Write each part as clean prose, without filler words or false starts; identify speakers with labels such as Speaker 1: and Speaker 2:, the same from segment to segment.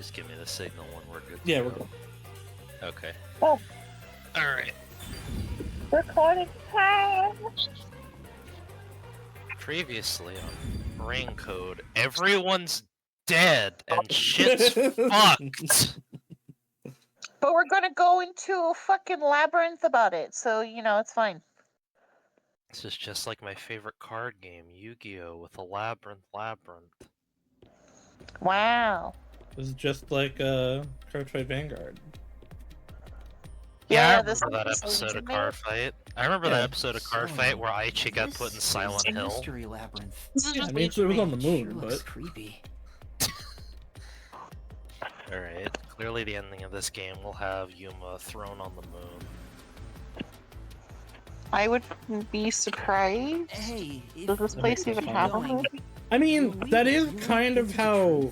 Speaker 1: Just give me the signal when we're good.
Speaker 2: Yeah, we're good.
Speaker 1: Okay.
Speaker 3: Oh.
Speaker 1: Alright.
Speaker 3: Recording time!
Speaker 1: Previously on Rain Code, everyone's dead and shit's fucked.
Speaker 3: But we're gonna go into a fucking labyrinth about it, so, you know, it's fine.
Speaker 1: This is just like my favorite card game, Yu-Gi-Oh! With a labyrinth.
Speaker 3: Wow.
Speaker 2: This is just like Card Fight Vanguard.
Speaker 1: Yeah, I
Speaker 3: this
Speaker 1: remember that
Speaker 3: is
Speaker 1: episode of
Speaker 3: amazing.
Speaker 1: Card Fight. I remember
Speaker 2: Yeah.
Speaker 1: that episode of Card Fight where Aichi got put in Silent Hill.
Speaker 4: Mystery labyrinth.
Speaker 3: This is
Speaker 2: Yeah, I
Speaker 3: just
Speaker 2: mean, it was on the moon,
Speaker 4: Sure
Speaker 2: but
Speaker 4: looks creepy.
Speaker 1: Alright, clearly the ending of this game will have Yuma thrown on the moon.
Speaker 3: I would be surprised.
Speaker 4: Hey,
Speaker 3: Does this place even have a moon?
Speaker 2: I mean, that is kind of how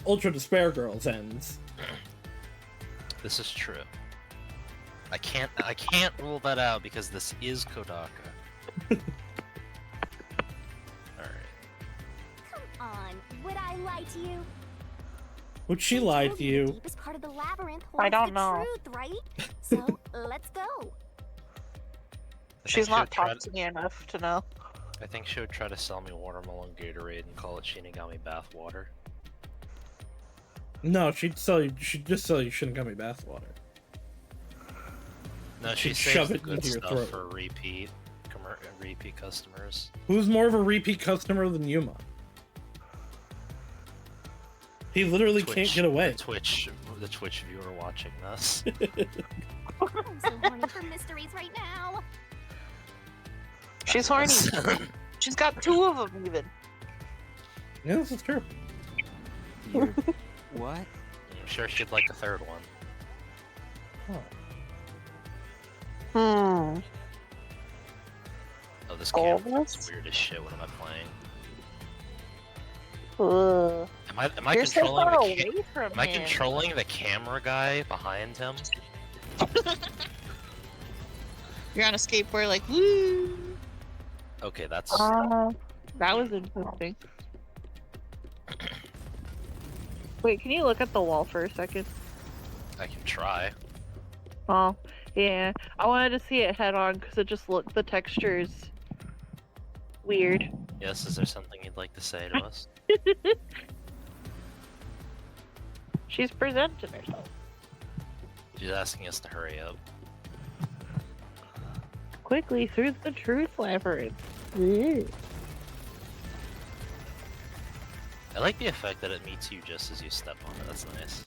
Speaker 2: Ultra Despair Girls ends.
Speaker 1: This is true. I can't rule that out because this is Kodaka. Alright.
Speaker 5: Come on, would I lie to you?
Speaker 2: Would she lie to you?
Speaker 5: The deepest part of the labyrinth
Speaker 3: I
Speaker 5: holds
Speaker 3: don't
Speaker 5: the
Speaker 3: know.
Speaker 5: truth, right? So let's go.
Speaker 1: I
Speaker 3: She's
Speaker 1: think
Speaker 3: not
Speaker 1: she would try
Speaker 3: talked to me enough to know.
Speaker 1: I think she would try to sell me watermelon Gatorade and call it Shinigami bathwater.
Speaker 2: No, she'd just sell you Shinigami bathwater.
Speaker 1: No, she
Speaker 2: She'd
Speaker 1: saves
Speaker 2: shove
Speaker 1: the
Speaker 2: it
Speaker 1: good
Speaker 2: into your
Speaker 1: stuff
Speaker 2: throat.
Speaker 1: for repeat customers.
Speaker 2: Who's more of a repeat customer than Yuma? He literally can't get away.
Speaker 1: The Twitch viewer watching this.
Speaker 5: I'm so horny for mysteries right now.
Speaker 3: She's horny. She's got two of them even.
Speaker 2: Yeah, this is true.
Speaker 4: You're... what?
Speaker 1: I'm sure she'd like a third one.
Speaker 2: Oh.
Speaker 3: Hmm.
Speaker 1: Oh, this game
Speaker 3: Goals?
Speaker 1: is weird as shit. What am I playing?
Speaker 3: Ugh.
Speaker 1: Am I
Speaker 3: You're so
Speaker 1: controlling
Speaker 3: far
Speaker 1: the
Speaker 3: away from
Speaker 1: Am I
Speaker 3: him.
Speaker 1: controlling the camera guy behind him?
Speaker 3: You're on a skateboard like, woo!
Speaker 1: Okay, that's
Speaker 3: That was interesting. Wait, can you look at the wall for a second?
Speaker 1: I can try.
Speaker 3: Oh, yeah. I wanted to see it head on because it just looked, the texture is weird.
Speaker 1: Yes, is there something you'd like to say to us?
Speaker 3: She's presenting herself.
Speaker 1: She's asking us to hurry up.
Speaker 3: Quickly through the truth labyrinth.
Speaker 1: I like the effect that it meets you just as you step on it. That's nice.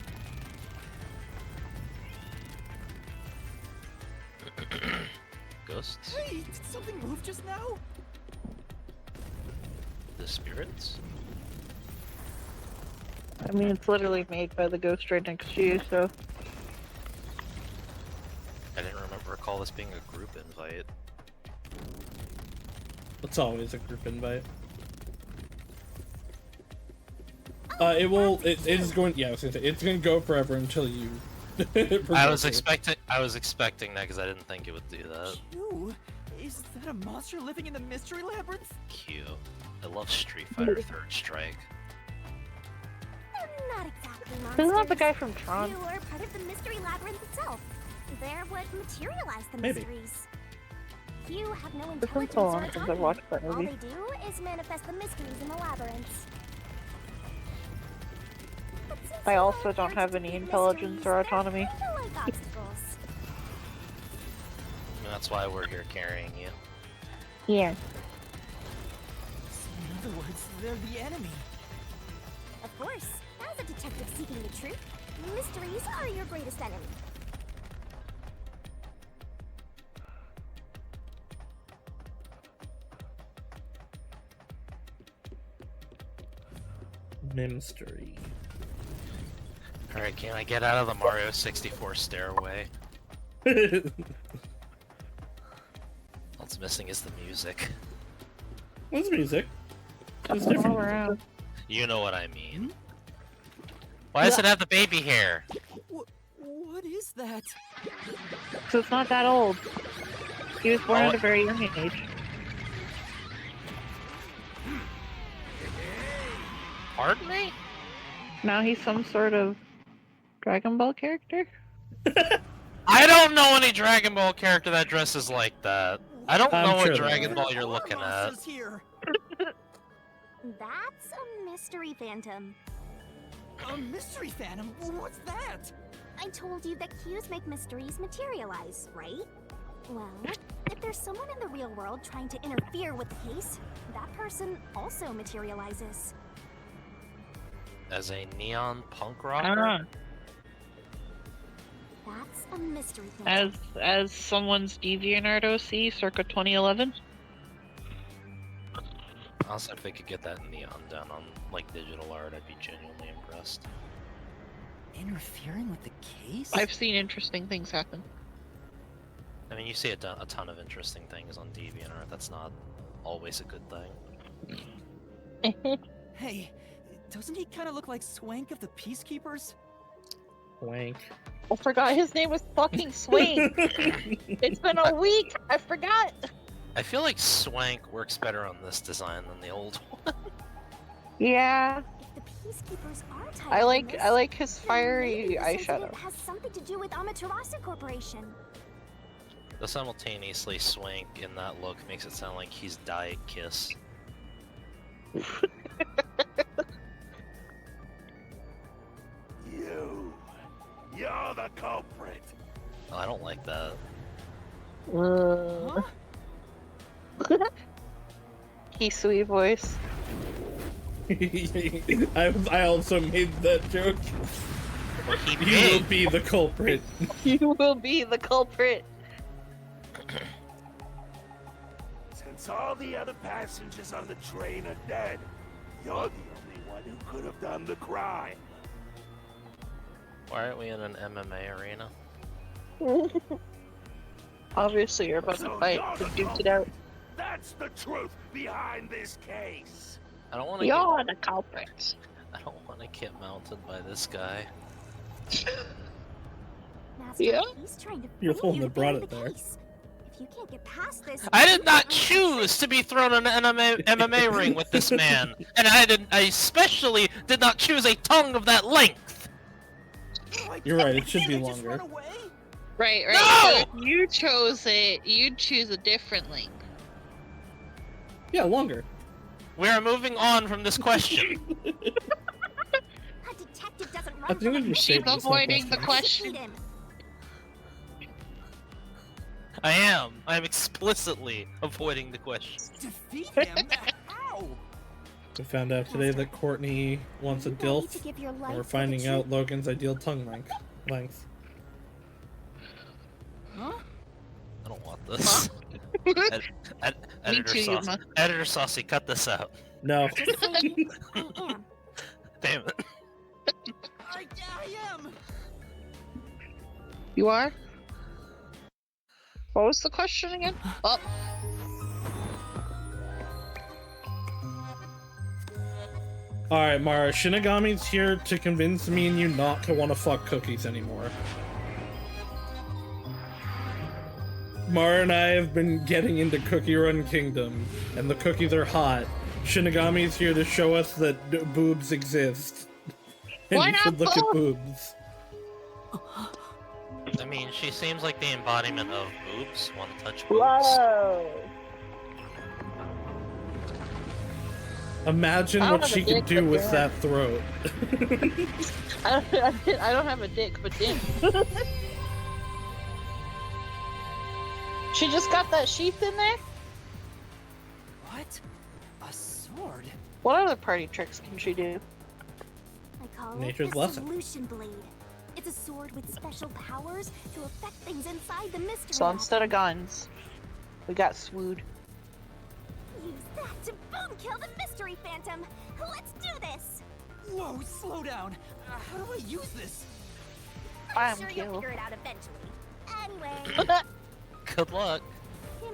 Speaker 1: Ghosts?
Speaker 4: Hey, did something move just now?
Speaker 1: The spirits?
Speaker 3: I mean, it's literally made by the ghost right next to you, so.
Speaker 1: I didn't recall this being a group invite.
Speaker 2: It's always a group invite. It will. It is going. Yeah, I was gonna say it's gonna go forever until you.
Speaker 1: I was expecting that because I didn't think it would do that.
Speaker 4: Q? Is that a monster living in the mystery labyrinth?
Speaker 1: Q. I love Street Fighter Third Strike.
Speaker 5: They're not exactly monsters.
Speaker 3: Isn't that the guy from Tron?
Speaker 5: You are part of the mystery labyrinth itself. They're what materialize the
Speaker 2: Maybe.
Speaker 5: mysteries. You have no
Speaker 3: It's been
Speaker 5: intelligence
Speaker 3: so
Speaker 5: or
Speaker 3: long since I've
Speaker 5: autonomy.
Speaker 3: watched that
Speaker 5: All
Speaker 3: movie.
Speaker 5: they do is manifest the mysteries in the labyrinths. But since
Speaker 3: I
Speaker 5: you
Speaker 3: also
Speaker 5: are
Speaker 3: don't
Speaker 5: here
Speaker 3: have
Speaker 5: to
Speaker 3: any
Speaker 5: defeat
Speaker 3: intelligence
Speaker 5: mysteries,
Speaker 3: or
Speaker 5: they're
Speaker 3: autonomy.
Speaker 5: kinda like obstacles.
Speaker 1: And that's why we're here carrying you.
Speaker 3: Yeah.
Speaker 4: In other words, they're the enemy.
Speaker 5: Of course, as a detective seeking the truth, mysteries are your greatest enemy.
Speaker 2: Mystery.
Speaker 1: Alright, can I get out of the Mario 64 stairway? All it's missing is the music.
Speaker 2: It's music. It's
Speaker 3: All
Speaker 2: different.
Speaker 3: around.
Speaker 1: You know what I mean. Why does it have the baby hair?
Speaker 4: What is that?
Speaker 3: So it's not that old. He was born at a very young age.
Speaker 1: Pardon me?
Speaker 3: Now he's some sort of Dragon Ball character?
Speaker 1: I don't know any Dragon Ball character that dresses like that. I don't
Speaker 2: I'm
Speaker 1: know
Speaker 2: sure
Speaker 1: what
Speaker 2: there
Speaker 1: Dragon
Speaker 2: are.
Speaker 1: Ball you're looking at.
Speaker 4: Monsters here.
Speaker 5: That's a mystery phantom.
Speaker 4: A mystery phantom? What's that?
Speaker 5: I told you that cues make mysteries materialize, right? Well, if there's someone in the real world trying to interfere with the case, that person also materializes.
Speaker 1: As a neon punk rocker?
Speaker 5: That's a mystery phantom.
Speaker 3: As someone's DeviantArt OC circa 2011?
Speaker 1: Honestly, if they could get that neon down on like digital art, I'd be genuinely impressed.
Speaker 4: Interfering with the case?
Speaker 3: I've seen interesting things happen.
Speaker 1: I mean, you see a ton of interesting things on DeviantArt. That's not always a good thing.
Speaker 4: Hey, doesn't he kind of look like Swank of the Peacekeepers?
Speaker 2: Wank.
Speaker 3: I forgot his name was fucking Swain. It's been a week. I forgot.
Speaker 1: I feel like Swank works better on this design than the old one.
Speaker 3: Yeah.
Speaker 5: If the peacekeepers are tied
Speaker 3: I
Speaker 5: to
Speaker 3: like
Speaker 5: this,
Speaker 3: his
Speaker 5: then
Speaker 3: fiery
Speaker 5: maybe this incident
Speaker 3: eyeshadow.
Speaker 5: has something to do with Amaterasu Corporation.
Speaker 1: The simultaneously Swank in that look makes it sound like he's Diet Kiss.
Speaker 6: You're the culprit.
Speaker 1: Oh, I don't like that.
Speaker 4: Huh?
Speaker 3: Key sweet voice.
Speaker 2: I also made that joke.
Speaker 1: He
Speaker 2: You will
Speaker 1: did.
Speaker 2: be the culprit.
Speaker 3: You will be the culprit.
Speaker 6: Since all the other passengers on the train are dead, you're the only one who could have done the crime.
Speaker 1: Why aren't we in an MMA arena?
Speaker 3: Obviously, you're about to
Speaker 6: So
Speaker 3: fight
Speaker 6: you're
Speaker 3: to
Speaker 6: the
Speaker 3: duke it out.
Speaker 6: That's the truth behind this case.
Speaker 1: I don't want to.
Speaker 3: You're the culprit.
Speaker 1: I don't want to get mounted by this guy.
Speaker 5: Master,
Speaker 3: Yeah?
Speaker 5: he's trying to
Speaker 2: You're the
Speaker 5: free
Speaker 2: one
Speaker 5: you
Speaker 2: that
Speaker 5: to
Speaker 2: brought
Speaker 5: bury
Speaker 2: it
Speaker 5: the
Speaker 2: there.
Speaker 5: case. If you can't get past this,
Speaker 1: I did not
Speaker 5: you-
Speaker 1: choose to be thrown in an MMA ring with this man, and I especially did not choose a tongue of that length.
Speaker 4: Why
Speaker 2: You're right, it
Speaker 4: can't
Speaker 2: should be
Speaker 4: they just
Speaker 2: longer.
Speaker 4: run away?
Speaker 3: Right.
Speaker 1: No!
Speaker 3: So if you chose it, you'd choose a different link.
Speaker 2: Yeah, longer.
Speaker 1: We are moving on from this question.
Speaker 5: A detective doesn't run
Speaker 2: I think
Speaker 5: from
Speaker 2: we
Speaker 5: a
Speaker 2: just
Speaker 5: mystery.
Speaker 2: saved this
Speaker 3: avoiding
Speaker 2: whole
Speaker 3: the
Speaker 2: question.
Speaker 3: question.
Speaker 5: Defeat him.
Speaker 1: I am. I am explicitly avoiding the question.
Speaker 4: Defeat him? How?
Speaker 2: We found out today that Courtney wants a
Speaker 5: You ready to
Speaker 2: DILF,
Speaker 5: give your
Speaker 2: and
Speaker 5: life
Speaker 2: we're
Speaker 5: for the
Speaker 2: finding
Speaker 5: truth?
Speaker 2: out Logan's ideal tongue length.
Speaker 4: Huh?
Speaker 1: I don't want this. Editor
Speaker 3: too,
Speaker 1: Saucy.
Speaker 3: Yuma.
Speaker 1: Editor Saucy, cut this out.
Speaker 2: No.
Speaker 5: Just saying, I am.
Speaker 1: Damn it.
Speaker 4: I am.
Speaker 3: You are? What was the question again? Oh,
Speaker 2: Alright, Mara, Shinigami's here to convince me and you not to want to fuck cookies anymore. Mara and I have been getting into Cookie Run Kingdom, and the cookies are hot. Shinigami's here to show us that boobs exist. And
Speaker 3: Why
Speaker 2: you
Speaker 3: not
Speaker 2: should look at
Speaker 3: both?
Speaker 2: boobs.
Speaker 1: I mean, she seems like the embodiment of boobs. Want to touch boobs?
Speaker 3: whoa.
Speaker 2: Imagine
Speaker 3: I don't
Speaker 2: what
Speaker 3: have
Speaker 2: she
Speaker 3: a
Speaker 2: could
Speaker 3: dick,
Speaker 2: do
Speaker 3: but
Speaker 2: with
Speaker 3: yeah.
Speaker 2: that throat.
Speaker 3: I don't have a dick, but damn. She just got that sheath in there?
Speaker 4: What? A sword?
Speaker 3: What other party tricks can she do?
Speaker 5: I call
Speaker 2: Nature's
Speaker 5: it the
Speaker 2: lesson.
Speaker 5: Solution Blade. It's a sword with special powers to affect things inside the mystery
Speaker 3: So
Speaker 5: lab.
Speaker 3: instead of guns, we got swood.
Speaker 5: Use that to boom kill the mystery phantom. Let's do this.
Speaker 4: Whoa, slow down. How do I use this?
Speaker 3: I'm
Speaker 5: sure you'll
Speaker 3: kill.
Speaker 5: figure it out eventually. Anyway,
Speaker 1: Good luck.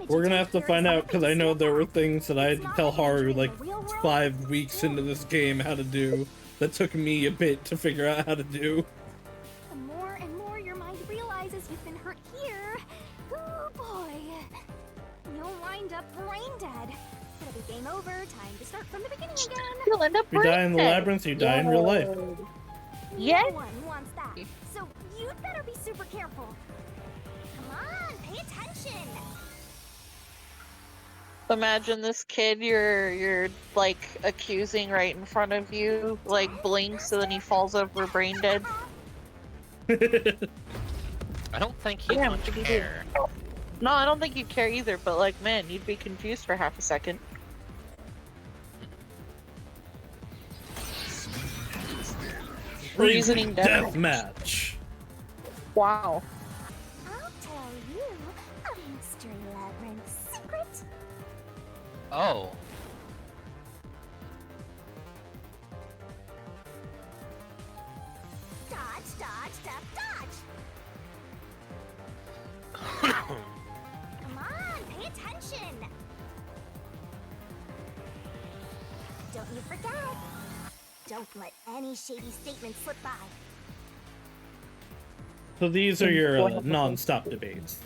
Speaker 2: We're gonna have to find out, because I know there were things that I had to tell Haru like 5 weeks into this game how to do, that took me a bit to figure out how to do.
Speaker 5: The more and more your mind realizes you've been hurt here, oh boy, you'll wind up brain dead. It'll be game over, time to start from the beginning again.
Speaker 3: You'll end up
Speaker 2: If you die in the
Speaker 3: brain dead.
Speaker 2: labyrinth, you die in real life.
Speaker 3: Whoa. Yes.
Speaker 5: No one wants that. So you'd better be super careful. Come on, pay attention.
Speaker 3: Imagine this kid you're like accusing right in front of you, like blinks and then he falls over brain dead.
Speaker 1: I don't think he'd
Speaker 3: Yeah,
Speaker 1: much
Speaker 3: maybe he
Speaker 1: care.
Speaker 3: No, I don't think you'd care either, but like, man, you'd be confused for half a second. Reasoning
Speaker 2: Death
Speaker 3: death.
Speaker 2: match.
Speaker 3: Wow.
Speaker 5: I'll tell you a mystery labyrinth secret.
Speaker 1: Oh.
Speaker 5: Dodge, dodge, step, dodge. Come on, pay attention. Don't you forget. Don't let any shady statements slip by.
Speaker 2: So these are your non-stop debates.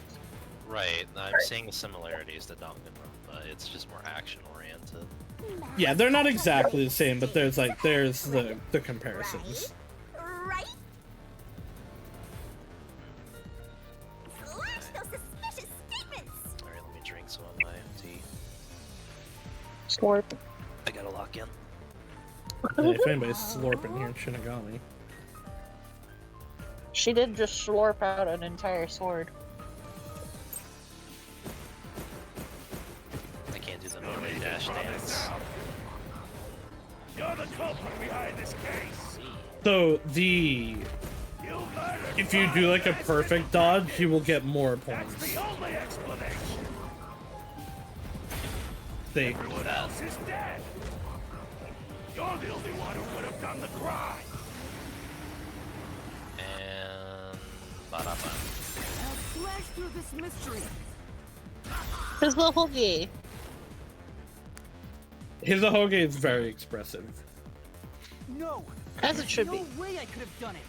Speaker 1: Right, I'm seeing the similarities to Danganronpa, but it's just more action-oriented.
Speaker 2: Yeah, they're not exactly the same, but there's the comparisons.
Speaker 5: Right? Slash those suspicious statements!
Speaker 1: Alright, let me drink some of my tea.
Speaker 3: Slurp.
Speaker 1: I gotta lock in.
Speaker 2: Hey, if anybody's slurping here in Shinigami.
Speaker 3: She did just slurp out an entire sword.
Speaker 1: I can't do the melee dash dance.
Speaker 6: You're the culprit behind this case.
Speaker 2: So
Speaker 6: You murdered
Speaker 2: if you do like a perfect dodge, you will get more
Speaker 6: That's
Speaker 2: points.
Speaker 6: the only explanation.
Speaker 2: They
Speaker 6: Everyone else is dead. You're the only one who could have done the crime.
Speaker 1: And... ba-da-ba.
Speaker 4: I'll slash through this mystery.
Speaker 3: His little gay.
Speaker 2: his ahoge is very expressive.
Speaker 4: No.
Speaker 3: As it should
Speaker 4: no
Speaker 3: be.
Speaker 4: way I could have done it.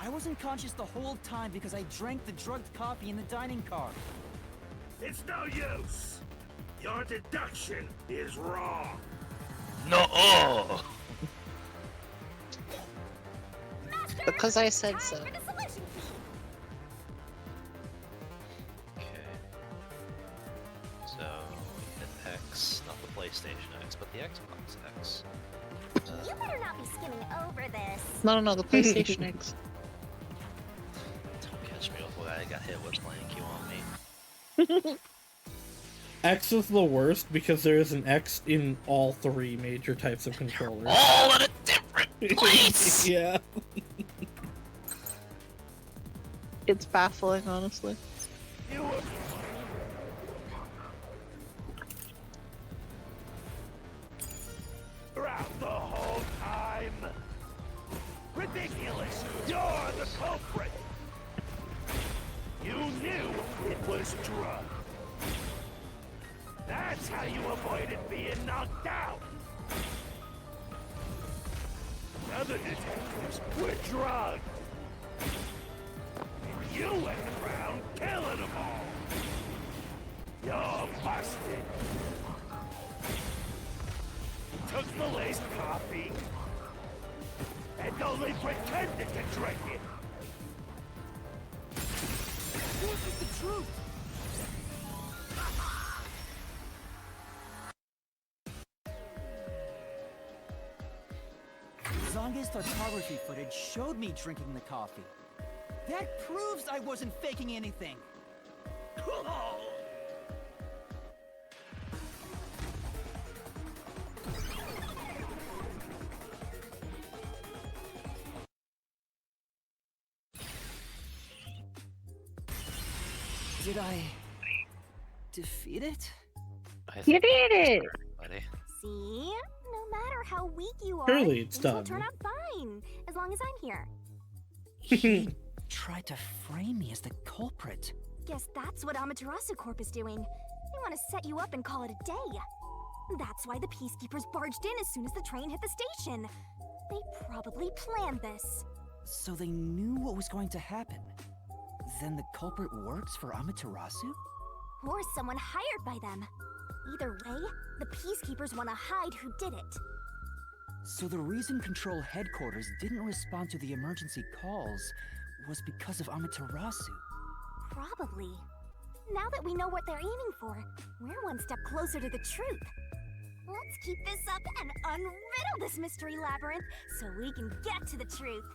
Speaker 4: I was unconscious the whole time because I drank the drugged coffee in the dining car.
Speaker 6: It's no use. Your deduction is wrong.
Speaker 1: No! Oh!
Speaker 5: Master,
Speaker 3: Because I said
Speaker 5: time
Speaker 3: so.
Speaker 5: for the solution key.
Speaker 1: Okay. So, the X, not the PlayStation X, but the Xbox X.
Speaker 5: You better not be skimming over this.
Speaker 3: No, the PlayStation X.
Speaker 1: Don't catch me with what I got hit with playing Q on me.
Speaker 2: X is the worst because there is an X in all three major types of controllers.
Speaker 1: All in a different place!
Speaker 2: Yeah.
Speaker 3: It's baffling, honestly.
Speaker 6: You were throughout the whole time. Ridiculous. You're the culprit. You knew it was drugged. That's how you avoided being knocked out. The other detectives were drugged. And you went around killing them all. You're busted. Took the laced coffee and only pretended to drink it.
Speaker 4: This is the truth. Zonga's photography footage showed me drinking the coffee. That proves I wasn't faking anything. Did I defeat it?
Speaker 1: I
Speaker 3: You
Speaker 1: think
Speaker 3: did it!
Speaker 1: buddy.
Speaker 5: See? No matter how weak you are,
Speaker 2: Surely it's
Speaker 5: things will
Speaker 2: done.
Speaker 5: turn out fine, as long as I'm here.
Speaker 4: He tried to frame me as the culprit.
Speaker 5: Guess that's what Amaterasu Corp is doing. They want to set you up and call it a day. That's why the peacekeepers barged in as soon as the train hit the station. They probably planned this.
Speaker 4: So they knew what was going to happen. Then the culprit works for Amaterasu?
Speaker 5: Or someone hired by them. Either way, the peacekeepers want to hide who did it.
Speaker 4: So the reason Control Headquarters didn't respond to the emergency calls was because of Amaterasu.
Speaker 5: Probably. Now that we know what they're aiming for, we're one step closer to the truth. Let's keep this up and unriddle this mystery labyrinth so we can get to the truth.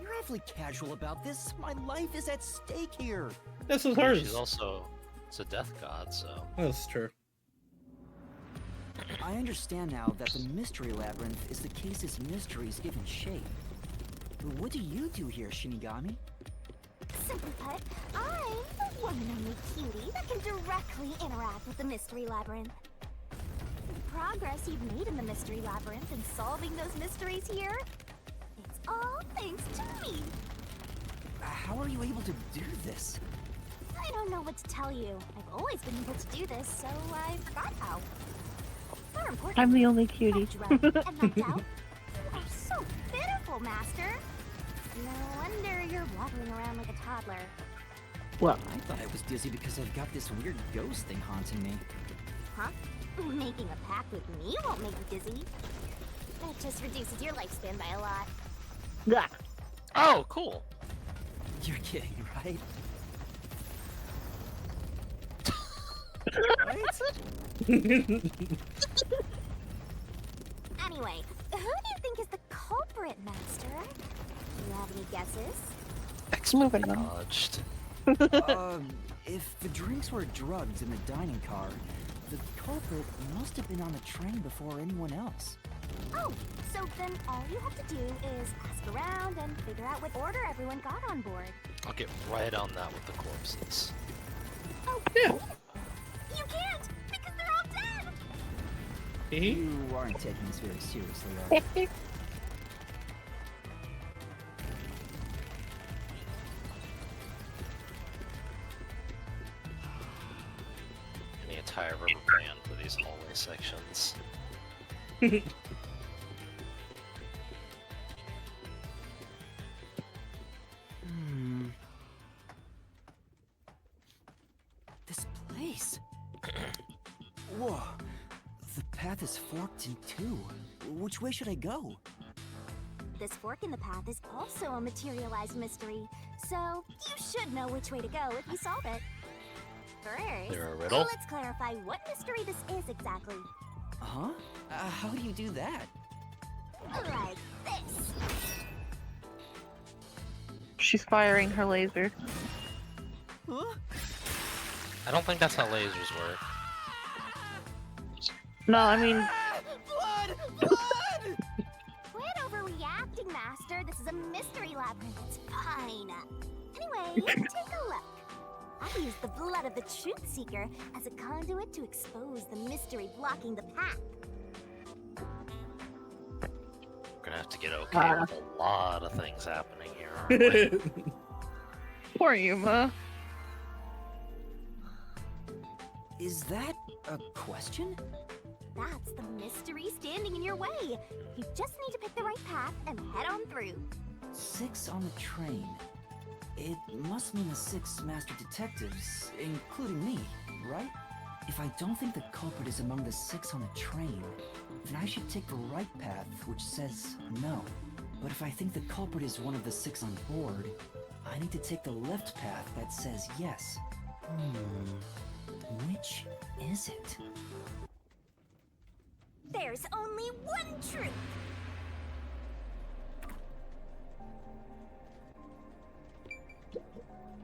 Speaker 4: You're awfully casual about this. My life is at stake here.
Speaker 2: This is hers.
Speaker 1: She's also it's a death god, so
Speaker 2: That's true.
Speaker 4: I understand now that the mystery labyrinth is the case's mysteries given shape. But what do you do here, Shinigami?
Speaker 5: Simply put, I'm the one and only cutie that can directly interact with the mystery labyrinth. The progress you've made in the mystery labyrinth and solving those mysteries here, it's all thanks to me.
Speaker 4: How are you able to do this?
Speaker 5: I don't know what to tell you. I've always been able to do this, so I forgot how. More importantly,
Speaker 3: I'm the only cutie.
Speaker 5: drugged and knocked out. You are so pitiful, Master. No wonder you're waddling around like a toddler.
Speaker 3: Well,
Speaker 4: I thought I was dizzy because I've got this weird ghost thing haunting me.
Speaker 5: Huh? Making a pact with me won't make you dizzy. That just reduces your lifespan by a lot.
Speaker 3: yeah.
Speaker 1: oh, cool.
Speaker 4: You're kidding, right?
Speaker 5: Anyway, who do you think is the culprit, Master? Do you have any guesses?
Speaker 3: Moving on.
Speaker 1: Dodged.
Speaker 4: If the drinks were drugged in the dining car, the culprit must have been on the train before anyone else.
Speaker 5: Oh, so then all you have to do is ask around and figure out what order everyone got on board.
Speaker 1: I'll get right on that with the corpses.
Speaker 5: Oh,
Speaker 2: Yeah.
Speaker 5: you can't, because they're all dead!
Speaker 4: You aren't taking this very seriously, are you?
Speaker 1: And the entire rubber band for these hallway sections.
Speaker 4: This place. Whoa. The path is forked in two. Which way should I go?
Speaker 5: This fork in the path is also a materialized mystery, so you should know which way to go if you solve it. First,
Speaker 1: There a riddle?
Speaker 5: let's clarify what mystery this is exactly.
Speaker 4: Huh? How do you do that?
Speaker 5: Like this.
Speaker 3: She's firing her laser.
Speaker 4: Huh?
Speaker 1: I don't think that's how lasers work.
Speaker 3: No, I mean,
Speaker 4: Blood! Blood!
Speaker 5: Quit overreacting, Master. This is a mystery labyrinth. It's fine. Anyway, take a look. I use the blood of the Truth Seeker as a conduit to expose the mystery blocking the path.
Speaker 1: We're gonna have to get okay with a lot of things happening here, aren't we?
Speaker 3: poor Yuma.
Speaker 4: Is that a question?
Speaker 5: That's the mystery standing in your way. You just need to pick the right path and head on through.
Speaker 4: 6 on the train. It must mean the 6 master detectives, including me, right? If I don't think the culprit is among the 6 on the train, then I should take the right path, which says no. But if I think the culprit is one of the 6 on board, I need to take the left path that says yes. Which is it?
Speaker 5: There's only one truth.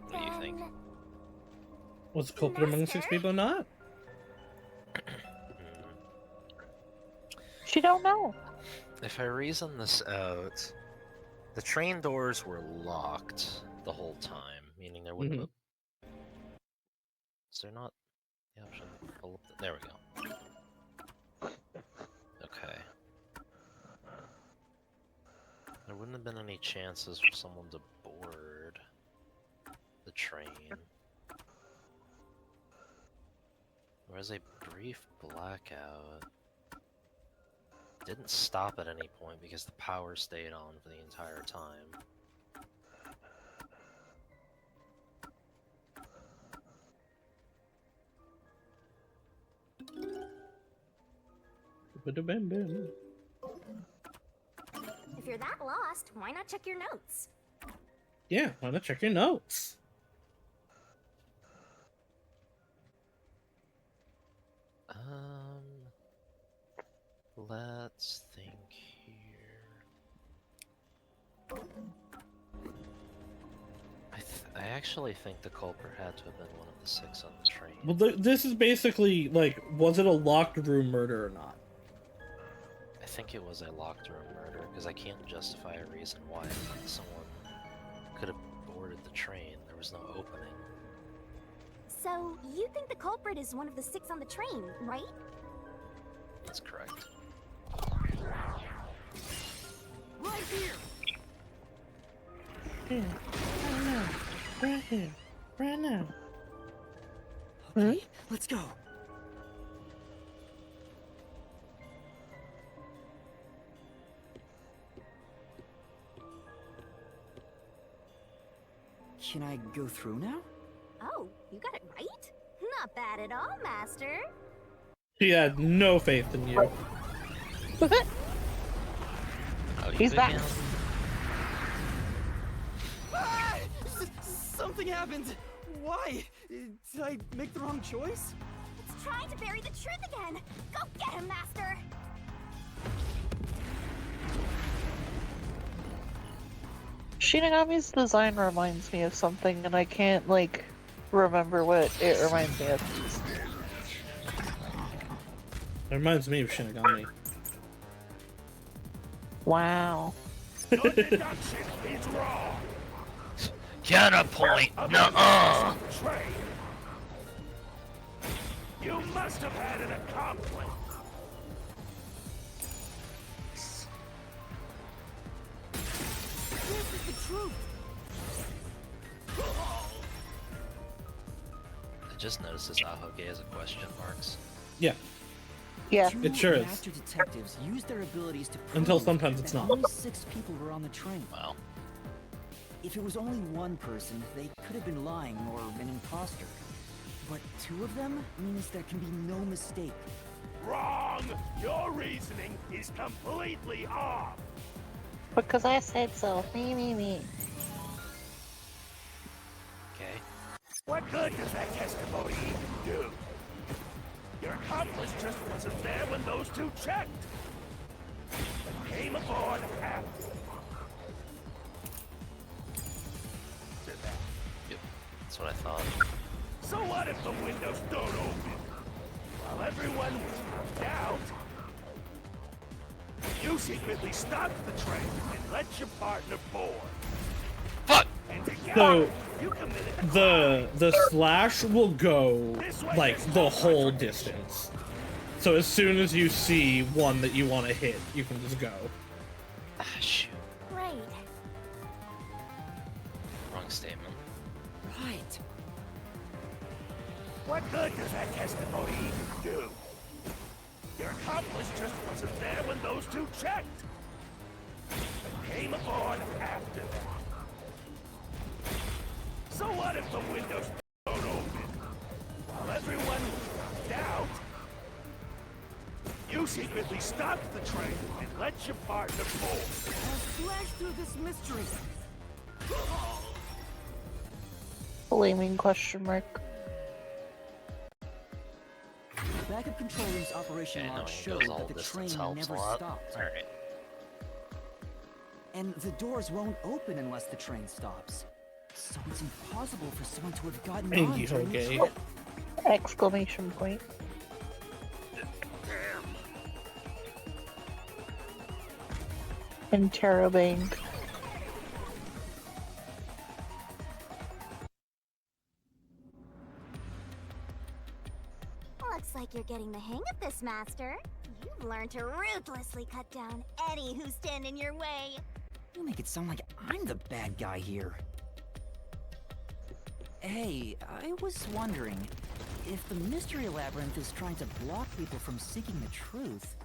Speaker 1: What do you think?
Speaker 5: Then
Speaker 2: Was the culprit among 6
Speaker 5: Master?
Speaker 2: people not?
Speaker 3: She don't know.
Speaker 1: If I reason this out, the train doors were locked the whole time, meaning there wouldn't have... Is there not the option? There we go. Okay. There wouldn't have been any chances for someone to board the train. There was a brief blackout. Didn't stop at any point because the power stayed on for the entire time.
Speaker 2: Ba-da-bam-bam.
Speaker 5: you're that lost, why not check your notes?
Speaker 2: Yeah, why not check your notes?
Speaker 1: Let's think here. I actually think the culprit had to have been one of the 6 on the train.
Speaker 2: Well, this is basically, like, was it a locked room murder or not?
Speaker 1: I think it was a locked room murder, because I can't justify a reason why someone could have boarded the train. There was no opening.
Speaker 5: So, you think the culprit is one of the 6 on the train, right?
Speaker 1: That's correct.
Speaker 4: Right here!
Speaker 2: Yeah, right now. Right here. Right now.
Speaker 4: Okay, let's go. Can I go through now?
Speaker 5: Oh, you got it right? Not bad at all, Master.
Speaker 2: He had no faith in you.
Speaker 1: Oh,
Speaker 3: He's back.
Speaker 4: Ah! Something happened. Why? Did I make the wrong choice?
Speaker 5: It's trying to bury the truth again. Go get him, Master.
Speaker 3: Shinigami's design reminds me of something, and I can't, like, remember what it reminds me of.
Speaker 2: It reminds me of Shinigami.
Speaker 3: Wow.
Speaker 6: Your deduction is wrong.
Speaker 1: Counterpoint! Nuh-uh!
Speaker 6: Train. You must have had an accomplice.
Speaker 4: This is the truth.
Speaker 1: I just noticed this ahoge has a question marks.
Speaker 2: Yeah,
Speaker 3: Yeah.
Speaker 2: it sure is.
Speaker 4: Master detectives use their abilities to prove
Speaker 2: Until sometimes it's
Speaker 4: that
Speaker 2: not.
Speaker 4: only 6 people were on the train.
Speaker 1: Wow.
Speaker 4: If it was only one person, they could have been lying or an imposter. But 2 of them means there can be no mistake.
Speaker 6: Wrong. Your reasoning is completely off.
Speaker 3: Because I said so. Me.
Speaker 1: Okay.
Speaker 6: What good does that testimony even do? Your accomplice just wasn't there when those 2 checked. But came aboard after.
Speaker 1: Yep. That's what I thought.
Speaker 6: So what if the windows don't open? While everyone was freaked out, you secretly stopped the train and let your partner board.
Speaker 1: Fuck!
Speaker 6: And together,
Speaker 2: So,
Speaker 6: you committed
Speaker 2: the slash will go, like, the whole distance. So as soon as you see one that you want to hit, you can just go.
Speaker 1: Ah, shoot.
Speaker 5: Right.
Speaker 1: Wrong statement.
Speaker 4: Right.
Speaker 6: What good does that testimony even do? Your accomplice just wasn't there when those 2 checked. But came aboard after that. So what if the windows don't open? While everyone was freaked out, you secretly stopped the train and let your partner board.
Speaker 4: I'll slash through this mystery.
Speaker 3: Blaming question mark.
Speaker 4: The backup control room's operation
Speaker 1: Okay,
Speaker 4: log
Speaker 1: knowing
Speaker 4: showed
Speaker 1: goes all
Speaker 4: that the
Speaker 1: distance
Speaker 4: train
Speaker 1: helps a
Speaker 4: never
Speaker 1: lot.
Speaker 4: stopped.
Speaker 1: Alright.
Speaker 4: And the doors won't open unless the train stops. So it's impossible for someone to have gotten
Speaker 2: Thank
Speaker 4: on
Speaker 2: you,
Speaker 4: during the
Speaker 2: Hoge.
Speaker 4: trip.
Speaker 3: Exclamation point. Interrobang.
Speaker 5: Looks like you're getting the hang of this, Master. You've learned to ruthlessly cut down any who stand in your way.
Speaker 4: You make it sound like I'm the bad guy here. Hey, I was wondering, if the Mystery Labyrinth is trying to block people from seeking the truth,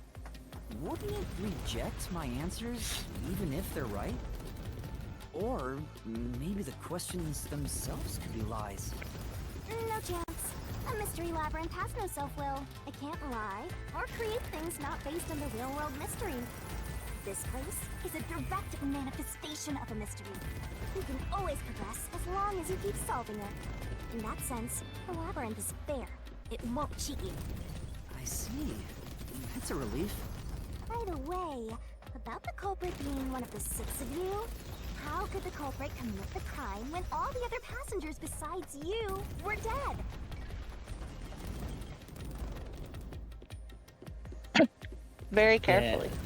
Speaker 4: wouldn't it reject my answers, even if they're right? Or maybe the questions themselves could be lies.
Speaker 5: No chance. A mystery labyrinth has no self-will. It can't lie or create things not based on the real-world mystery. This place is a direct manifestation of a mystery. You can always progress as long as you keep solving it. In that sense, the labyrinth is fair. It won't cheat you.
Speaker 4: I see. That's a relief.
Speaker 5: By the way, about the culprit being one of the 6 of you, how could the culprit commit the crime when all the other passengers besides you were dead?
Speaker 3: Very carefully.
Speaker 1: Wait. Wait.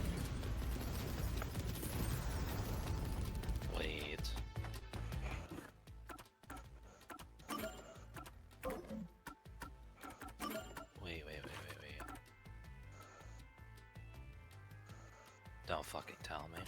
Speaker 1: Don't fucking tell me.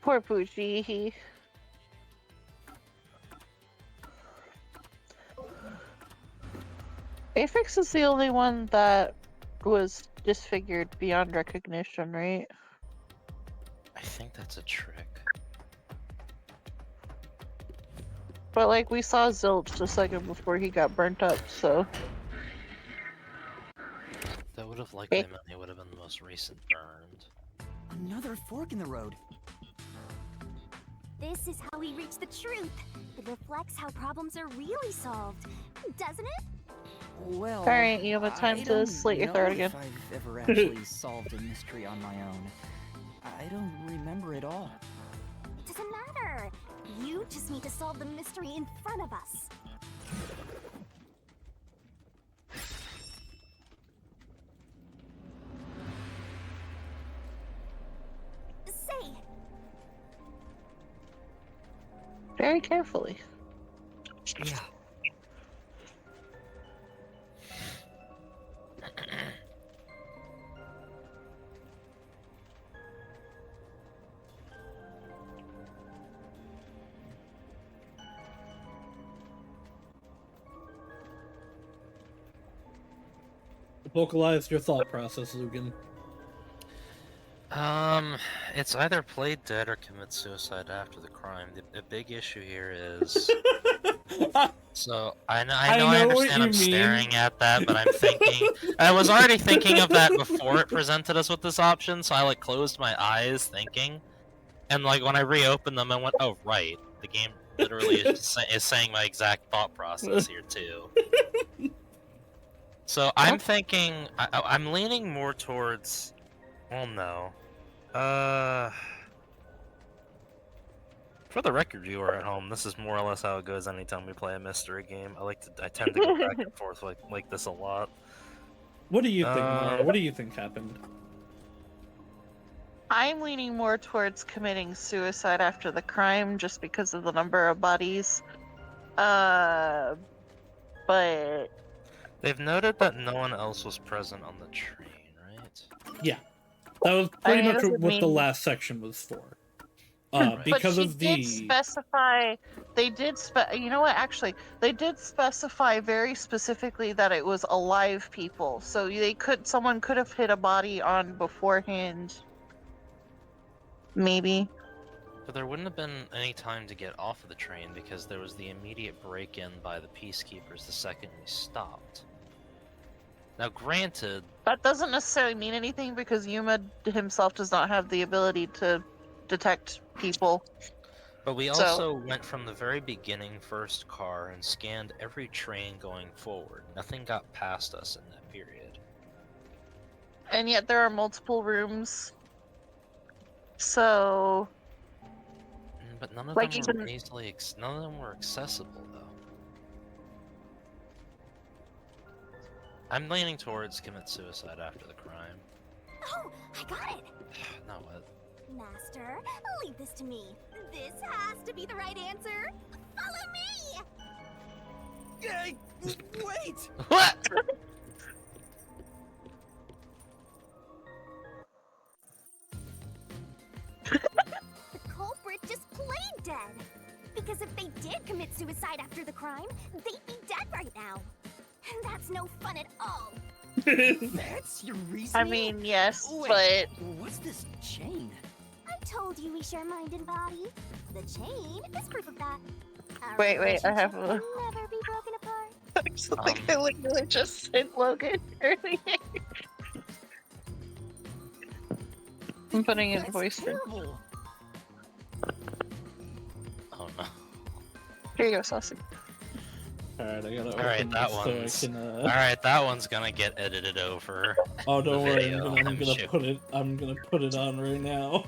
Speaker 3: Poor Poochie. Apex is the only one that was disfigured beyond recognition, right?
Speaker 1: I think that's a trick.
Speaker 3: But like we saw Zilch a second before he got burnt up, so
Speaker 1: That would have likely meant he would have been the most recent burned.
Speaker 4: Another fork in the road.
Speaker 5: This is how we reach the truth. It reflects how problems are really solved, doesn't it?
Speaker 4: Well,
Speaker 3: Alright, you have time
Speaker 4: I
Speaker 3: to
Speaker 4: don't
Speaker 3: slit your
Speaker 4: know
Speaker 3: throat
Speaker 4: if
Speaker 3: again.
Speaker 4: I've ever actually solved a mystery on my own. I don't remember it all.
Speaker 5: It doesn't matter. You just need to solve the mystery in front of us. Say,
Speaker 3: Very carefully.
Speaker 4: Yeah.
Speaker 2: Vocalize your thought process, Logan.
Speaker 1: It's either play dead or commit suicide after the crime. The big issue here is... So, I
Speaker 2: know what
Speaker 1: understand
Speaker 2: you
Speaker 1: I'm
Speaker 2: mean.
Speaker 1: staring at that, but I'm thinking... I was already thinking of that before it presented us with this option, so I, like, closed my eyes thinking. And, like, when I reopened them, I went, oh, right. The game literally is saying my exact thought process here, too. So, I'm thinking... I'm leaning more towards... Well, no. For the record viewer at home, this is more or less how it goes anytime we play a mystery game. I tend to go back and forth like this a lot.
Speaker 2: What do you think, Mara? What do you think happened?
Speaker 3: I'm leaning more towards committing suicide after the crime just because of the number of bodies. But
Speaker 1: They've noted that no one else was present on the train, right?
Speaker 2: Yeah. That was pretty
Speaker 3: mean, it
Speaker 2: much
Speaker 3: doesn't
Speaker 2: what the
Speaker 3: mean-
Speaker 2: last section was for.
Speaker 1: Right.
Speaker 2: Because
Speaker 3: but
Speaker 2: of
Speaker 3: she
Speaker 2: the...
Speaker 3: did specify. They did you know what? Actually, they did specify very specifically that it was alive people. So someone could have hit a body on beforehand. Maybe.
Speaker 1: But there wouldn't have been any time to get off of the train because there was the immediate break-in by the peacekeepers the second we stopped. Now, granted...
Speaker 3: That doesn't necessarily mean anything because Yuma himself does not have the ability to detect people.
Speaker 1: But we also went from the very beginning first car and scanned every train going forward. Nothing got past us in that period.
Speaker 3: And yet there are multiple rooms. So...
Speaker 1: But none of
Speaker 3: Like
Speaker 1: them were
Speaker 3: even-
Speaker 1: easily none of them were accessible, though. I'm leaning towards commit suicide after the crime.
Speaker 5: oh, I got it.
Speaker 1: No, what?
Speaker 5: Master, leave this to me. This has to be the right answer. Follow me.
Speaker 6: Yay! Wait!
Speaker 1: What?
Speaker 5: The culprit just played dead. Because if they did commit suicide after the crime, they'd be dead right now. And that's no fun at all.
Speaker 4: That's your reasoning?
Speaker 3: I mean, yes,
Speaker 4: Wait,
Speaker 3: but
Speaker 4: what's this chain?
Speaker 5: I told you we share mind and body. The chain is proof of that. Our
Speaker 3: Wait, I have
Speaker 5: relationship can never be broken apart.
Speaker 3: it's like I literally just said Logan earlier. I'm putting his
Speaker 4: That's
Speaker 3: voice in.
Speaker 4: terrible.
Speaker 1: Oh no.
Speaker 3: Here you go, Saucy.
Speaker 2: Alright, I gotta
Speaker 1: Alright,
Speaker 2: open
Speaker 1: that
Speaker 2: this so I
Speaker 1: one's.
Speaker 2: can,
Speaker 1: Alright, that one's gonna get edited over.
Speaker 2: Oh, don't
Speaker 1: the
Speaker 2: worry,
Speaker 1: video,
Speaker 2: I'm
Speaker 1: I'm
Speaker 2: gonna
Speaker 1: sure.
Speaker 2: put it. I'm gonna put it on right now.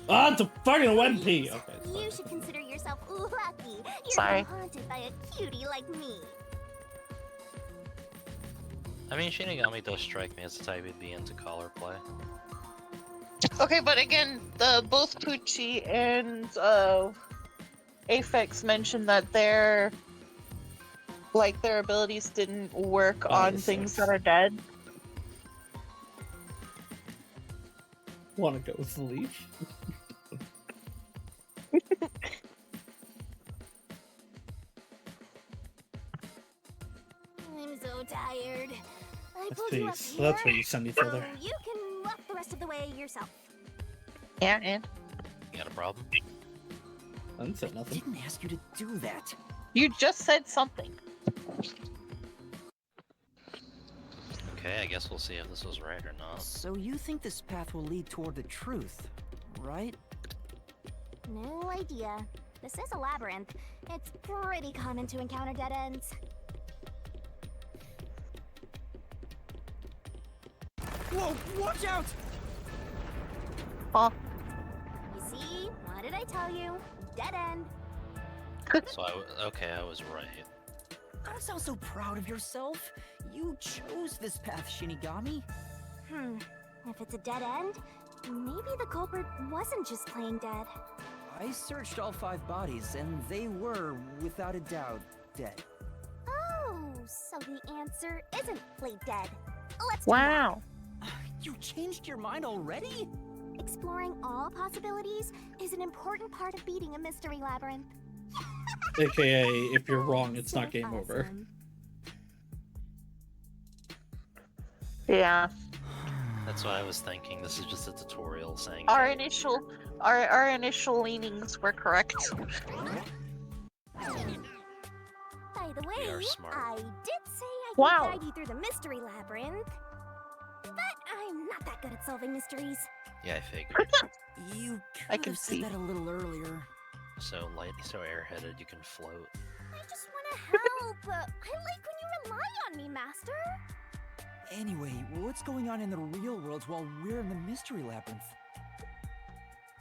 Speaker 2: Ah, it's a fucking wet pee. Okay. it's
Speaker 5: You
Speaker 2: fine.
Speaker 5: should consider yourself lucky. You're
Speaker 3: Sorry.
Speaker 5: haunted by a cutie like me.
Speaker 1: I mean, Shinigami does strike me as the type who'd be into collar play.
Speaker 3: Okay, but again, both Pucci and Aphex mentioned that their abilities didn't work on things that are dead.
Speaker 2: Wanna go sleep?
Speaker 5: I'm so tired. I
Speaker 2: That's
Speaker 5: pulled you up
Speaker 2: peace.
Speaker 5: here,
Speaker 2: That's what you send each other.
Speaker 5: so you can walk the rest of the way yourself.
Speaker 3: Yeah, and
Speaker 1: You got a problem?
Speaker 2: I didn't say
Speaker 4: I
Speaker 2: nothing.
Speaker 4: didn't ask you to do that.
Speaker 3: you just said something.
Speaker 1: Okay, I guess we'll see if this was right or not.
Speaker 4: So you think this path will lead toward the truth, right?
Speaker 5: No idea. This is a labyrinth. It's pretty common to encounter dead ends.
Speaker 4: Whoa, watch out!
Speaker 3: Huh?
Speaker 5: You see? What did I tell you? Dead end.
Speaker 1: So okay, I was right.
Speaker 4: Gotta sound so proud of yourself. You chose this path, Shinigami.
Speaker 5: If it's a dead end, maybe the culprit wasn't just playing dead.
Speaker 4: I searched all 5 bodies, and they were, without a doubt, dead.
Speaker 5: Oh, so the answer isn't play dead. Let's do that.
Speaker 3: Wow.
Speaker 4: You changed your mind already?
Speaker 5: Exploring all possibilities is an important part of beating a mystery labyrinth.
Speaker 2: AKA, if you're wrong, it's not
Speaker 5: So
Speaker 2: game over.
Speaker 5: awesome.
Speaker 3: Yeah.
Speaker 1: That's what I was thinking. This is just a tutorial saying.
Speaker 3: Our
Speaker 1: hey,
Speaker 3: initial leanings were correct.
Speaker 5: By the
Speaker 1: We are
Speaker 5: way,
Speaker 1: smart.
Speaker 5: I did say I
Speaker 3: Wow.
Speaker 5: could guide you through the mystery labyrinth. But I'm not that good at solving mysteries.
Speaker 1: Yeah, I figured.
Speaker 4: You
Speaker 3: I
Speaker 4: could
Speaker 3: can
Speaker 4: have
Speaker 3: see.
Speaker 4: said that a little earlier.
Speaker 1: So light, so airheaded, you can float.
Speaker 5: I just want to help. I like when you rely on me, Master.
Speaker 4: Anyway, what's going on in the real world while we're in the mystery labyrinth?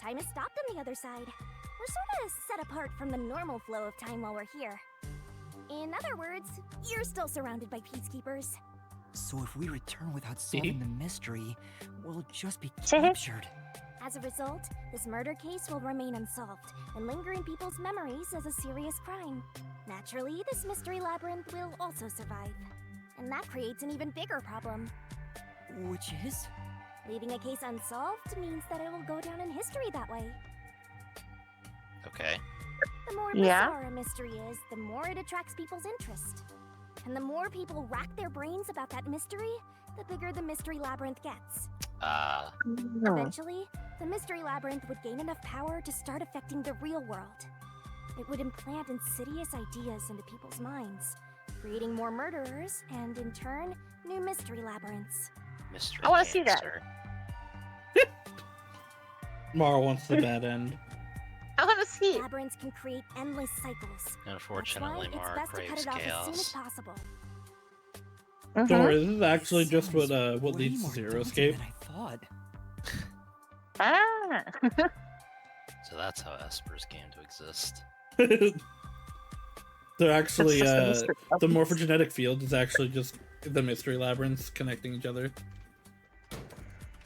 Speaker 5: Time has stopped on the other side. We're sort of set apart from the normal flow of time while we're here. In other words, you're still surrounded by peacekeepers.
Speaker 4: So if we return without solving the mystery, we'll just be
Speaker 3: Mhm.
Speaker 4: captured.
Speaker 5: As a result, this murder case will remain unsolved and linger in people's memories as a serious crime. Naturally, this mystery labyrinth will also survive. And that creates an even bigger problem.
Speaker 4: Which is?
Speaker 5: Leaving a case unsolved means that it will go down in history that way.
Speaker 1: Okay.
Speaker 5: The more
Speaker 3: Yeah.
Speaker 5: bizarre a mystery is, the more it attracts people's interest. And the more people rack their brains about that mystery, the bigger the mystery labyrinth gets. Eventually, the mystery labyrinth would gain enough power to start affecting the real world. It would implant insidious ideas into people's minds, creating more murderers and, in turn, new mystery labyrinths.
Speaker 1: Mystery.
Speaker 3: I wanna see that.
Speaker 1: cancer.
Speaker 2: Mara wants the bad end.
Speaker 3: I want to see it.
Speaker 5: Labyrinths can create endless cycles.
Speaker 1: Unfortunately,
Speaker 5: That's why
Speaker 1: Mara
Speaker 5: it's best to cut
Speaker 1: craves
Speaker 5: it off as soon as
Speaker 1: chaos.
Speaker 5: possible.
Speaker 2: Don't worry, this is actually just what
Speaker 4: Sounds way
Speaker 2: leads to
Speaker 4: more
Speaker 2: Zero
Speaker 4: daunting
Speaker 2: Escape.
Speaker 4: than I thought.
Speaker 3: Ah.
Speaker 1: So that's how Espers came to exist.
Speaker 2: They're actually,
Speaker 3: It's just a mystery
Speaker 2: the
Speaker 3: labyrinth.
Speaker 2: morphogenetic field is actually just the mystery labyrinths connecting each other.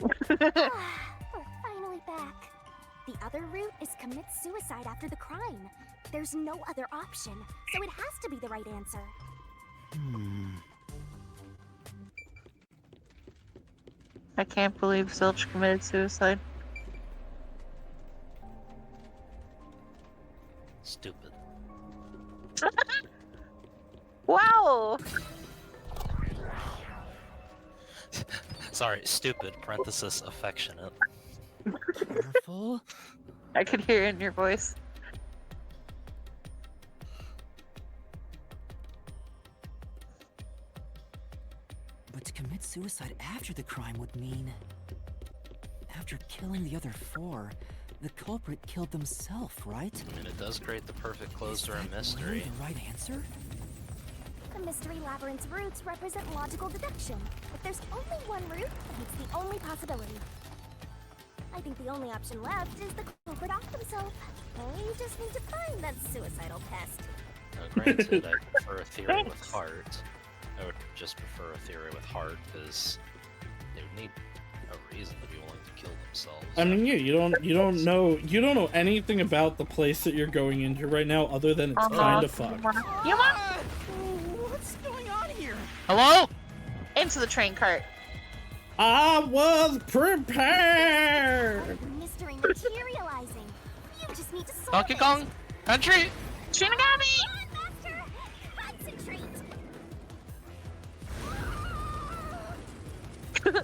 Speaker 5: We're finally back. The other route is commit suicide after the crime. There's no other option, so it has to be the right answer.
Speaker 3: I can't believe Zilch committed suicide. No!
Speaker 1: Sorry, stupid, parenthesis, affectionate.
Speaker 7: Careful.
Speaker 3: I could hear it in your voice.
Speaker 4: But to commit suicide after the crime would mean... After killing the other 4, the culprit killed themselves, right?
Speaker 1: I mean, it does create the perfect close to a
Speaker 4: Is that
Speaker 1: mystery.
Speaker 4: really the right answer?
Speaker 5: The mystery labyrinth's roots represent logical deduction. If there's only one route, then it's the only possibility. I think the only option left is the culprit off himself. We just need to find that suicidal pest.
Speaker 1: Now, granted, I prefer a theory with heart. I would just prefer a theory with heart, because they would need a reason to be willing to kill themselves.
Speaker 2: I mean, yeah, you don't know anything about the place that you're going into right now, other than it's kind of fucked.
Speaker 3: You want
Speaker 7: What's going on here?
Speaker 1: Hello?
Speaker 3: into the train cart.
Speaker 2: I was prepared.
Speaker 5: Mystery materializing. You just need to solve
Speaker 1: Donkey
Speaker 5: it.
Speaker 1: Kong Country?
Speaker 3: Shinigami!
Speaker 5: Come on, Master! Concentrate! Come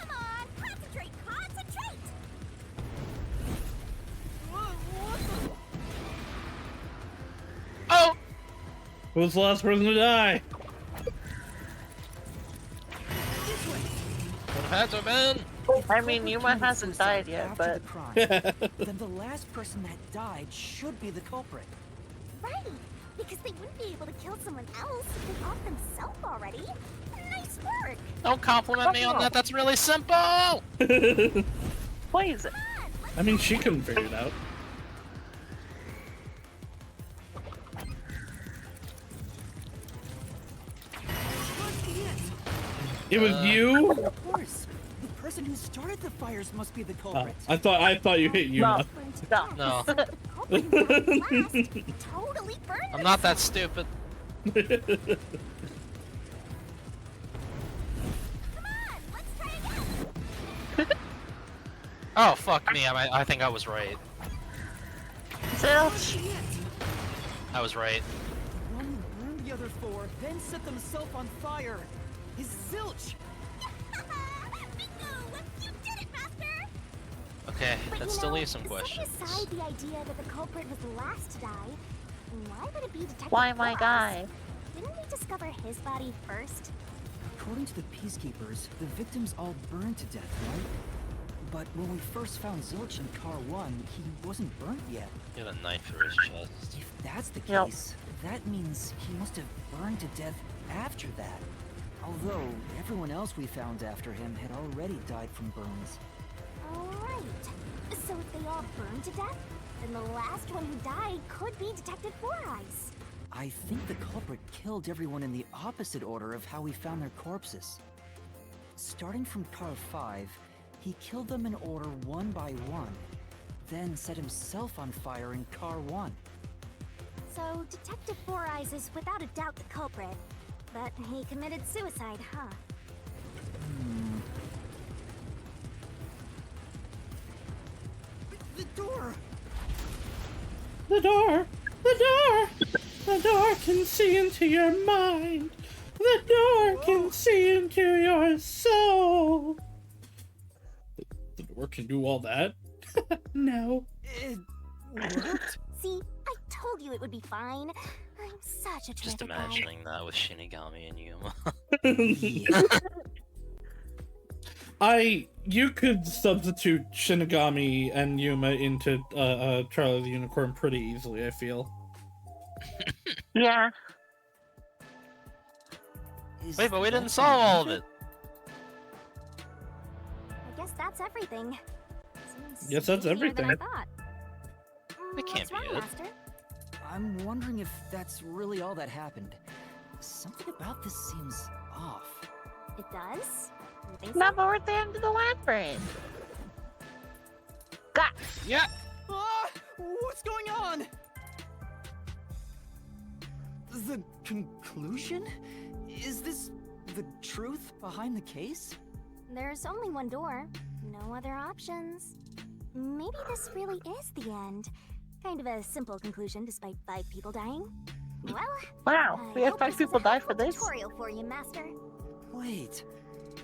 Speaker 5: on, concentrate! Concentrate!
Speaker 1: Oh!
Speaker 2: Who was the last person to die?
Speaker 1: Would have had to have been.
Speaker 4: If
Speaker 3: I
Speaker 4: the
Speaker 3: mean,
Speaker 4: culprit
Speaker 3: Yuma
Speaker 4: committed
Speaker 3: hasn't
Speaker 4: suicide
Speaker 3: died yet,
Speaker 4: after
Speaker 3: but-
Speaker 4: the crime, then the last person that died should be the culprit.
Speaker 5: Right, because they wouldn't be able to kill someone else if they off themselves already. Nice work!
Speaker 1: Don't compliment me on that, that's really simple!
Speaker 3: Poison.
Speaker 2: I mean, she couldn't figure it out. It was you?
Speaker 4: Of course, the person who started the fires must be the
Speaker 2: Oh,
Speaker 4: culprit.
Speaker 2: I thought you hit Yuma.
Speaker 3: No.
Speaker 1: No.
Speaker 5: The culprit blast totally burned
Speaker 1: I'm not that
Speaker 5: themselves.
Speaker 1: stupid.
Speaker 5: Come on, let's try again.
Speaker 1: Oh, fuck me, I think I was right.
Speaker 3: Zilch.
Speaker 1: I was right.
Speaker 7: The one who burned the other 4, then set themselves on fire. Is Zilch.
Speaker 5: Bingo! You did it, Master!
Speaker 1: Okay,
Speaker 5: But
Speaker 1: that
Speaker 5: you
Speaker 1: still
Speaker 5: know,
Speaker 1: leaves some questions.
Speaker 5: Setting aside the idea that the culprit was the last to die, why would it be Detective
Speaker 3: Why my
Speaker 5: Saus?
Speaker 3: guy?
Speaker 5: Didn't we discover his body first?
Speaker 4: According to the peacekeepers, the victims all burned to death, right? But when we first found Zilch in Car 1, he wasn't burnt yet.
Speaker 1: He had a knife through his chest.
Speaker 4: If that's the
Speaker 3: Yep.
Speaker 4: case, that means he must have burned to death after that. Although, everyone else we found after him had already died from burns.
Speaker 5: Alright. So if they all burned to death, then the last one who died could be Detective Four Eyes.
Speaker 4: I think the culprit killed everyone in the opposite order of how we found their corpses. Starting from Car 5, he killed them in order one by one, then set himself on fire in Car 1.
Speaker 5: So Detective Four Eyes is without a doubt the culprit. But he committed suicide, huh?
Speaker 7: The door!
Speaker 2: The door! The door! The door can see into your mind. The door can see into your soul. The door can do all that? No.
Speaker 7: It worked?
Speaker 5: See, I told you it would be fine. I'm such a
Speaker 1: Just
Speaker 5: terrific
Speaker 1: imagining that with Shinigami and Yuma.
Speaker 2: You could substitute Shinigami and Yuma into Charlie the Unicorn pretty easily, I feel.
Speaker 3: Yeah.
Speaker 4: Is
Speaker 1: Wait, but we
Speaker 4: that
Speaker 1: didn't solve all of
Speaker 4: it?
Speaker 5: I guess that's everything. Seems
Speaker 2: Yes, that's
Speaker 5: easier than
Speaker 2: everything.
Speaker 5: I thought.
Speaker 1: That can't
Speaker 5: What's wrong,
Speaker 1: be it.
Speaker 5: Master?
Speaker 4: I'm wondering if that's really all that happened. Something about this seems off.
Speaker 5: It does? You think so?
Speaker 3: Now we're at the end of the labyrinth. Got.
Speaker 1: Yeah!
Speaker 7: Ah! What's going on? The conclusion? Is this the truth behind the case?
Speaker 5: There's only one door. No other options. Maybe this really is the end. Kind of a simple conclusion despite 5 people dying. Well,
Speaker 3: Wow, we
Speaker 5: I
Speaker 3: had
Speaker 5: hope
Speaker 3: 5
Speaker 5: this is
Speaker 3: people
Speaker 5: a
Speaker 3: die for
Speaker 5: helpful
Speaker 3: this.
Speaker 5: tutorial for you, Master.
Speaker 4: Wait.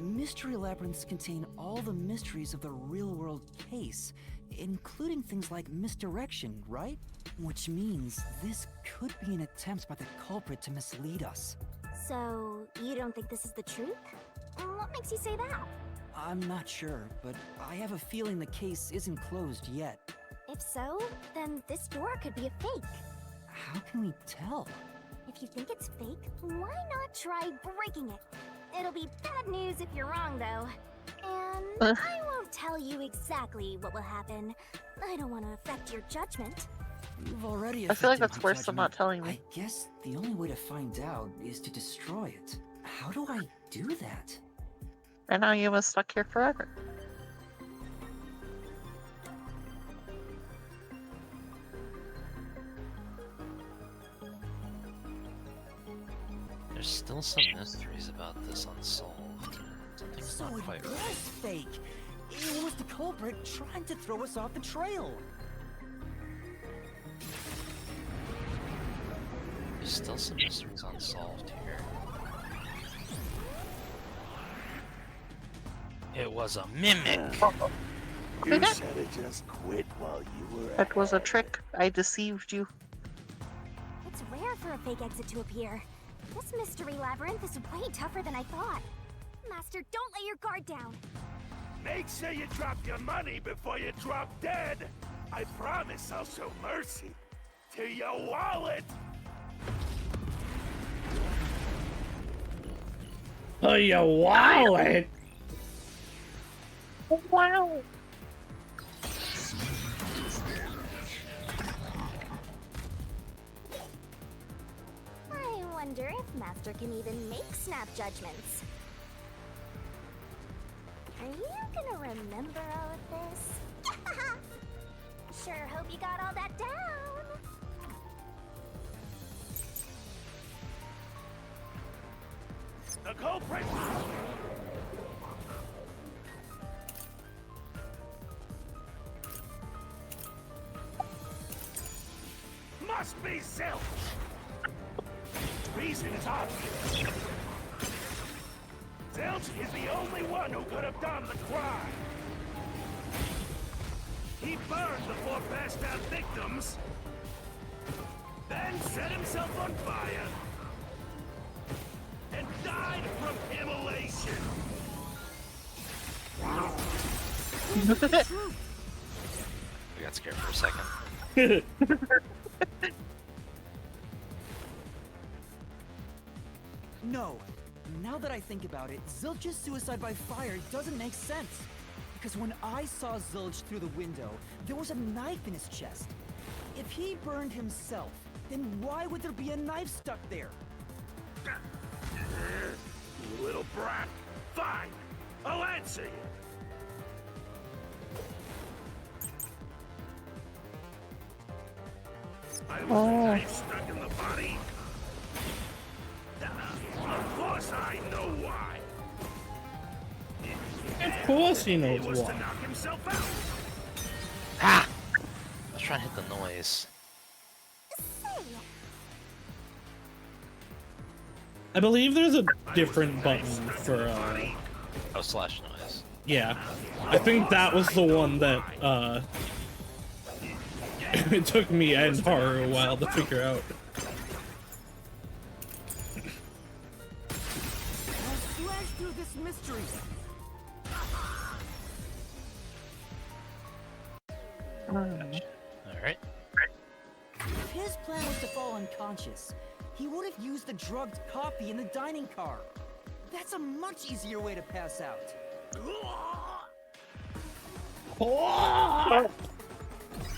Speaker 4: Mystery labyrinths contain all the mysteries of the real-world case, including things like misdirection, right? Which means this could be an attempt by the culprit to mislead us.
Speaker 5: So, you don't think this is the truth? What makes you say that?
Speaker 4: I'm not sure, but I have a feeling the case isn't closed yet.
Speaker 5: If so, then this door could be a fake.
Speaker 4: How can we tell?
Speaker 5: If you think it's fake, why not try breaking it? It'll be bad news if you're wrong, though. And I won't tell you exactly what will happen. I don't want to affect your judgment.
Speaker 4: You've already
Speaker 3: I feel like
Speaker 4: affected
Speaker 3: that's
Speaker 4: my
Speaker 3: worse than not
Speaker 4: judgment.
Speaker 3: telling me.
Speaker 4: I guess the only way to find out is to destroy it. How do I do that?
Speaker 3: And now you must stuck here forever.
Speaker 1: There's still some mysteries about this unsolved. Something's
Speaker 4: So
Speaker 1: not
Speaker 4: it
Speaker 1: quite
Speaker 4: was
Speaker 1: right.
Speaker 4: fake. It was the culprit trying to throw us off the trail.
Speaker 1: There's still some mysteries unsolved here. It was a mimic!
Speaker 6: You should have just quit while you were
Speaker 3: That was a trick. I deceived you.
Speaker 5: It's rare for a fake exit to appear. This mystery labyrinth is way tougher than I thought. Master, don't let your guard down.
Speaker 6: Make sure you drop your money before you drop dead. I promise I'll show mercy to your wallet.
Speaker 2: Oh, you wallet!
Speaker 3: Wow.
Speaker 5: I wonder if Master can even make snap judgments. Are you gonna remember all of this? Sure hope you got all that down.
Speaker 6: The culprit. Must be Zilch. Reason is obvious. Zilch is the only one who could have done the crime. He burned the 4 passed out victims, then set himself on fire, and died from immolation.
Speaker 1: We got scared for a second.
Speaker 4: No. Now that I think about it, Zilch's suicide by fire doesn't make sense. Because when I saw Zilch through the window, there was a knife in his chest. If he burned himself, then why would there be a knife stuck there?
Speaker 6: You little brat. Fine. I'll answer you. I was the knife stuck in the body. Of course I know why.
Speaker 2: Of course he knows
Speaker 6: It was to
Speaker 2: why.
Speaker 6: knock himself out.
Speaker 1: Ah! I was trying to hit the noise.
Speaker 5: Say,
Speaker 2: I believe there's a different button for,
Speaker 1: Oh, slash noise.
Speaker 2: yeah. I think that was the one that, it took me and Haru a while to figure out.
Speaker 4: I'll slash through this mystery.
Speaker 1: Alright.
Speaker 4: If his plan was to fall unconscious, he would have used the drugged coffee in the dining car. That's a much easier way to pass out.
Speaker 2: Oh!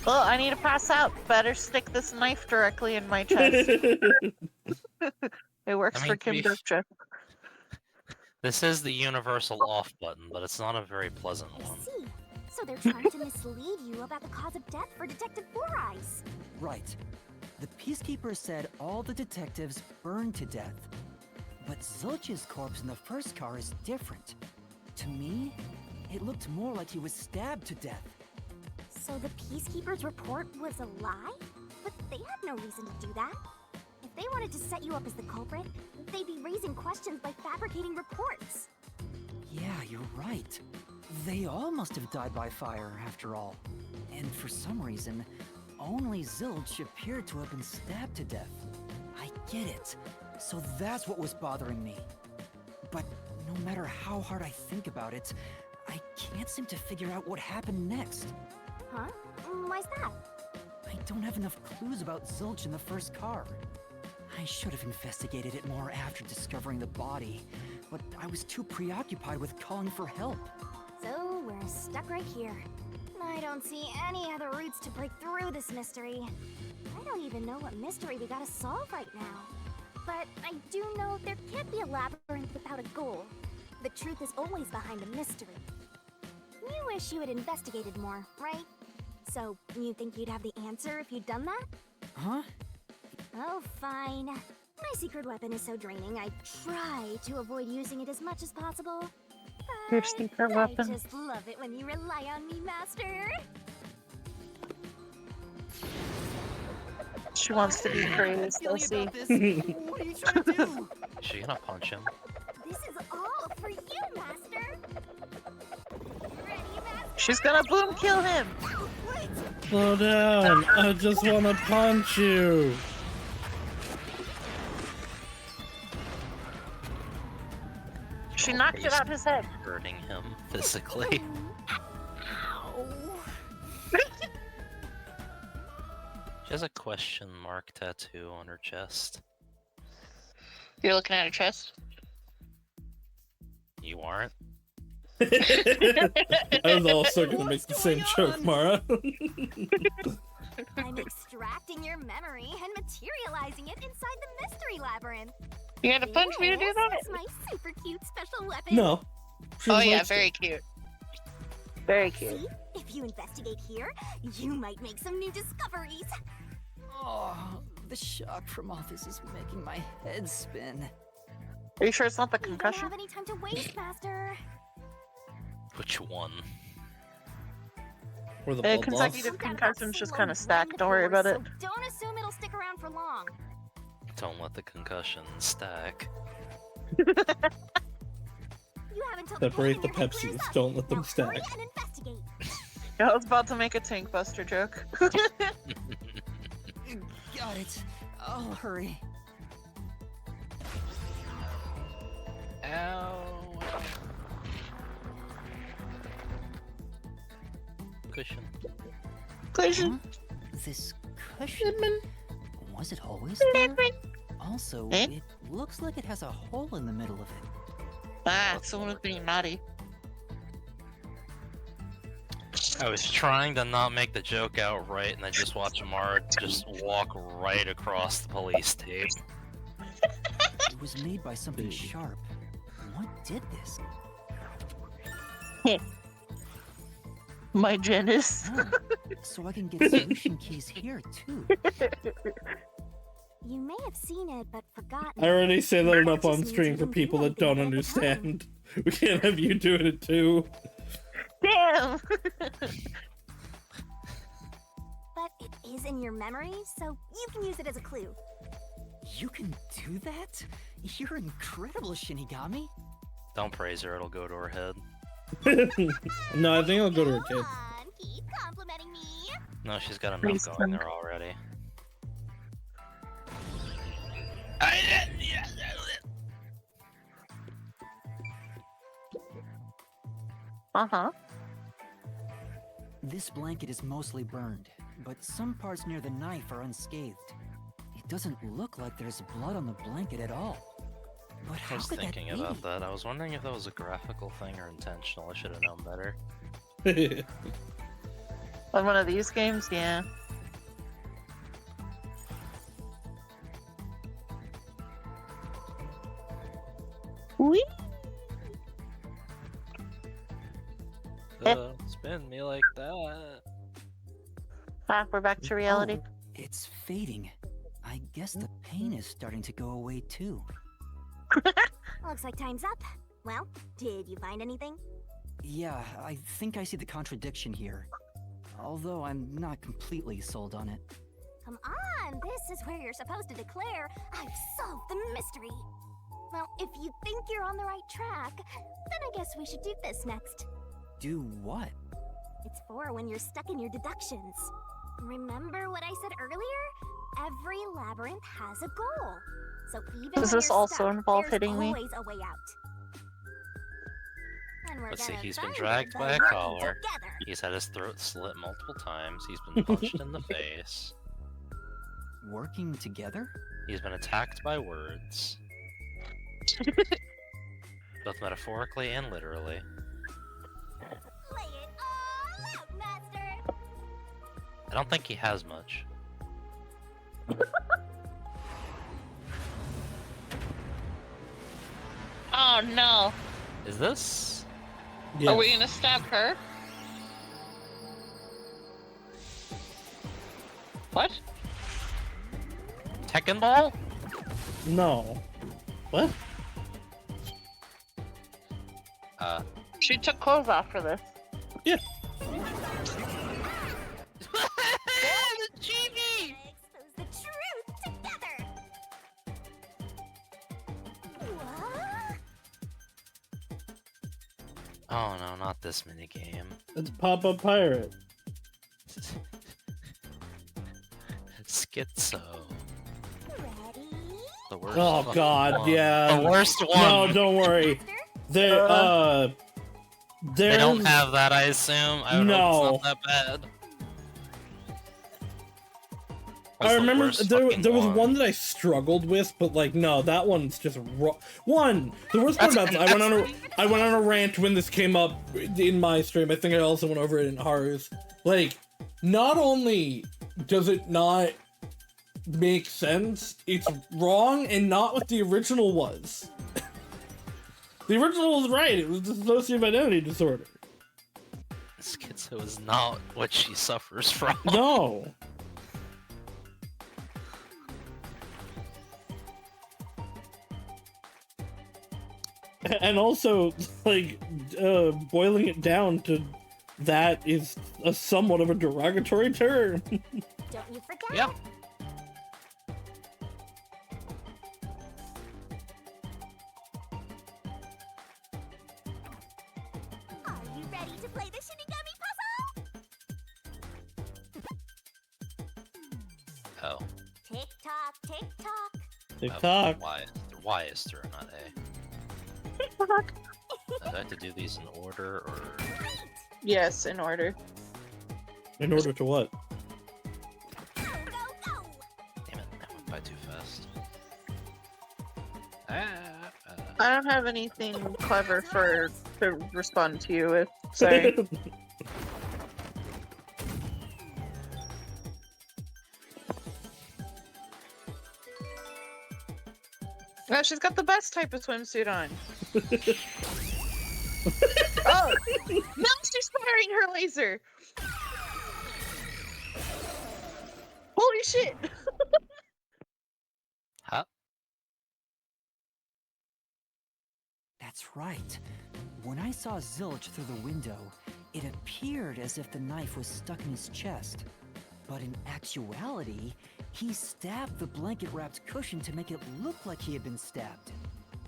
Speaker 3: Well, I need to pass out. Better stick this knife directly in my chest. It works
Speaker 1: I mean,
Speaker 3: for Kim Dokcha.
Speaker 1: This is the universal off button, but it's not a very pleasant
Speaker 5: I
Speaker 1: one.
Speaker 5: see. So they're trying to mislead you about the cause of death for Detective Four Eyes.
Speaker 4: Right. The Peacekeeper said all the detectives burned to death. But Zilch's corpse in the first car is different. To me, it looked more like he was stabbed to death.
Speaker 5: So the Peacekeeper's report was a lie? But they had no reason to do that. If they wanted to set you up as the culprit, they'd be raising questions by fabricating reports.
Speaker 4: Yeah, you're right. They all must have died by fire, after all. And for some reason, only Zilch appeared to have been stabbed to death. I get it. So that's what was bothering me. But no matter how hard I think about it, I can't seem to figure out what happened next.
Speaker 5: Huh? Why's that?
Speaker 4: I don't have enough clues about Zilch in the first car. I should have investigated it more after discovering the body, but I was too preoccupied with calling for help.
Speaker 5: So we're stuck right here. I don't see any other routes to break through this mystery. I don't even know what mystery we gotta solve right now. But I do know there can't be a labyrinth without a goal. The truth is always behind a mystery. You wish you had investigated more, right? So, you think you'd have the answer if you'd done that?
Speaker 4: Huh?
Speaker 5: Oh, fine. My secret weapon is so draining, I try to avoid using it as much as possible.
Speaker 3: Your
Speaker 5: But
Speaker 3: secret
Speaker 5: I
Speaker 3: weapon.
Speaker 5: just love it when you rely on me, Master.
Speaker 3: She wants to be praised,
Speaker 4: Feeling
Speaker 3: let's see.
Speaker 4: about this. What are you trying to do?
Speaker 1: Is she gonna punch him?
Speaker 5: This is all for you, Master. Ready, Master?
Speaker 3: She's gonna boom kill him!
Speaker 4: Wait!
Speaker 2: Slow down. I just want to punch you.
Speaker 3: She knocked it out his head.
Speaker 1: Hurting him physically. She has a question mark tattoo on her chest.
Speaker 3: You're looking at her chest?
Speaker 1: You aren't?
Speaker 2: I was also gonna make the same joke, Mara.
Speaker 5: I'm extracting your memory and materializing it inside the mystery labyrinth.
Speaker 3: You had to punch me to do that?
Speaker 5: This is my super cute special weapon.
Speaker 2: No. She
Speaker 3: Oh
Speaker 2: was
Speaker 3: yeah,
Speaker 2: like-
Speaker 3: very cute. Very cute.
Speaker 5: See? If you investigate here, you might make some new discoveries.
Speaker 4: Oh, the shock from all this is making my head spin.
Speaker 3: Are you sure it's not the
Speaker 5: You don't
Speaker 3: concussion?
Speaker 5: have any time to waste, Master.
Speaker 1: Which one?
Speaker 2: Or the
Speaker 3: Hey,
Speaker 2: blood loss.
Speaker 3: consecutive
Speaker 5: We've got about
Speaker 3: concussion's just
Speaker 5: slow
Speaker 3: kind of stacked.
Speaker 5: wind
Speaker 3: Don't worry about
Speaker 5: force,
Speaker 3: it.
Speaker 5: So don't assume it'll stick around for long.
Speaker 1: Don't let the concussion stack.
Speaker 5: You have until
Speaker 2: Separate the
Speaker 5: pain in your head
Speaker 2: Pepsis.
Speaker 5: clears up.
Speaker 2: Don't let them
Speaker 5: Now
Speaker 2: stack.
Speaker 5: hurry and investigate.
Speaker 3: I was about to make a Tank Buster joke.
Speaker 4: Got it. I'll hurry.
Speaker 1: Ow. Cushion.
Speaker 3: Cushion.
Speaker 4: Huh? This cushion? Was it always there? Also,
Speaker 3: Eh?
Speaker 4: it looks like it has a hole in the middle of it.
Speaker 3: Ah, someone was being naughty.
Speaker 1: I was trying to not make the joke outright, and I just watched Amara just walk right across the police tape.
Speaker 4: It was made by something sharp. What did this?
Speaker 3: My Janice.
Speaker 4: Oh, so I can get solution keys here too.
Speaker 5: You may have seen it, but forgotten.
Speaker 2: I already say that enough
Speaker 5: Just
Speaker 2: on
Speaker 5: means
Speaker 2: stream
Speaker 5: you
Speaker 2: for
Speaker 5: didn't
Speaker 2: people
Speaker 5: do
Speaker 2: that don't
Speaker 5: anything at the time.
Speaker 2: understand. We can't have you doing it too.
Speaker 3: Damn!
Speaker 5: But it is in your memory, so you can use it as a clue.
Speaker 4: You can do that? You're incredible, Shinigami.
Speaker 1: Don't praise her, it'll go to her head.
Speaker 2: No, I think I'll go to her
Speaker 5: Go
Speaker 2: kid.
Speaker 5: on, keep complimenting me.
Speaker 1: No, she's got enough
Speaker 3: Please
Speaker 1: going
Speaker 3: don't.
Speaker 1: there already.
Speaker 3: Uh-huh.
Speaker 4: This blanket is mostly burned, but some parts near the knife are unscathed. It doesn't look like there's blood on the blanket at all. But
Speaker 1: I
Speaker 4: how
Speaker 1: was
Speaker 4: could
Speaker 1: thinking
Speaker 4: that be?
Speaker 1: about that. I was wondering if that was a graphical thing or intentional. I should have known better.
Speaker 3: On one of these games, yeah. Whee!
Speaker 1: Spin me like that.
Speaker 3: Ah, we're back to reality.
Speaker 4: Oh, it's fading. I guess the pain is starting to go away too.
Speaker 5: Looks like time's up. Well, did you find anything?
Speaker 4: Yeah, I think I see the contradiction here. Although I'm not completely sold on it.
Speaker 5: Come on, this is where you're supposed to declare, I've solved the mystery. Well, if you think you're on the right track, then I guess we should do this next.
Speaker 7: Do what?
Speaker 5: It's for when you're stuck in your deductions. Remember what I said earlier? Every labyrinth has a goal. So even
Speaker 3: Does
Speaker 5: when
Speaker 3: this
Speaker 5: you're
Speaker 3: also
Speaker 5: stuck,
Speaker 3: involve
Speaker 5: there's
Speaker 3: hitting me?
Speaker 5: always a way out. And we're
Speaker 1: Let's see,
Speaker 5: gonna
Speaker 1: he's been
Speaker 5: find
Speaker 1: dragged
Speaker 5: it
Speaker 1: by a
Speaker 5: working
Speaker 1: collar.
Speaker 5: together.
Speaker 1: He's had his throat slit multiple times. He's been punched in the face.
Speaker 7: Working together?
Speaker 1: He's been attacked by words. Both metaphorically and literally.
Speaker 5: Lay it all out, Master!
Speaker 1: I don't think he has much.
Speaker 3: Oh no.
Speaker 1: Is this?
Speaker 2: Yes.
Speaker 3: Are we gonna stab her? What?
Speaker 1: Tekken Ball?
Speaker 2: No. What?
Speaker 3: She took clothes off for this.
Speaker 2: Yeah.
Speaker 1: The chibi!
Speaker 5: Expose the truth together! What?
Speaker 1: Oh no, not this minigame.
Speaker 2: It's Pop-Up Pirate.
Speaker 1: Schizo.
Speaker 5: Ready?
Speaker 1: The worst
Speaker 2: Oh
Speaker 1: fucking
Speaker 2: god,
Speaker 1: one.
Speaker 2: yeah.
Speaker 1: The worst one!
Speaker 2: No, don't worry.
Speaker 5: Master?
Speaker 1: They don't have that, I assume. I would hope it's not that bad. What's
Speaker 2: I
Speaker 1: the
Speaker 2: remember
Speaker 1: worst
Speaker 2: there
Speaker 1: fucking
Speaker 2: was one that I struggled with, but like no, that one's just one. The worst part about I went on a rant when this came up in my stream. I think I also went over it in Haru's. Like, not only does it not make sense, it's wrong and not what the original was. The original was right. It was dissociative identity disorder.
Speaker 1: Schizo is not what she suffers from.
Speaker 2: No. And also, like, boiling it down to that is a somewhat of a derogatory term.
Speaker 5: Don't you forget?
Speaker 1: Yeah.
Speaker 5: Are you ready to play the Shinigami puzzle?
Speaker 1: Oh.
Speaker 5: Tick tock, tick tock.
Speaker 2: TikTok.
Speaker 1: Y is through, not A. Do I have to do these in order, or...?
Speaker 3: Yes, in order.
Speaker 2: In order to what?
Speaker 5: Go, go, go!
Speaker 1: Damn it, I went by too fast.
Speaker 3: I don't have anything clever to respond to you with. Sorry. No, she's got the best type of swimsuit on. Oh! Now she's firing her laser! Holy shit!
Speaker 1: Huh?
Speaker 4: That's right. When I saw Zilch through the window, it appeared as if the knife was stuck in his chest. But in actuality, he stabbed the blanket-wrapped cushion to make it look like he had been stabbed.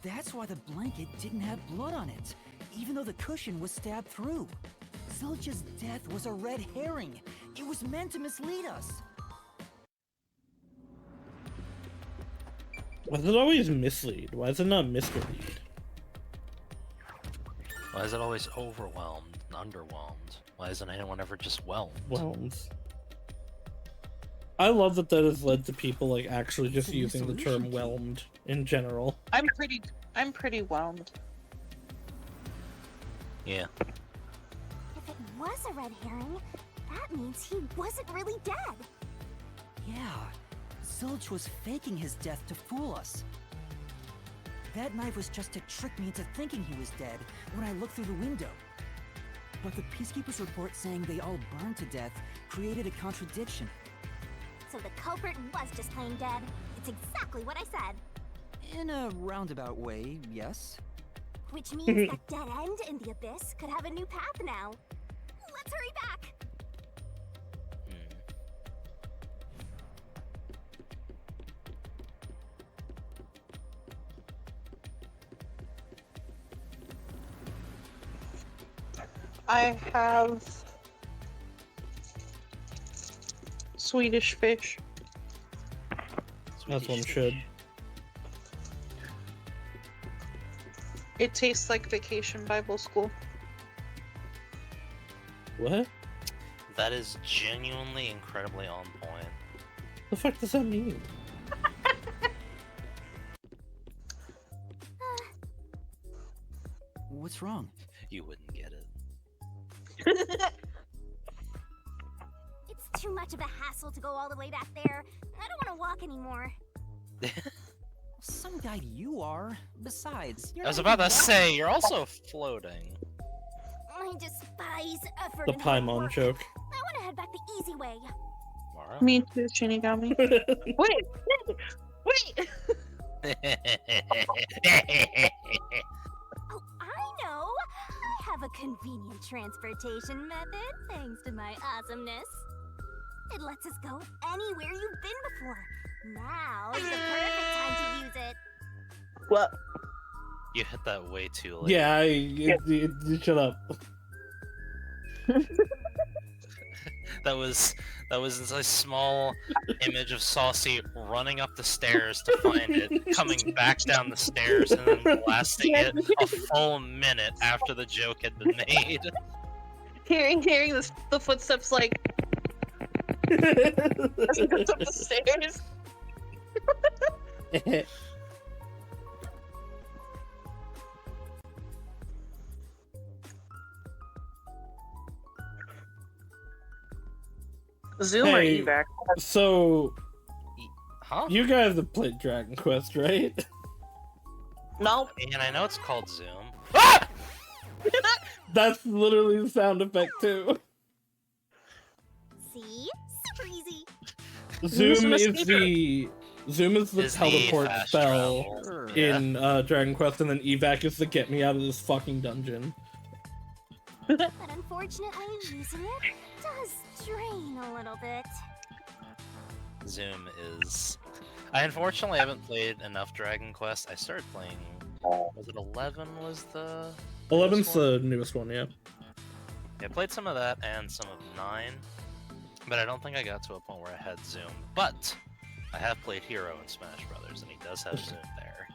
Speaker 4: That's why the blanket didn't have blood on it, even though the cushion was stabbed through. Zilch's death was a red herring. It was meant to mislead us.
Speaker 2: Why is it always mislead? Why is it not mislead?
Speaker 1: Why is it always overwhelmed and underwhelmed? Why isn't anyone ever just whelmed?
Speaker 2: Whelmed. I love that that has led to people like actually just
Speaker 4: It's a new
Speaker 2: using the term
Speaker 4: solution.
Speaker 2: whelmed in general.
Speaker 3: I'm pretty whelmed.
Speaker 1: Yeah.
Speaker 5: If it was a red herring, that means he wasn't really dead.
Speaker 4: Yeah, Zilch was faking his death to fool us. That knife was just to trick me into thinking he was dead when I looked through the window. But the Peacekeeper's report saying they all burned to death created a contradiction.
Speaker 5: So the culprit was just plain dead. It's exactly what I said.
Speaker 4: In a roundabout way, yes.
Speaker 5: Which means that dead end in the abyss could have a new path now. Let's hurry back.
Speaker 3: I have Swedish fish.
Speaker 2: As one should.
Speaker 3: It tastes like vacation Bible school.
Speaker 2: What?
Speaker 1: That is genuinely incredibly on point.
Speaker 2: The fuck does that mean?
Speaker 4: What's wrong?
Speaker 1: You wouldn't get it.
Speaker 5: It's too much of a hassle to go all the way back there. I don't want to walk anymore.
Speaker 4: Some guy you are. Besides, you're
Speaker 1: I was
Speaker 4: not
Speaker 1: about
Speaker 4: even
Speaker 1: to
Speaker 4: walking.
Speaker 1: say, you're also floating.
Speaker 5: I despise effort
Speaker 2: The
Speaker 5: and hard
Speaker 2: Paimon
Speaker 5: work.
Speaker 2: joke.
Speaker 5: I want to head back the easy way.
Speaker 1: Mara?
Speaker 3: Me too, Shinigami. Wait!
Speaker 5: Oh, I know! I have a convenient transportation method, thanks to my awesomeness. It lets us go anywhere you've been before. Now is the perfect time to use it.
Speaker 3: What?
Speaker 1: You hit that way too late.
Speaker 2: Yeah, shut up.
Speaker 1: That was a small image of Saucy running up the stairs to find it, coming back down the stairs, and then blasting it a full minute after the joke had been made.
Speaker 3: Hearing the footsteps like as he goes up the stairs. Zoom or
Speaker 2: Hey.
Speaker 3: evac?
Speaker 2: So,
Speaker 1: Huh?
Speaker 2: you guys have played Dragon Quest, right?
Speaker 3: Nope.
Speaker 1: And I know it's called Zoom.
Speaker 2: That's literally the sound effect too.
Speaker 5: See? Super easy.
Speaker 2: Zoom is
Speaker 3: mosquito.
Speaker 2: the
Speaker 1: Is the
Speaker 2: teleport
Speaker 1: fast
Speaker 2: spell
Speaker 1: travel.
Speaker 2: in Dragon Quest, and then evac is the get me out of this fucking dungeon.
Speaker 5: But unfortunately, using it does drain a little bit.
Speaker 1: Zoom is. I unfortunately haven't played enough Dragon Quest. I started playing. Was it 11? Was the
Speaker 2: 11's
Speaker 1: newest one?
Speaker 2: the newest one, yeah.
Speaker 1: Yeah, I played some of that and some of 9, but I don't think I got to a point where I had Zoom. But I have played Hero in Smash Brothers, and he does have Zoom there.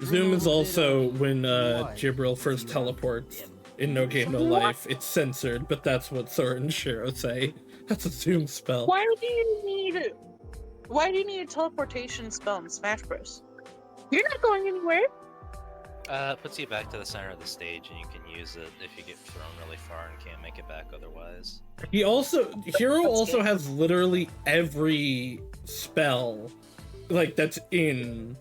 Speaker 2: Zoom is also when
Speaker 4: What?
Speaker 2: Jibril first teleports in No Game No Life. It's censored, but that's what Sora and Shiro say. That's a Zoom spell.
Speaker 3: Why do you need a teleportation spell in Smash Bros? You're not going anywhere.
Speaker 1: It puts you back to the center of the stage, and you can use it if you get thrown really far and can't make it back otherwise.
Speaker 2: Hero also has literally every spell, like, that's in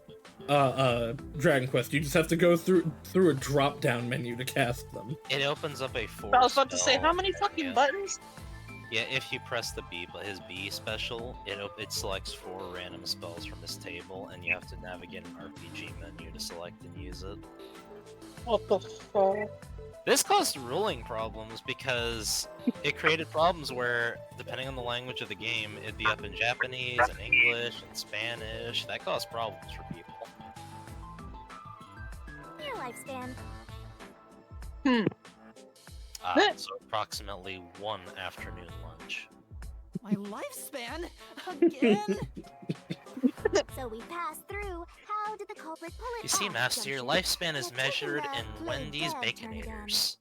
Speaker 2: Dragon Quest. You just have to go through a drop-down menu to cast them.
Speaker 1: It opens up a 4
Speaker 3: I was about to say,
Speaker 1: spell
Speaker 3: how many fucking
Speaker 1: area.
Speaker 3: buttons?
Speaker 1: Yeah, if you press the B, but his B special, it selects 4 random spells from his table, and you have to navigate an RPG menu to select and use it.
Speaker 3: What the fuck?
Speaker 1: This caused ruling problems because it created problems where, depending on the language of the game, it'd be up in Japanese and English and Spanish. That caused problems for people.
Speaker 5: Your lifespan.
Speaker 1: So approximately 1 afternoon lunch.
Speaker 4: My lifespan? Again?
Speaker 5: So we passed through. How did the culprit pull it
Speaker 1: You see,
Speaker 5: off,
Speaker 1: Master, your
Speaker 5: don't you?
Speaker 1: lifespan is
Speaker 5: You're taking
Speaker 1: measured
Speaker 5: the
Speaker 1: in
Speaker 5: good
Speaker 1: Wendy's
Speaker 5: bad turn
Speaker 1: Baconators.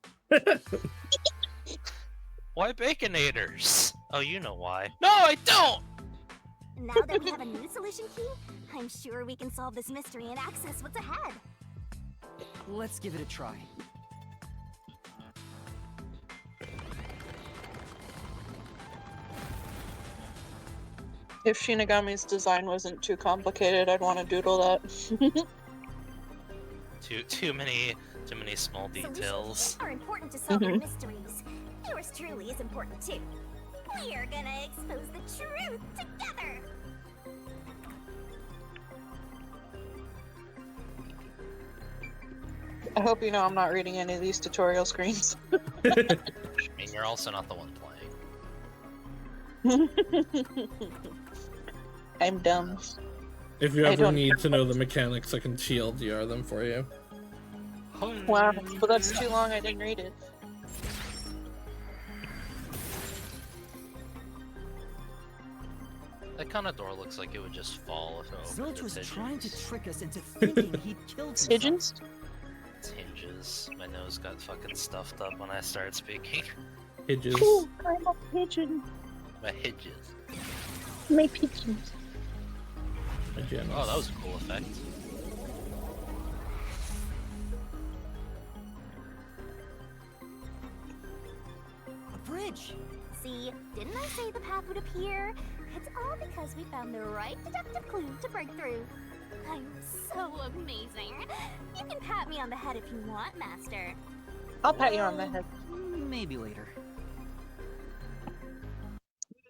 Speaker 1: Why Baconators? Oh, you know why. No, I don't!
Speaker 5: Now that we have a new solution key, I'm sure we can solve this mystery and access what's ahead.
Speaker 4: Let's give it a try.
Speaker 3: If Shinigami's design wasn't too complicated, I'd want to doodle that.
Speaker 1: Too many small details.
Speaker 5: Solutions are important to solving mysteries. Yours truly is important too. We are gonna expose the truth together.
Speaker 3: I hope you know I'm not reading any of these tutorial screens.
Speaker 1: I mean, you're also not the one playing.
Speaker 3: I'm dumb.
Speaker 2: If you
Speaker 3: I
Speaker 2: ever
Speaker 3: don't-
Speaker 2: need to know the mechanics, I can TLDR them for you.
Speaker 3: Wow, but that's too long, I didn't read it.
Speaker 1: That kind of door looks like it would just fall if it opened
Speaker 7: Zilch was
Speaker 1: its
Speaker 7: trying to
Speaker 1: hinges.
Speaker 7: trick us into thinking he'd killed himself.
Speaker 3: Pigeons?
Speaker 1: Its hinges. My nose got fucking stuffed up when I started speaking.
Speaker 2: Hinges.
Speaker 3: Ooh, I'm a pigeon.
Speaker 1: My hinges.
Speaker 3: My pigeons.
Speaker 2: Vaginas.
Speaker 1: Oh, that was a cool effect.
Speaker 7: A bridge.
Speaker 5: See, didn't I say the path would appear? It's all because we found the right deductive clue to break through. I'm so amazing. You can pat me on the head if you want, Master.
Speaker 3: I'll pat you on the head.
Speaker 7: Maybe later.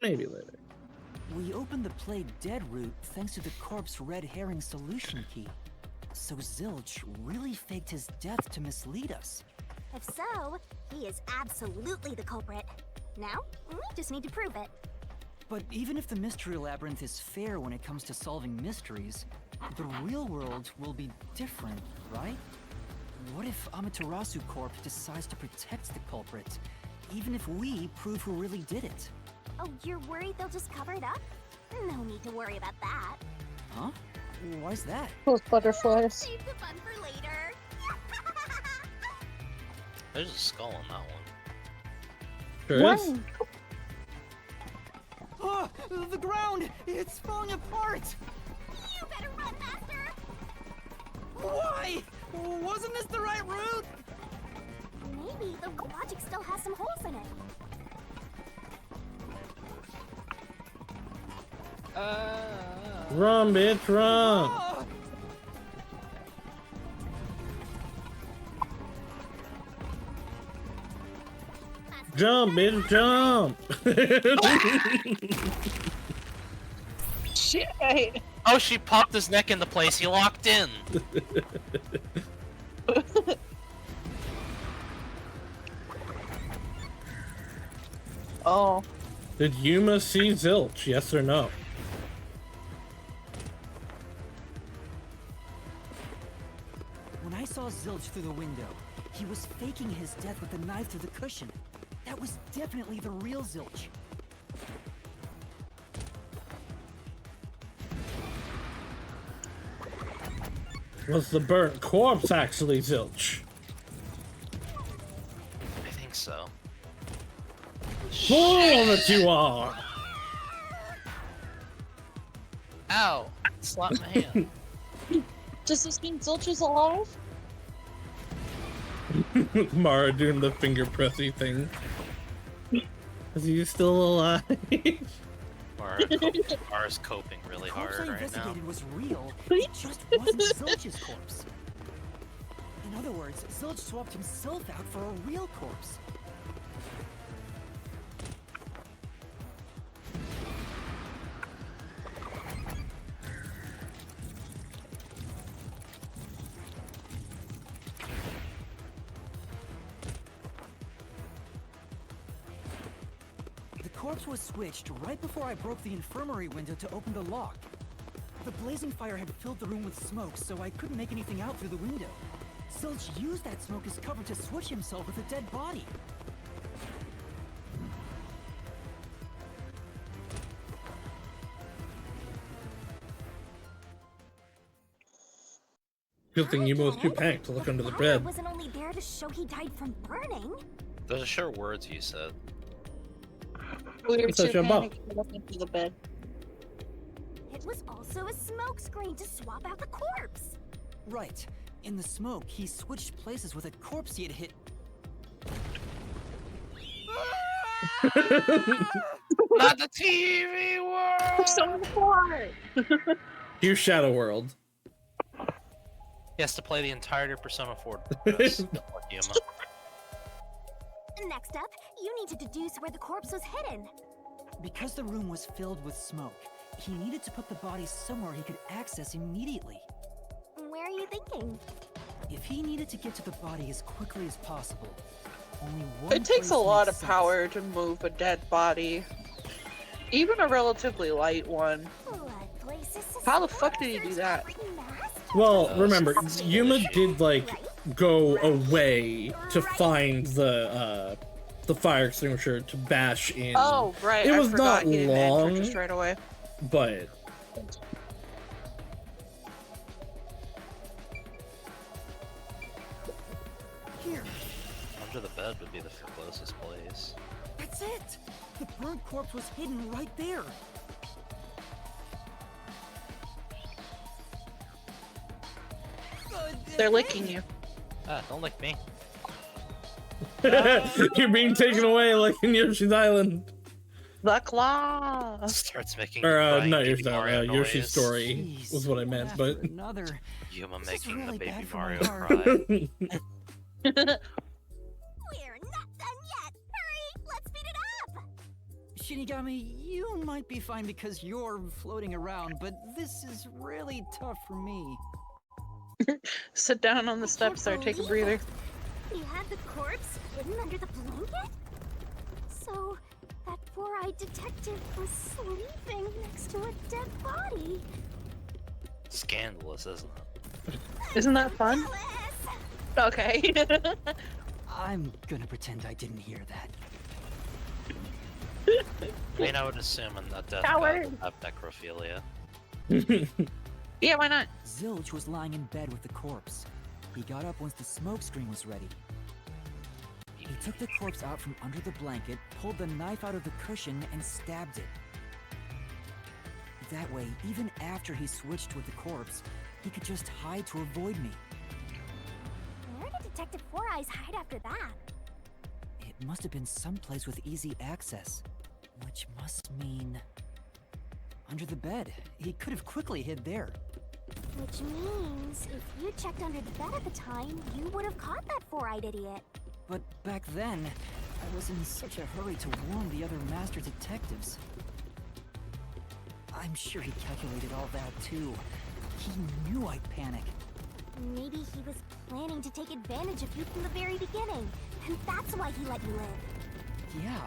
Speaker 2: Maybe later.
Speaker 7: We opened the Plague Dead route thanks to the corpse red herring solution key. So Zilch really faked his death to mislead us.
Speaker 5: If so, he is absolutely the culprit. Now, we just need to prove it.
Speaker 7: But even if the Mystery Labyrinth is fair when it comes to solving mysteries, the real world will be different, right? What if Amaterasu Corp decides to protect the culprit, even if we prove who really did it?
Speaker 5: Oh, you're worried they'll just cover it up? No need to worry about that.
Speaker 7: Huh? Why's that?
Speaker 3: Those butterflies.
Speaker 5: Save the fun for later.
Speaker 1: There's a skull on that one.
Speaker 2: Sure is.
Speaker 7: Oh, the ground! It's falling apart!
Speaker 5: You better run, Master!
Speaker 7: Why? Wasn't this the right route?
Speaker 5: Maybe the logic still has some holes in it.
Speaker 2: Run, bitch, run!
Speaker 7: Oh!
Speaker 2: Jump, bitch, jump!
Speaker 3: Shit.
Speaker 1: Oh, she popped his neck into place. He locked in.
Speaker 3: Oh.
Speaker 2: Did Yuma see Zilch? Yes or no?
Speaker 7: When I saw Zilch through the window, he was faking his death with the knife through the cushion. That was definitely the real Zilch.
Speaker 2: Was the burnt corpse actually Zilch?
Speaker 1: I think so.
Speaker 2: Fool that you are!
Speaker 1: Ow! Slapped my hand.
Speaker 3: Does this mean Zilch is alive?
Speaker 2: Mara doing the finger pressy thing. Is he still alive?
Speaker 1: Mara's coping really
Speaker 7: The corpse
Speaker 1: hard
Speaker 7: I
Speaker 1: right now.
Speaker 7: investigated was real. It just wasn't Zilch's corpse. In other words, Zilch swapped himself out for a real corpse. The corpse was switched right before I broke the infirmary window to open the lock. The blazing fire had filled the room with smoke, so I couldn't make anything out through the window. Zilch used that smoke as cover to switch himself with a dead body.
Speaker 2: Good thing Yuma was too panicked to look under the
Speaker 5: fire
Speaker 2: bed.
Speaker 5: wasn't only there to show he died from burning.
Speaker 1: Those are sure words you said.
Speaker 3: We were
Speaker 2: It's such
Speaker 3: too
Speaker 2: a bump.
Speaker 3: panicked to look into the bed.
Speaker 5: It was also a smoke screen to swap out the corpse.
Speaker 7: Right. In the smoke, he switched places with a corpse he had hit.
Speaker 1: Not the TV world!
Speaker 3: So far.
Speaker 2: Here's Shadow World.
Speaker 1: He has to play the entirety of Persona 4 dress. Don't look, Yuma.
Speaker 5: Next up, you need to deduce where the corpse was hidden.
Speaker 7: Because the room was filled with smoke, he needed to put the body somewhere he could access immediately.
Speaker 5: Where are you thinking?
Speaker 7: If he needed to get to the body as quickly as possible, only one
Speaker 3: It takes a
Speaker 7: place
Speaker 3: lot
Speaker 7: makes
Speaker 3: of
Speaker 7: sense.
Speaker 3: power to move a dead body. Even a relatively light one.
Speaker 5: What place is
Speaker 3: How the fuck did he do that?
Speaker 2: Well, remember, Yuma did, like, go away to find the fire extinguisher to bash in.
Speaker 3: Oh, right.
Speaker 2: It
Speaker 3: I
Speaker 2: was
Speaker 3: forgot
Speaker 2: not
Speaker 3: he didn't enter
Speaker 2: long.
Speaker 3: just right away.
Speaker 2: but
Speaker 7: Here,
Speaker 1: Under the bed would be the closest place.
Speaker 7: that's it! The burnt corpse was hidden right there.
Speaker 3: They're licking you.
Speaker 1: Ah, don't lick me.
Speaker 2: you're being taken away like in Yoshi's Island.
Speaker 3: The claw.
Speaker 1: Starts making
Speaker 2: Or
Speaker 1: crying
Speaker 2: not
Speaker 1: baby
Speaker 2: Yoshi's
Speaker 1: Mario
Speaker 2: Island, Yoshi's
Speaker 1: noise.
Speaker 2: Story
Speaker 7: Jeez,
Speaker 2: was what I meant, but
Speaker 7: after another.
Speaker 1: Yuma
Speaker 7: This is
Speaker 1: making
Speaker 7: really
Speaker 1: the baby
Speaker 7: bad for my
Speaker 1: Mario
Speaker 7: heart.
Speaker 1: cry.
Speaker 5: We're not done yet! Hurry! Let's speed it up!
Speaker 7: Shinigami, you might be fine because you're floating around, but this is really tough for me.
Speaker 3: Sit down on the steps there.
Speaker 5: Can't
Speaker 3: Take a
Speaker 5: believe
Speaker 3: breather.
Speaker 5: it. You had the corpse hidden under the blanket? So, that four-eyed detective was sleeping next to a dead body.
Speaker 1: Scandalous, isn't it?
Speaker 3: Isn't that fun?
Speaker 5: Alice!
Speaker 3: Okay.
Speaker 7: I'm gonna pretend I didn't hear that.
Speaker 1: I mean, I would assume in that death
Speaker 3: Coward.
Speaker 1: god have necrophilia.
Speaker 3: Yeah, why not?
Speaker 7: Zilch was lying in bed with the corpse. He got up once the smoke screen was ready. He took the corpse out from under the blanket, pulled the knife out of the cushion, and stabbed it. That way, even after he switched with the corpse, he could just hide to avoid me.
Speaker 5: Where did Detective Four Eyes hide after that?
Speaker 7: It must have been someplace with easy access, which must mean... under the bed. He could have quickly hid there.
Speaker 5: Which means, if you checked under the bed at the time, you would have caught that four-eyed idiot.
Speaker 7: But back then, I was in such a hurry to warn the other master detectives. I'm sure he calculated all that too. He knew I'd panic.
Speaker 5: Maybe he was planning to take advantage of you from the very beginning, and that's why he let you live.
Speaker 7: Yeah,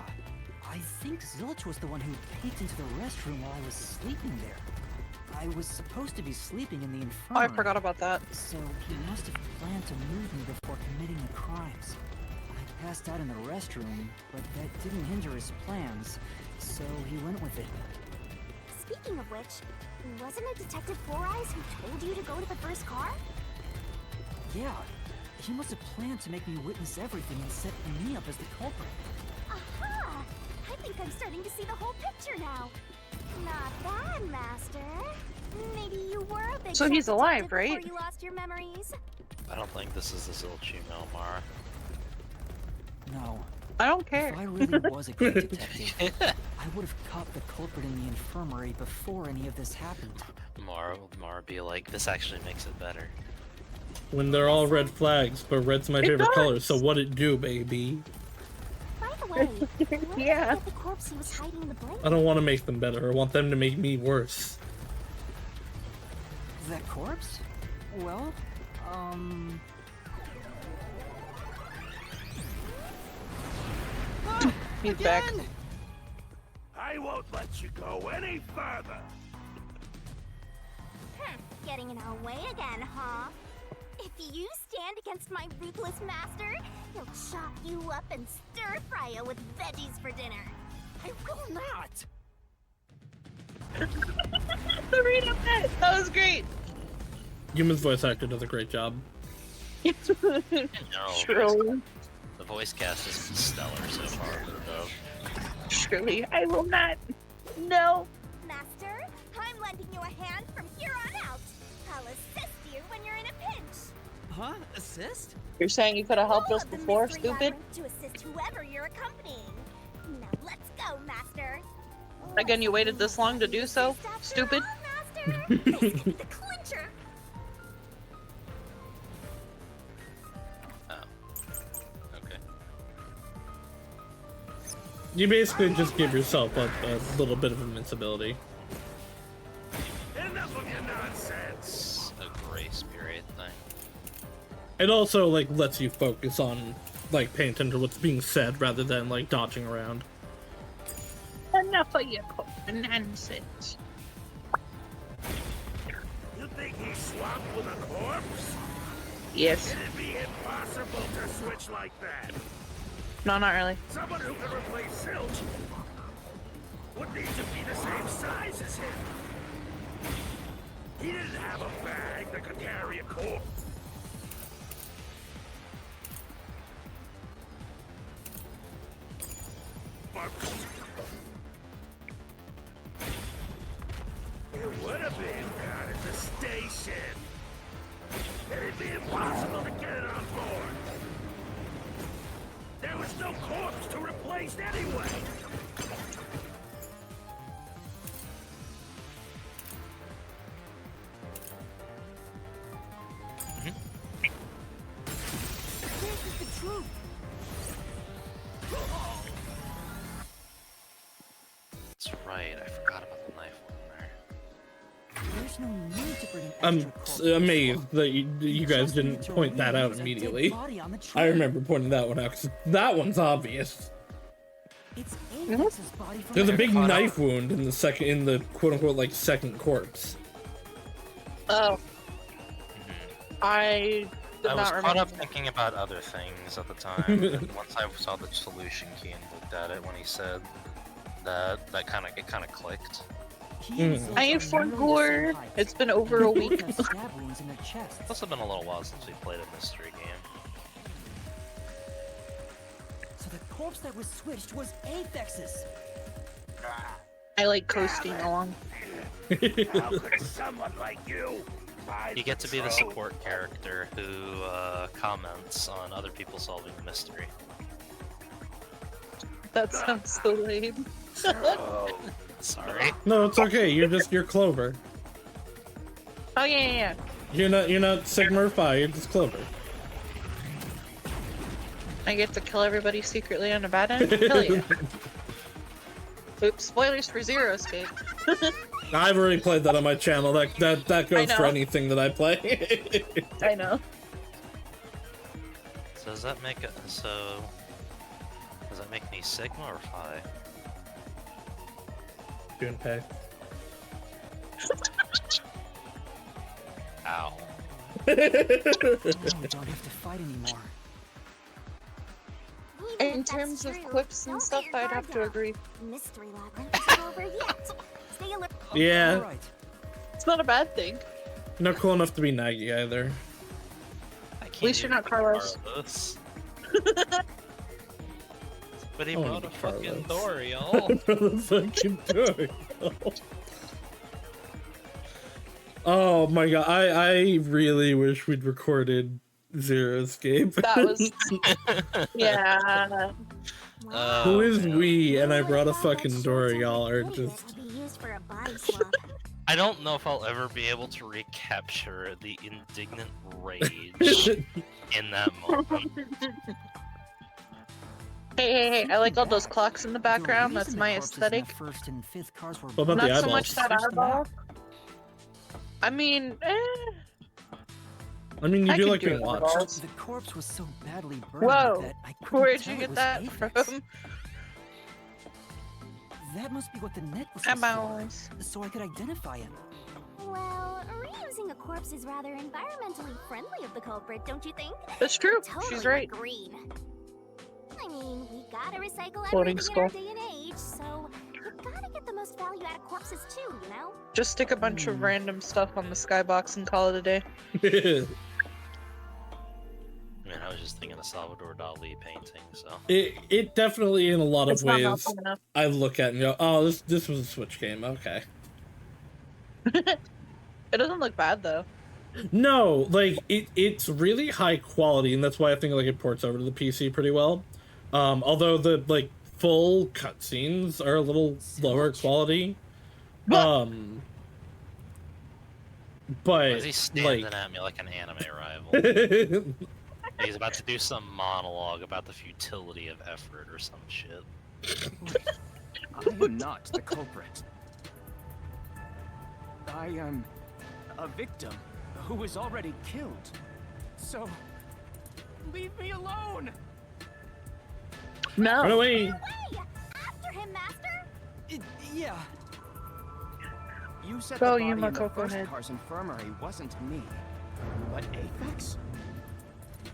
Speaker 7: I think Zilch was the one who peeked into the restroom while I was sleeping there. I was supposed to be sleeping in the
Speaker 3: Oh,
Speaker 7: infirmary.
Speaker 3: I forgot about that.
Speaker 7: So he must have planned to move me before committing the crimes. I passed out in the restroom, but that didn't hinder his plans, so he went with it.
Speaker 5: Speaking of which, wasn't it Detective Four Eyes who told you to go to the first car?
Speaker 7: Yeah, he must have planned to make me witness everything and set me up as the culprit.
Speaker 5: Aha! I think I'm starting to see the whole picture now. Not bad, Master. Maybe you were a big
Speaker 3: So he's
Speaker 5: shot
Speaker 3: alive,
Speaker 5: detective
Speaker 3: right?
Speaker 5: Before you lost your memories.
Speaker 1: I don't think this is the Zilch email, Mara.
Speaker 7: No,
Speaker 3: I don't care.
Speaker 7: if I really was a great detective, I would have caught the culprit in the infirmary before any of this happened.
Speaker 1: Mara be like, this actually makes it better.
Speaker 2: when they're all red flags, but red's my
Speaker 3: It
Speaker 2: favorite color,
Speaker 3: does.
Speaker 2: so what it do, baby?
Speaker 5: By the way, where did you
Speaker 3: Yeah.
Speaker 5: get the corpse he was hiding in the blanket?
Speaker 2: I don't want to make them better. I want them to make me worse.
Speaker 7: That corpse? Well,
Speaker 3: He's back.
Speaker 6: I won't let you go any further.
Speaker 5: Getting in our way again, huh? If you stand against my ruthless master, he'll chop you up and stir-fry you with veggies for dinner.
Speaker 7: I will not!
Speaker 3: The read of that. That was great.
Speaker 2: Human's voice actor does a great job.
Speaker 1: No,
Speaker 3: True.
Speaker 1: the voice cast is stellar so far, though.
Speaker 3: Truly, I will not. No.
Speaker 5: Master, I'm lending you a hand from here on out. I'll assist you when you're in a pinch.
Speaker 7: Huh? Assist?
Speaker 3: You're saying you could have helped
Speaker 5: All
Speaker 3: us
Speaker 5: of the
Speaker 3: before,
Speaker 5: mystery
Speaker 3: stupid?
Speaker 5: labyrinth to assist whoever you're accompanying. Now let's go, Master.
Speaker 3: Again, you waited this long to do so?
Speaker 5: Just after
Speaker 3: Stupid.
Speaker 5: all, Master. This could be the clincher.
Speaker 1: Oh. Okay.
Speaker 2: You basically just give yourself a little bit of invincibility.
Speaker 6: Enough of your nonsense.
Speaker 1: It's a grace period thing.
Speaker 2: It also like lets you focus on like paying attention to what's being said rather than like dodging around.
Speaker 3: Enough of your nonsense.
Speaker 6: You think he's swapped with a corpse?
Speaker 3: Yes.
Speaker 6: It'd be impossible to switch like that.
Speaker 3: No, not really.
Speaker 6: Someone who can replace Zilch would need to be the same size as him. He didn't have a bag that could carry a corpse. It would have been down at the station. It'd be impossible to get it on board. There was no corpse to replace anyway.
Speaker 5: This is the truth.
Speaker 1: That's right, I forgot about the knife one there.
Speaker 7: There's no need to bring an
Speaker 2: I'm
Speaker 7: extra corpse.
Speaker 2: amazed that you guys didn't point that out immediately. I remember pointing that one out because that one's obvious.
Speaker 7: It's Avex's body from
Speaker 2: There's a big
Speaker 1: caught
Speaker 2: knife wound in the quote unquote like second corpse.
Speaker 3: Oh. I did
Speaker 1: I was
Speaker 3: not
Speaker 1: caught
Speaker 3: remember.
Speaker 1: up thinking about other things at the time, and once I saw the solution key and looked at it when he said that, it kind of clicked.
Speaker 3: I forgot. It's been over a week.
Speaker 1: It's also been a little while since we played a mystery game.
Speaker 7: So the corpse that was switched was Avex's.
Speaker 3: I like coasting along.
Speaker 6: How could someone like you?
Speaker 1: You get to be the support character who comments on other people solving the mystery.
Speaker 3: That sounds so lame.
Speaker 1: Sorry.
Speaker 2: No, it's okay. You're Clover.
Speaker 3: Oh yeah.
Speaker 2: You're not Sigma or Phi. You're just Clover.
Speaker 3: I get to kill everybody secretly on a bad end? Hell yeah. Oops, spoilers for Zero Escape.
Speaker 2: I've already played that on my channel. That goes for
Speaker 3: know.
Speaker 2: anything that I play.
Speaker 3: I know.
Speaker 1: So does that make me Sigma or Phi?
Speaker 2: Junpei.
Speaker 1: Ow.
Speaker 7: We don't have to fight anymore.
Speaker 3: In terms of quips and stuff, I'd have to agree.
Speaker 5: Mystery labyrinth isn't over yet. Stay alert.
Speaker 2: Yeah.
Speaker 7: Alright.
Speaker 3: It's not a bad thing.
Speaker 2: Not cool enough to be Nagi either.
Speaker 3: At least you're not Carlos.
Speaker 1: But he
Speaker 2: Oh,
Speaker 1: brought a
Speaker 2: Carlos.
Speaker 1: fucking door, y'all.
Speaker 2: Fucking door. Oh my god, I really wish we'd recorded Zero Escape.
Speaker 3: That was... yeah.
Speaker 2: Who is we? And I brought a fucking door, y'all are just...
Speaker 1: I don't know if I'll ever be able to recapture the indignant rage in that moment.
Speaker 3: Hey, I like all those clocks in the background.
Speaker 7: The
Speaker 3: That's
Speaker 7: reason
Speaker 3: my
Speaker 7: the corpses in
Speaker 3: aesthetic.
Speaker 7: the first and fifth cars were
Speaker 2: What about the
Speaker 3: Not so
Speaker 2: eyeballs?
Speaker 3: much that
Speaker 7: Switch them
Speaker 3: eyeball.
Speaker 7: out.
Speaker 3: I mean,
Speaker 2: I mean, you
Speaker 3: I
Speaker 2: do
Speaker 3: could
Speaker 2: like
Speaker 3: do
Speaker 2: being
Speaker 3: it with
Speaker 2: watched.
Speaker 3: balls.
Speaker 7: The corpse was so badly burned
Speaker 3: Whoa,
Speaker 7: that I couldn't
Speaker 3: where'd
Speaker 7: tell
Speaker 3: you
Speaker 7: it
Speaker 3: get
Speaker 7: was
Speaker 3: that
Speaker 7: Avex.
Speaker 3: from?
Speaker 7: That must be what the net was for,
Speaker 3: Eyeballs.
Speaker 7: so I could identify him.
Speaker 5: Well, reusing a corpse is rather environmentally friendly of the culprit, don't you think?
Speaker 3: That's true.
Speaker 5: Totally
Speaker 3: She's right.
Speaker 5: green. I mean, we gotta recycle
Speaker 3: Floating
Speaker 5: everything in our
Speaker 3: skull.
Speaker 5: day and age, so you gotta get the most value out of corpses too, you know?
Speaker 3: Just stick a bunch of random stuff on the skybox and call it a day.
Speaker 1: I mean, I was just thinking of Salvador Dali painting, so.
Speaker 2: It definitely, in a lot of
Speaker 3: It's not
Speaker 2: ways,
Speaker 3: helpful enough.
Speaker 2: I look at it and go, oh, this was a Switch game, okay.
Speaker 3: It doesn't look bad though.
Speaker 2: No, like, it's really high quality, and that's why I think, like, it ports over to the PC pretty well. Although the, like, full cutscenes are a little lower quality.
Speaker 1: Why
Speaker 2: But,
Speaker 1: is he standing
Speaker 2: like...
Speaker 1: at me like an anime rival? He's about to do some monologue about the futility of effort or some shit.
Speaker 8: I am not the culprit. I am a victim who was already killed. So, leave me alone!
Speaker 3: No.
Speaker 2: Run away!
Speaker 5: Hey, after him, Master!
Speaker 7: Yeah.
Speaker 8: You said
Speaker 3: Go,
Speaker 8: the body
Speaker 3: you
Speaker 8: in the
Speaker 3: Makoko
Speaker 8: first
Speaker 3: head.
Speaker 8: car's infirmary wasn't me, but Apex?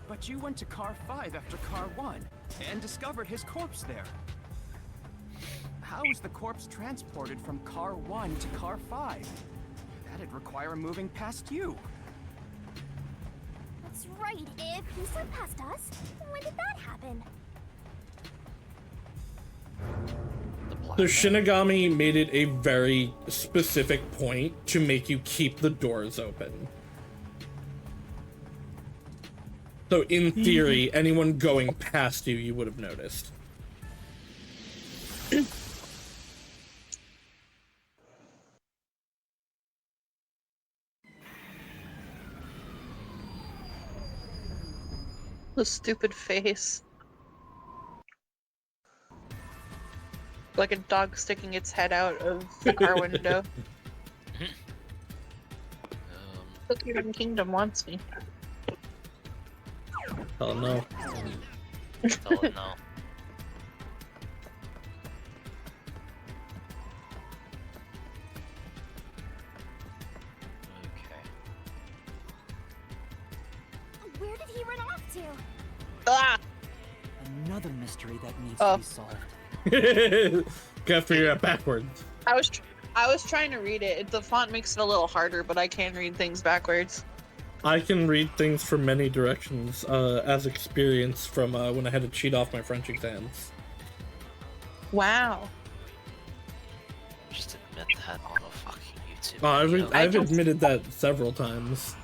Speaker 8: But you went to car 5 after car 1 and discovered his corpse there. how is the corpse transported from car 1 to car 5? That'd require moving past you.
Speaker 5: That's right. If he slid past us, when did that happen?
Speaker 2: So Shinigami made it a very specific point to make you keep the doors open. So in theory, anyone going past you, you would have noticed.
Speaker 3: The stupid face. Like a dog sticking its head out of the car window. Cookie Run Kingdom wants me.
Speaker 2: Oh no.
Speaker 1: Tell it no.
Speaker 5: Where did he run off to?
Speaker 3: Ah!
Speaker 7: Another mystery that needs to be solved.
Speaker 2: Gotta figure it out backwards.
Speaker 3: I was trying to read it. The font makes it a little harder, but I can read things backwards.
Speaker 2: I can read things from many directions, as experience from when I had to cheat off my French exams.
Speaker 3: Wow.
Speaker 1: Just admit that on a fucking YouTube video.
Speaker 2: I've admitted that several times.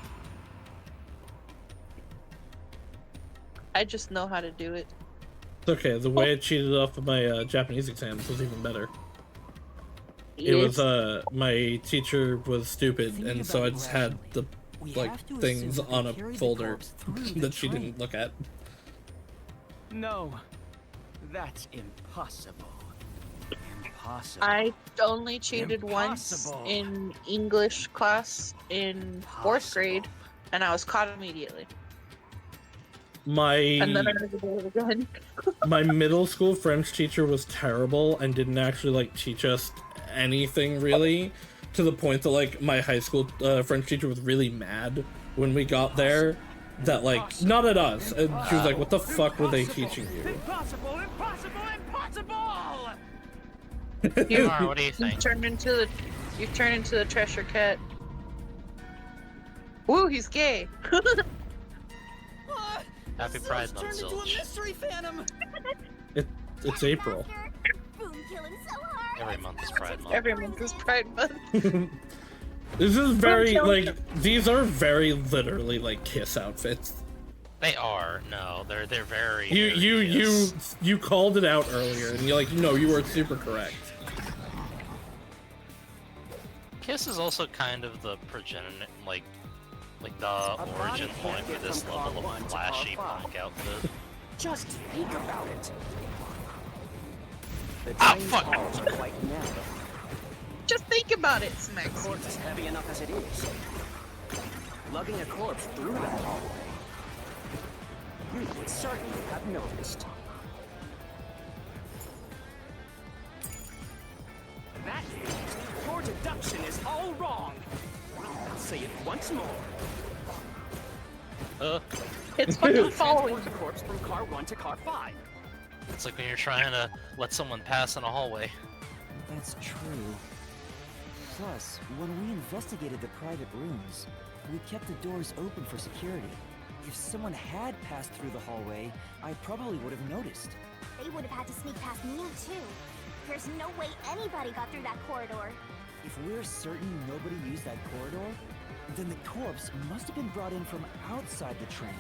Speaker 3: I just know how to do it.
Speaker 2: It's okay, the way I cheated off of my Japanese exams was even better. It was, my teacher was stupid, and so I just had the, like, things on a folder that she didn't look at.
Speaker 8: No, that's impossible. Impossible.
Speaker 3: I only cheated once in English class in 4th grade, and I was caught immediately. And then I never did it again.
Speaker 2: My middle school French teacher was terrible and didn't actually, like, teach us anything, really, to the point that, like, my high school French teacher was really mad when we got there, that, like, not at us, and she was like, what the fuck were they teaching you?
Speaker 8: Impossible! Impossible! Impossible!
Speaker 1: What do you think?
Speaker 3: You've turned into the Cheshire Cat. Woo, he's gay.
Speaker 1: Happy Pride Month,
Speaker 8: Turned into a
Speaker 1: Zilch.
Speaker 8: mystery phantom.
Speaker 2: It's April.
Speaker 5: Boom, killing so hard.
Speaker 1: Every month is Pride Month.
Speaker 3: Every month is Pride Month.
Speaker 2: This is very, like, these are very literally, like, Kiss outfits.
Speaker 1: They are. No, they're very.
Speaker 2: You called it out earlier, and you're like, no, you were super correct.
Speaker 1: Kiss is also kind of the progenitor, like the origin point for this level of flashy punk outfit.
Speaker 8: Just think about it. The
Speaker 1: Ah,
Speaker 8: train's
Speaker 1: fuck.
Speaker 8: halls are quite narrow.
Speaker 3: Just think about it,
Speaker 8: The
Speaker 3: Smax.
Speaker 8: corpse is heavy enough as it is. Lugging a corpse through that hallway, you would certainly have noticed. That is, your deduction is all wrong. I'll say it once more.
Speaker 3: It's fucking following.
Speaker 8: Transport the corpse from car 1 to car 5.
Speaker 1: It's like when you're trying to let someone pass in a hallway.
Speaker 7: That's true. Plus, when we investigated the private rooms, we kept the doors open for security. If someone had passed through the hallway, I probably would have noticed.
Speaker 5: They would have had to sneak past me too. There's no way anybody got through that corridor.
Speaker 7: If we're certain nobody used that corridor, then the corpse must have been brought in from outside the train,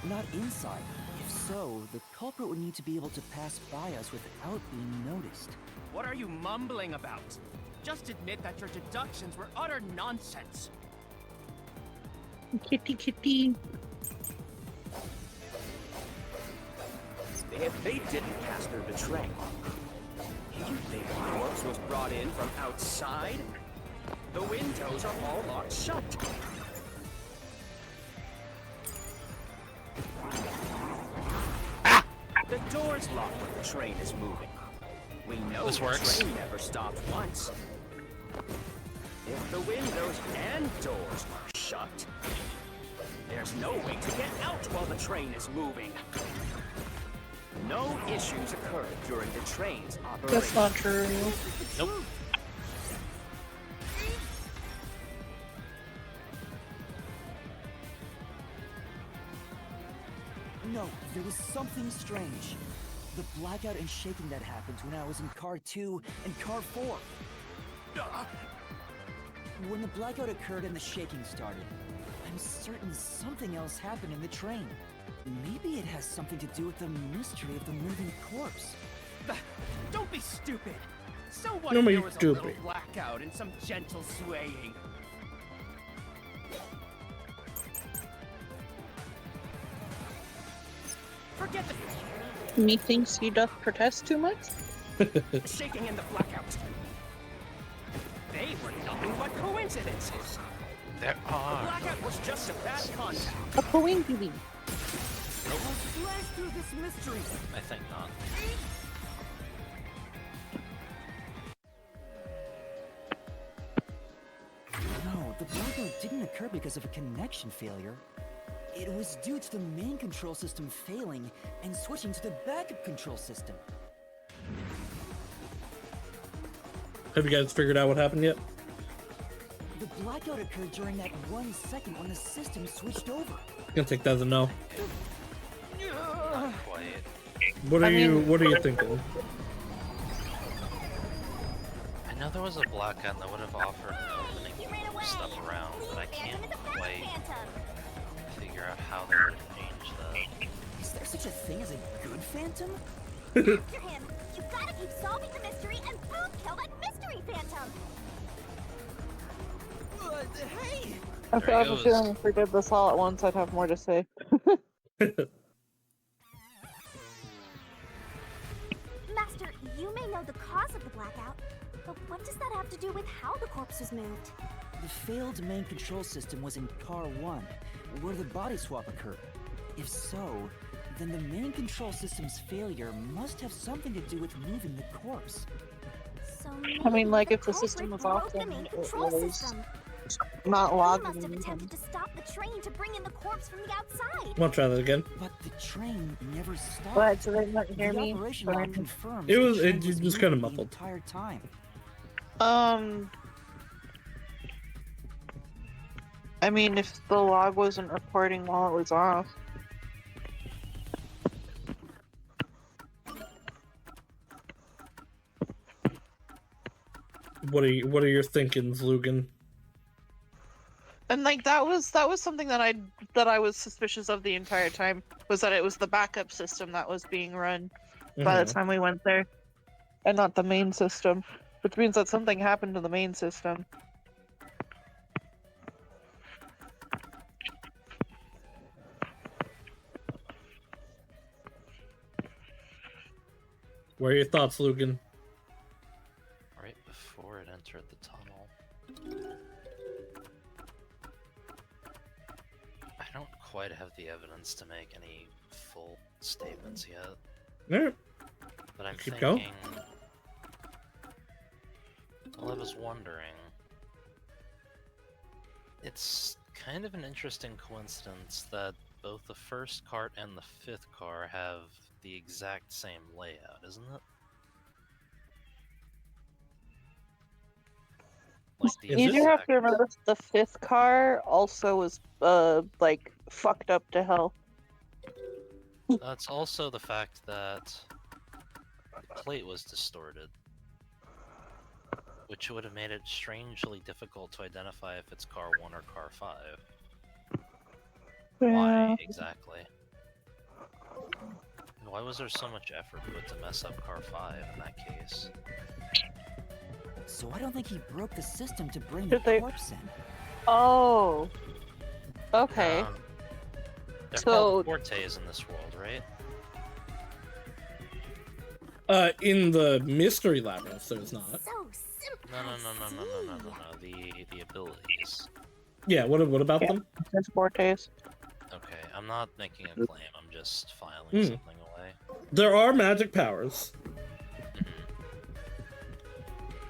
Speaker 7: not inside. If so, the culprit would need to be able to pass by us without being noticed.
Speaker 8: What are you mumbling about? Just admit that your deductions were utter nonsense.
Speaker 3: Kitty kitty.
Speaker 8: If they didn't pass through the train, you think the corpse was brought in from outside? The windows are all locked shut. The door's locked when the train is moving. We know
Speaker 1: This works.
Speaker 8: the train never stopped once. If the windows and doors are shut, there's no way to get out while the train is moving. No issues occurred during the train's operation.
Speaker 3: That's not true.
Speaker 1: Nope.
Speaker 7: No, there was something strange. The blackout and shaking that happened when I was in car 2 and car 4. When the blackout occurred and the shaking started, I'm certain something else happened in the train. Maybe it has something to do with the mystery of the moving corpse.
Speaker 8: Don't be stupid. So what
Speaker 2: Don't
Speaker 8: if
Speaker 2: be
Speaker 8: there was a
Speaker 2: stupid.
Speaker 8: little blackout and some gentle swaying? Forget the
Speaker 3: Methinks he doth protest too much?
Speaker 8: shaking and the blackout. They were nothing but coincidences.
Speaker 1: There
Speaker 8: The
Speaker 1: are.
Speaker 8: blackout was just a bad contact.
Speaker 3: A coinky.
Speaker 7: Flash through this mystery.
Speaker 1: I think not.
Speaker 7: No, the blackout didn't occur because of a connection failure. It was due to the main control system failing and switching to the backup control system.
Speaker 2: Have you guys figured out what happened yet?
Speaker 7: The blackout occurred during that 1 second when the system switched over.
Speaker 2: I'm gonna take that as a no.
Speaker 1: Not quite.
Speaker 2: What are you thinking?
Speaker 1: I know there was a blackout that would have offered opening stuff around, but I can't quite figure out how they would have changed that.
Speaker 7: Is there such a thing as a good phantom?
Speaker 5: After him, you gotta keep solving the mystery and boom, kill that mystery phantom.
Speaker 7: Hey!
Speaker 3: If
Speaker 1: There
Speaker 3: I
Speaker 1: he
Speaker 3: have a
Speaker 1: goes.
Speaker 3: feeling if we did this all at once, I'd have more to say.
Speaker 5: Master, you may know the cause of the blackout, but what does that have to do with how the corpse was moved?
Speaker 7: The failed main control system was in car 1, where the body swap occurred. If so, then the main control system's failure must have something to do with moving the corpse.
Speaker 5: So
Speaker 3: I mean,
Speaker 5: maybe
Speaker 3: like,
Speaker 5: the
Speaker 3: if the
Speaker 5: culprit
Speaker 3: system was
Speaker 5: broke
Speaker 3: off,
Speaker 5: the
Speaker 3: then
Speaker 5: main
Speaker 3: it
Speaker 5: control
Speaker 3: was
Speaker 5: system.
Speaker 3: not
Speaker 5: He
Speaker 3: logging
Speaker 5: must have
Speaker 3: anything.
Speaker 5: attempted to stop the train to bring in the corpse from the outside.
Speaker 2: I'll try that again.
Speaker 7: But the train never stopped.
Speaker 3: But so they didn't hear
Speaker 7: the
Speaker 3: me.
Speaker 7: operation
Speaker 3: Sorry.
Speaker 7: log confirms
Speaker 2: It
Speaker 7: the
Speaker 2: was-
Speaker 7: train
Speaker 2: it was
Speaker 7: moving
Speaker 2: kinda
Speaker 7: the
Speaker 2: muffled.
Speaker 7: entire time.
Speaker 3: I mean, if the log wasn't recording while it was off.
Speaker 2: What are your thinkings, Logan?
Speaker 3: And like that was something that I was suspicious of the entire time, was that it was the backup system that was being run by the time we went there, and not the main system, which means that something happened to the main system.
Speaker 2: What are your thoughts, Logan?
Speaker 1: Right before it entered the tunnel. I don't quite have the evidence to make any full statements yet,
Speaker 2: Alright.
Speaker 1: but I'm
Speaker 2: Keep
Speaker 1: thinking...
Speaker 2: going.
Speaker 1: Well, I was wondering... It's kind of an interesting coincidence that both the first cart and the fifth car have the exact same layout, isn't it? Like the
Speaker 2: Is
Speaker 3: You
Speaker 2: it?
Speaker 3: do have to
Speaker 1: exact-
Speaker 3: remember the fifth car also was like fucked up to hell.
Speaker 1: That's also the fact that the plate was distorted, which would have made it strangely difficult to identify if it's car 1 or car 5. Why exactly? And why was there so much effort put to mess up car 5 in that case?
Speaker 7: So I don't think he broke the system to bring the
Speaker 3: Did they-
Speaker 7: corpse in.
Speaker 3: Oh. Okay.
Speaker 1: They're
Speaker 3: So-
Speaker 1: called Fortes in this world, right?
Speaker 2: In the mystery labyrinth, there's not.
Speaker 5: So simple.
Speaker 1: No. The abilities.
Speaker 2: Yeah. What about
Speaker 3: Yeah.
Speaker 2: them?
Speaker 3: There's Fortes.
Speaker 1: Okay, I'm not making a claim. I'm just filing something away.
Speaker 2: There are magic powers.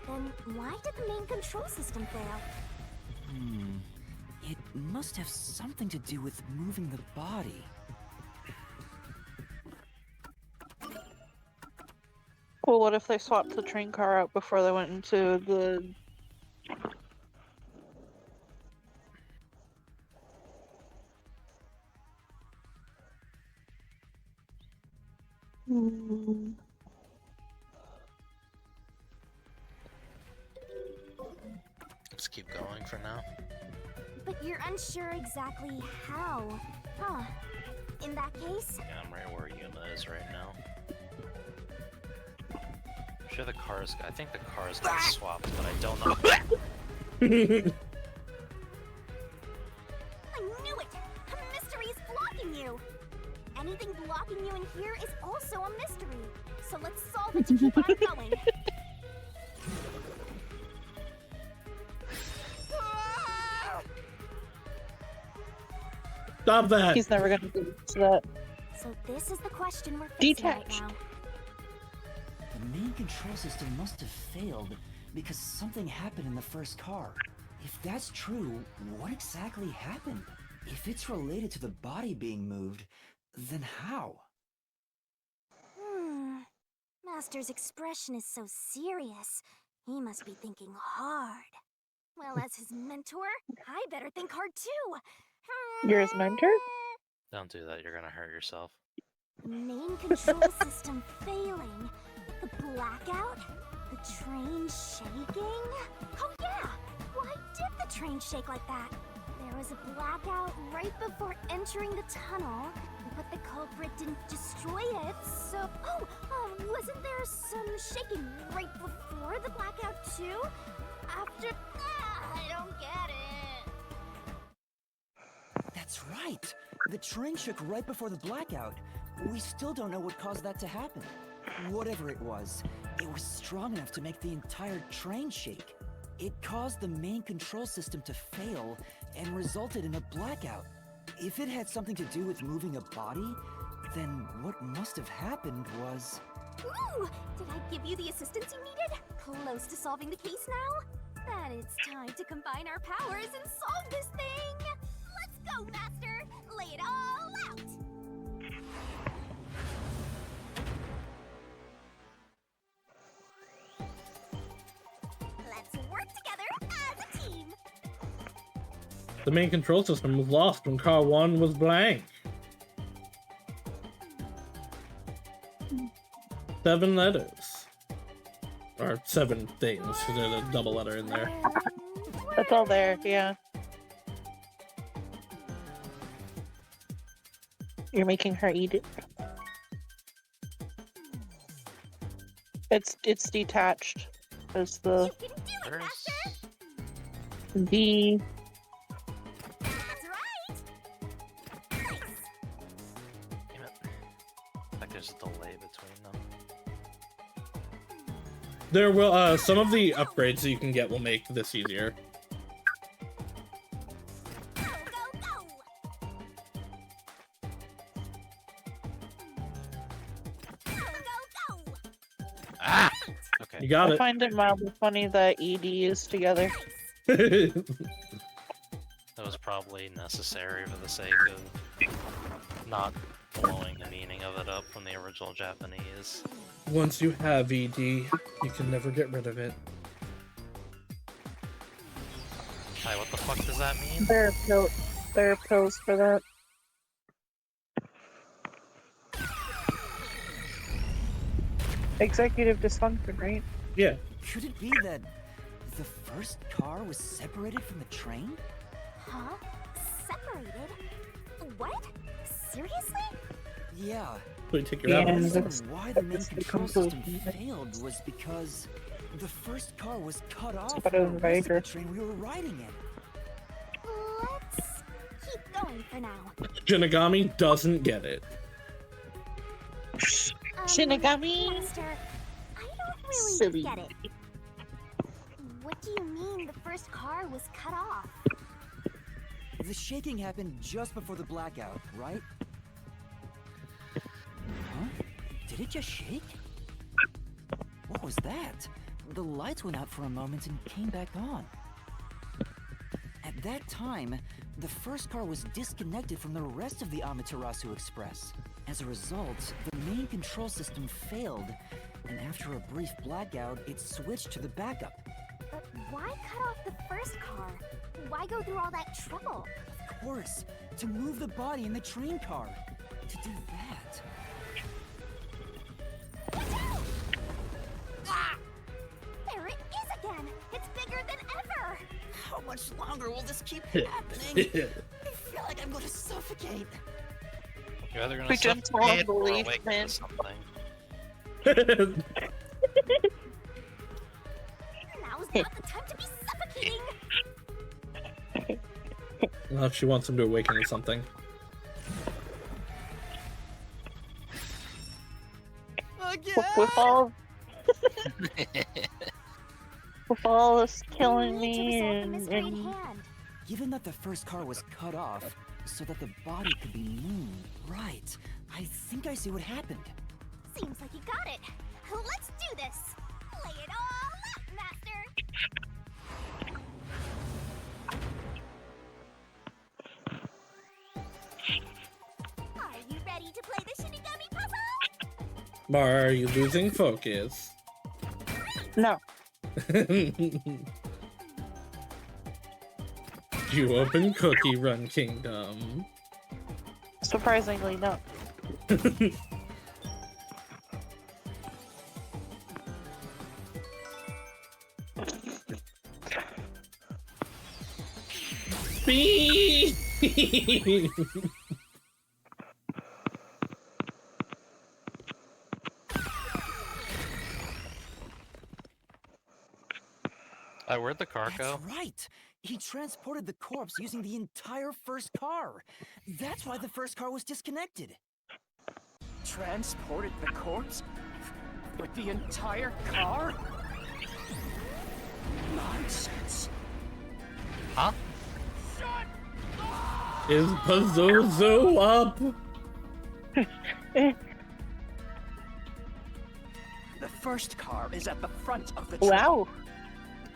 Speaker 5: Then why did the main control system fail?
Speaker 7: It must have something to do with moving the body.
Speaker 3: Well, what if they swapped the train car out before they went into the...
Speaker 1: Just keep going for now.
Speaker 5: But you're unsure exactly how. Huh. In that case,
Speaker 1: Yeah, I'm right where Yuma is right now. I'm sure the cars. I think the cars got swapped, but I don't know.
Speaker 5: I knew it! A mystery is blocking you! Anything blocking you in here is also a mystery. So let's solve it to keep on going.
Speaker 2: Stop that!
Speaker 3: He's never gonna do that.
Speaker 5: So this is the question we're facing right
Speaker 3: Detached.
Speaker 5: now.
Speaker 7: The main control system must have failed because something happened in the first car. If that's true, what exactly happened? If it's related to the body being moved, then how?
Speaker 5: Master's expression is so serious. He must be thinking hard. Well, as his mentor, I better think hard too.
Speaker 3: You're his mentor?
Speaker 1: Don't do that. You're gonna hurt yourself.
Speaker 5: The main control system failing. The blackout? The train shaking? Oh yeah! Why did the train shake like that? There was a blackout right before entering the tunnel, but the culprit didn't destroy it, so... wasn't there some shaking right before the blackout too? After... I don't get it.
Speaker 7: That's right! The train shook right before the blackout. We still don't know what caused that to happen. Whatever it was strong enough to make the entire train shake. It caused the main control system to fail and resulted in a blackout. If it had something to do with moving a body, then what must have happened was...
Speaker 5: Ooh! Did I give you the assistance you needed? Close to solving the case now? Then it's time to combine our powers and solve this thing! Let's go, Master! Lay it all out! Let's work together as a team!
Speaker 2: The main control system was lost when car 1 was blank. 7 letters. Or 7 things, because there's a double letter in there.
Speaker 3: That's all there, yeah. You're making her eat it. It's detached as the
Speaker 5: You can do it, Master!
Speaker 3: D.
Speaker 5: That's right! Nice!
Speaker 1: Damn it. Like there's a delay between them.
Speaker 2: There will, some of the upgrades that you can get will make this easier.
Speaker 5: Go, go, go! Go, go, go!
Speaker 1: Ah! Okay.
Speaker 2: You got
Speaker 3: I
Speaker 2: it.
Speaker 3: find it mildly funny that ED is together.
Speaker 1: That was probably necessary for the sake of not blowing the meaning of it up from the original Japanese.
Speaker 2: Once you have ED, you can never get rid of it.
Speaker 1: Hi, what the fuck does that mean?
Speaker 3: There are pills for that. Executive dysfunction, right?
Speaker 2: Yeah.
Speaker 7: Could it be that the first car was separated from the train?
Speaker 5: Huh? Separated? What? Seriously?
Speaker 7: Yeah.
Speaker 2: Wait, take your
Speaker 3: Yeah.
Speaker 2: apple.
Speaker 7: The reason
Speaker 3: that's-
Speaker 7: why the main
Speaker 3: that's the
Speaker 7: control
Speaker 3: conclusion.
Speaker 7: system failed was because the first car was cut off
Speaker 3: better
Speaker 7: from the
Speaker 3: than
Speaker 7: rest of the
Speaker 3: Viagra.
Speaker 7: train we were riding in.
Speaker 5: Let's keep going for now.
Speaker 2: Shinigami doesn't get it.
Speaker 3: Shinigami?
Speaker 5: Master, I don't really
Speaker 3: Silly.
Speaker 5: get it. What do you mean the first car was cut off?
Speaker 7: The shaking happened just before the blackout, right? Huh? Did it just shake? What was that? The lights went out for a moment and came back on. At that time, the first car was disconnected from the rest of the Amaterasu Express. As a result, the main control system failed, and after a brief blackout, it switched to the backup.
Speaker 5: But why cut off the first car? Why go through all that trouble?
Speaker 7: Of course, to move the body in the train car. To do that.
Speaker 5: Ah! There it is again! It's bigger than ever!
Speaker 7: How much longer will this keep happening? I feel like I'm going to suffocate.
Speaker 1: You're either gonna
Speaker 3: We just
Speaker 1: suffocate or
Speaker 3: believe
Speaker 1: awaken
Speaker 3: men.
Speaker 1: to something.
Speaker 5: Now's not the time to be suffocating!
Speaker 2: Well, if she wants him to awaken to something.
Speaker 7: Again?
Speaker 3: With all with all this killing
Speaker 5: We need to
Speaker 3: me
Speaker 5: resolve the mystery at
Speaker 3: and
Speaker 5: hand.
Speaker 7: Given that the first car was cut off so that the body could be moved, right? I think I see what happened.
Speaker 5: Seems like you got it. Let's do this. Lay it all out, Master. Are you ready to play the Shinigami puzzle?
Speaker 2: Are you losing focus?
Speaker 3: no.
Speaker 2: You open Cookie Run Kingdom.
Speaker 3: Surprisingly, no.
Speaker 2: Beep!
Speaker 1: Where'd the car go?
Speaker 7: That's right. He transported the corpse using the entire first car. That's why the first car was disconnected.
Speaker 8: Transported the corpse? With the entire car? Nonsense.
Speaker 1: Huh?
Speaker 8: Shut up!
Speaker 2: Is Pazuzu up?
Speaker 8: The first car is at the front of the train.
Speaker 3: Wow.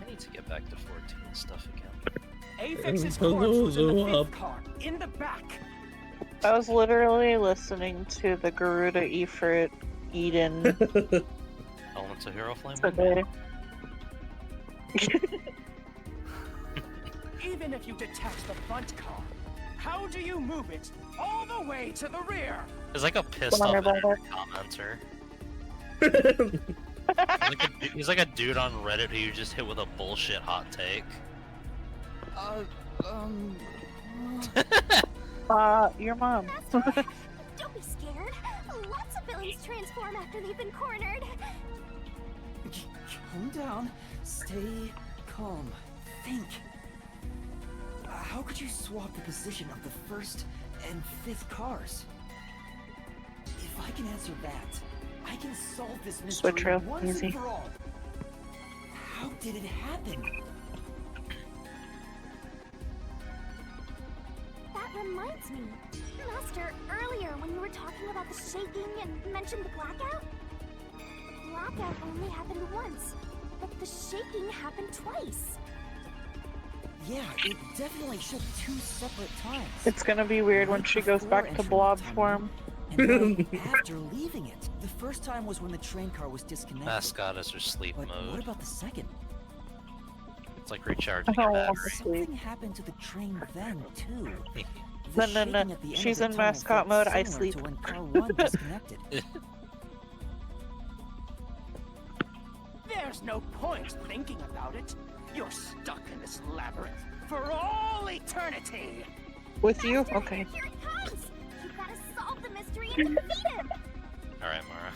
Speaker 1: I need to get back to 14 stuff again.
Speaker 8: Affix's corpse was in the fifth car, in the back.
Speaker 3: I was literally listening to the Garuda Ifrit Eden
Speaker 1: Elements of Hero Flame?
Speaker 3: today.
Speaker 8: Even if you detach the front car, how do you move it all the way to the rear?
Speaker 1: He's like a pissed off
Speaker 3: Wonder about
Speaker 1: commenter. He's like a dude on Reddit who you just hit with a bullshit hot take.
Speaker 3: Your mom.
Speaker 5: Master, don't be scared. Lots of villains transform after they've been cornered.
Speaker 7: Calm down. Stay calm. Think. How could you swap the position of the first and fifth cars? If I can answer that, I can solve this mystery
Speaker 3: Switch real
Speaker 7: once
Speaker 3: easy.
Speaker 7: and for all. How did it happen?
Speaker 5: That reminds me. Master, earlier when you were talking about the shaking and mentioned the blackout? Blackout only happened once, but the shaking happened twice.
Speaker 7: Yeah, it definitely shook 2 separate times.
Speaker 3: It's gonna be weird when she goes
Speaker 7: Before
Speaker 3: back to
Speaker 7: entering
Speaker 3: blob
Speaker 7: the tunnel,
Speaker 3: form.
Speaker 7: and right after leaving it. The first time was when the train car was disconnected.
Speaker 1: Mascot is her sleep
Speaker 7: But what
Speaker 1: mode.
Speaker 7: about the second?
Speaker 1: It's like recharging
Speaker 3: I
Speaker 1: a
Speaker 3: don't want
Speaker 1: battery.
Speaker 3: to sleep.
Speaker 7: Something happened to the train then, too.
Speaker 3: No,
Speaker 7: The
Speaker 3: no, no.
Speaker 7: shaking at the end
Speaker 3: She's
Speaker 7: of
Speaker 3: in
Speaker 7: the tunnel
Speaker 3: mascot
Speaker 7: felt
Speaker 3: mode, I
Speaker 7: similar
Speaker 3: sleep.
Speaker 7: to when car 1 disconnected.
Speaker 8: There's no point thinking about it. You're stuck in this labyrinth for all eternity.
Speaker 3: With you?
Speaker 5: Master,
Speaker 3: Okay.
Speaker 5: Here it comes! You've got to solve the mystery and defeat him!
Speaker 1: Alright, Mara.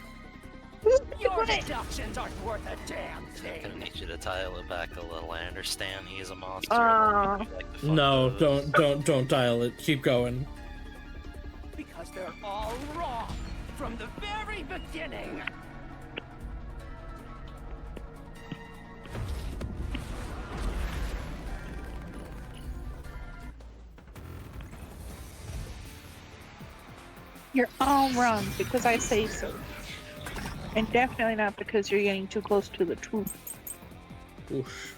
Speaker 8: Your deductions aren't worth a damn
Speaker 1: I'm
Speaker 8: thing.
Speaker 1: gonna need you to dial it back a little. I understand he's a monster.
Speaker 3: Aw.
Speaker 1: and like the fun
Speaker 2: No,
Speaker 1: of it.
Speaker 2: don't dial it. Keep going.
Speaker 8: Because they're all wrong from the very beginning.
Speaker 3: You're all wrong because I say so. And definitely not because you're getting too close to the truth.
Speaker 2: Oof.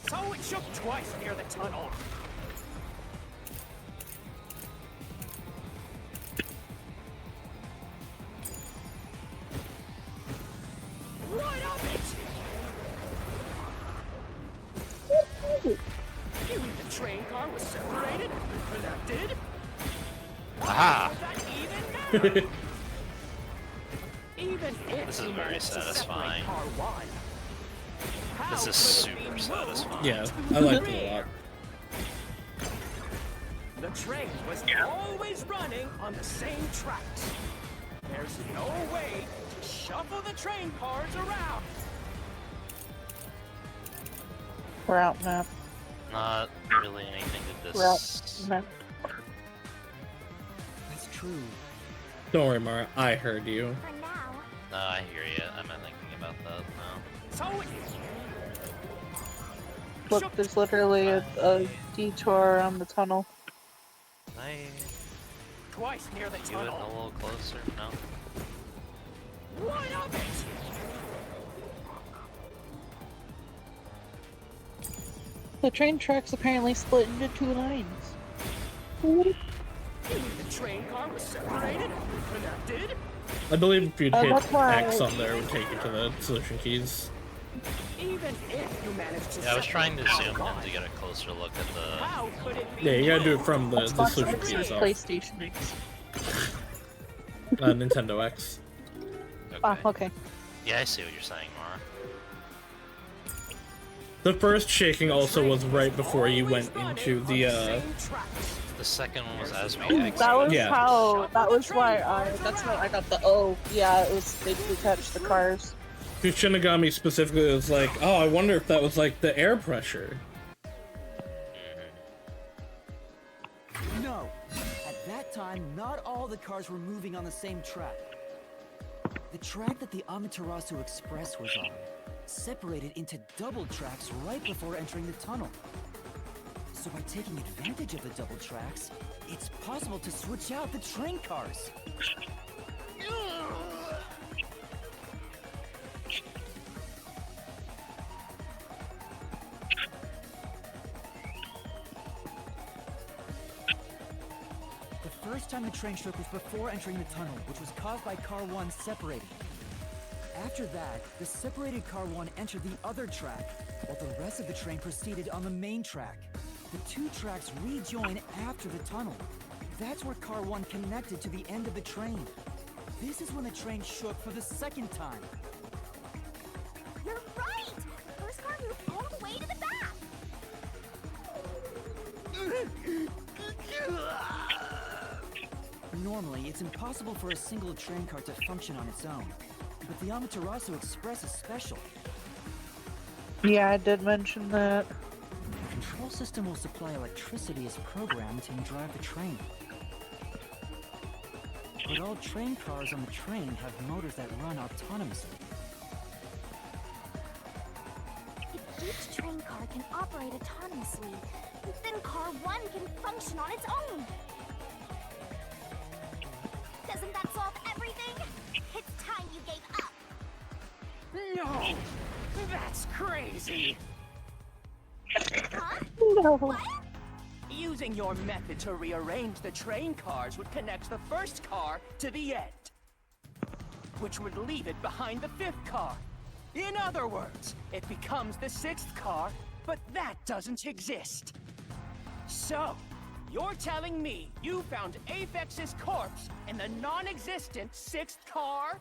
Speaker 8: So it shook twice near the tunnel.
Speaker 1: Aha!
Speaker 8: Even if
Speaker 1: This is
Speaker 8: you
Speaker 1: very
Speaker 8: manage to separate
Speaker 1: satisfying.
Speaker 8: car one, how
Speaker 1: This is
Speaker 8: could it be
Speaker 1: super
Speaker 8: moved
Speaker 1: satisfying.
Speaker 2: Yeah,
Speaker 8: to
Speaker 2: I
Speaker 8: the
Speaker 2: liked it a
Speaker 8: rear?
Speaker 2: lot.
Speaker 8: The train was always running on the same tracks. There's no way to shuffle the train cars around.
Speaker 3: Route map.
Speaker 1: Not really anything to
Speaker 3: Route
Speaker 1: this.
Speaker 3: map.
Speaker 7: That's true.
Speaker 2: Don't worry, Mara. I heard you.
Speaker 5: For now.
Speaker 1: No, I hear you. I'm not thinking about that now.
Speaker 8: So
Speaker 3: Look, there's literally a detour around the tunnel.
Speaker 1: I
Speaker 8: twice near the
Speaker 1: do it a
Speaker 8: tunnel.
Speaker 1: little closer. No.
Speaker 8: One of it.
Speaker 3: The train tracks apparently split into 2 lanes.
Speaker 8: You mean the train car was separated, connected?
Speaker 2: I believe if you'd hit
Speaker 3: that's why
Speaker 2: X on there, it would take you to the solution keys.
Speaker 8: Even if you managed to
Speaker 1: Yeah, I was trying to
Speaker 8: separate
Speaker 1: zoom
Speaker 8: car
Speaker 1: in to get a closer look at the.
Speaker 8: how could it be
Speaker 2: Yeah, you gotta do it
Speaker 8: moved?
Speaker 2: from the
Speaker 3: Xbox
Speaker 2: solution
Speaker 3: X
Speaker 2: key
Speaker 3: and
Speaker 2: itself.
Speaker 3: PlayStation X.
Speaker 2: Nintendo X.
Speaker 1: Okay.
Speaker 3: Ah, okay.
Speaker 1: Yeah, I see what you're saying, Mara.
Speaker 2: The first shaking also was right before you went into the,
Speaker 1: The second one was as we
Speaker 3: That
Speaker 1: exited.
Speaker 3: was
Speaker 2: Yeah.
Speaker 3: how. That's why I got the O. Yeah, it was they detached the cars.
Speaker 2: Shinigami specifically was like, oh, I wonder if that was like the air pressure.
Speaker 7: No. At that time, not all the cars were moving on the same track. The track that the Amaterasu Express was on separated into double tracks right before entering the tunnel. So by taking advantage of the double tracks, it's possible to switch out the train cars. The first time the train shook was before entering the tunnel, which was caused by car 1 separating. After that, the separated car 1 entered the other track, while the rest of the train proceeded on the main track. The 2 tracks rejoin after the tunnel. That's where car 1 connected to the end of the train. This is when the train shook for the second time.
Speaker 5: You're right! The first car moved all the way to the back!
Speaker 7: Normally, it's impossible for a single train car to function on its own. But the Amaterasu Express is special.
Speaker 3: Yeah, I did mention that.
Speaker 7: The control system will supply electricity as programmed and drive the train. But all train cars on the train have motors that run autonomously.
Speaker 5: If each train car can operate autonomously, then car 1 can function on its own! Doesn't that solve everything? It's time you gave up!
Speaker 8: No, that's crazy.
Speaker 5: Huh?
Speaker 3: No.
Speaker 5: What?
Speaker 8: Using your method to rearrange the train cars would connect the first car to the end, which would leave it behind the 5th car. In other words, it becomes the 6th car, but that doesn't exist. So, you're telling me you found Aphex's corpse in the non-existent 6th car?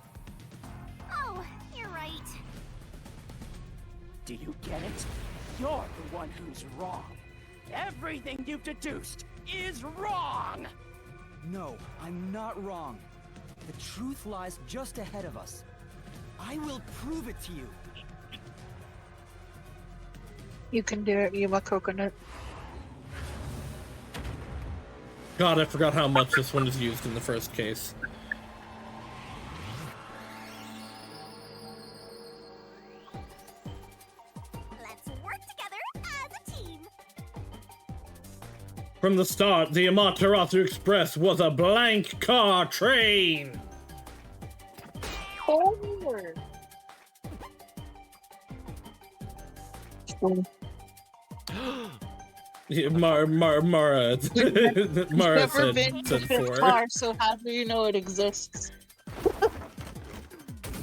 Speaker 5: Oh, you're right.
Speaker 8: Do you get it? You're the one who's wrong. Everything you've deduced is wrong!
Speaker 7: No, I'm not wrong. The truth lies just ahead of us. I will prove it to you.
Speaker 3: You can do it, you my coconut.
Speaker 2: God, I forgot how much this one is used in the first case.
Speaker 5: Let's work together as a team!
Speaker 2: From the start, the Amaterasu Express was a blank car train!
Speaker 3: Forward.
Speaker 2: Yeah, Mara Mara
Speaker 3: Never
Speaker 2: said,
Speaker 3: been to
Speaker 2: said
Speaker 3: the 5th
Speaker 2: 4.
Speaker 3: car, so how do you know it exists?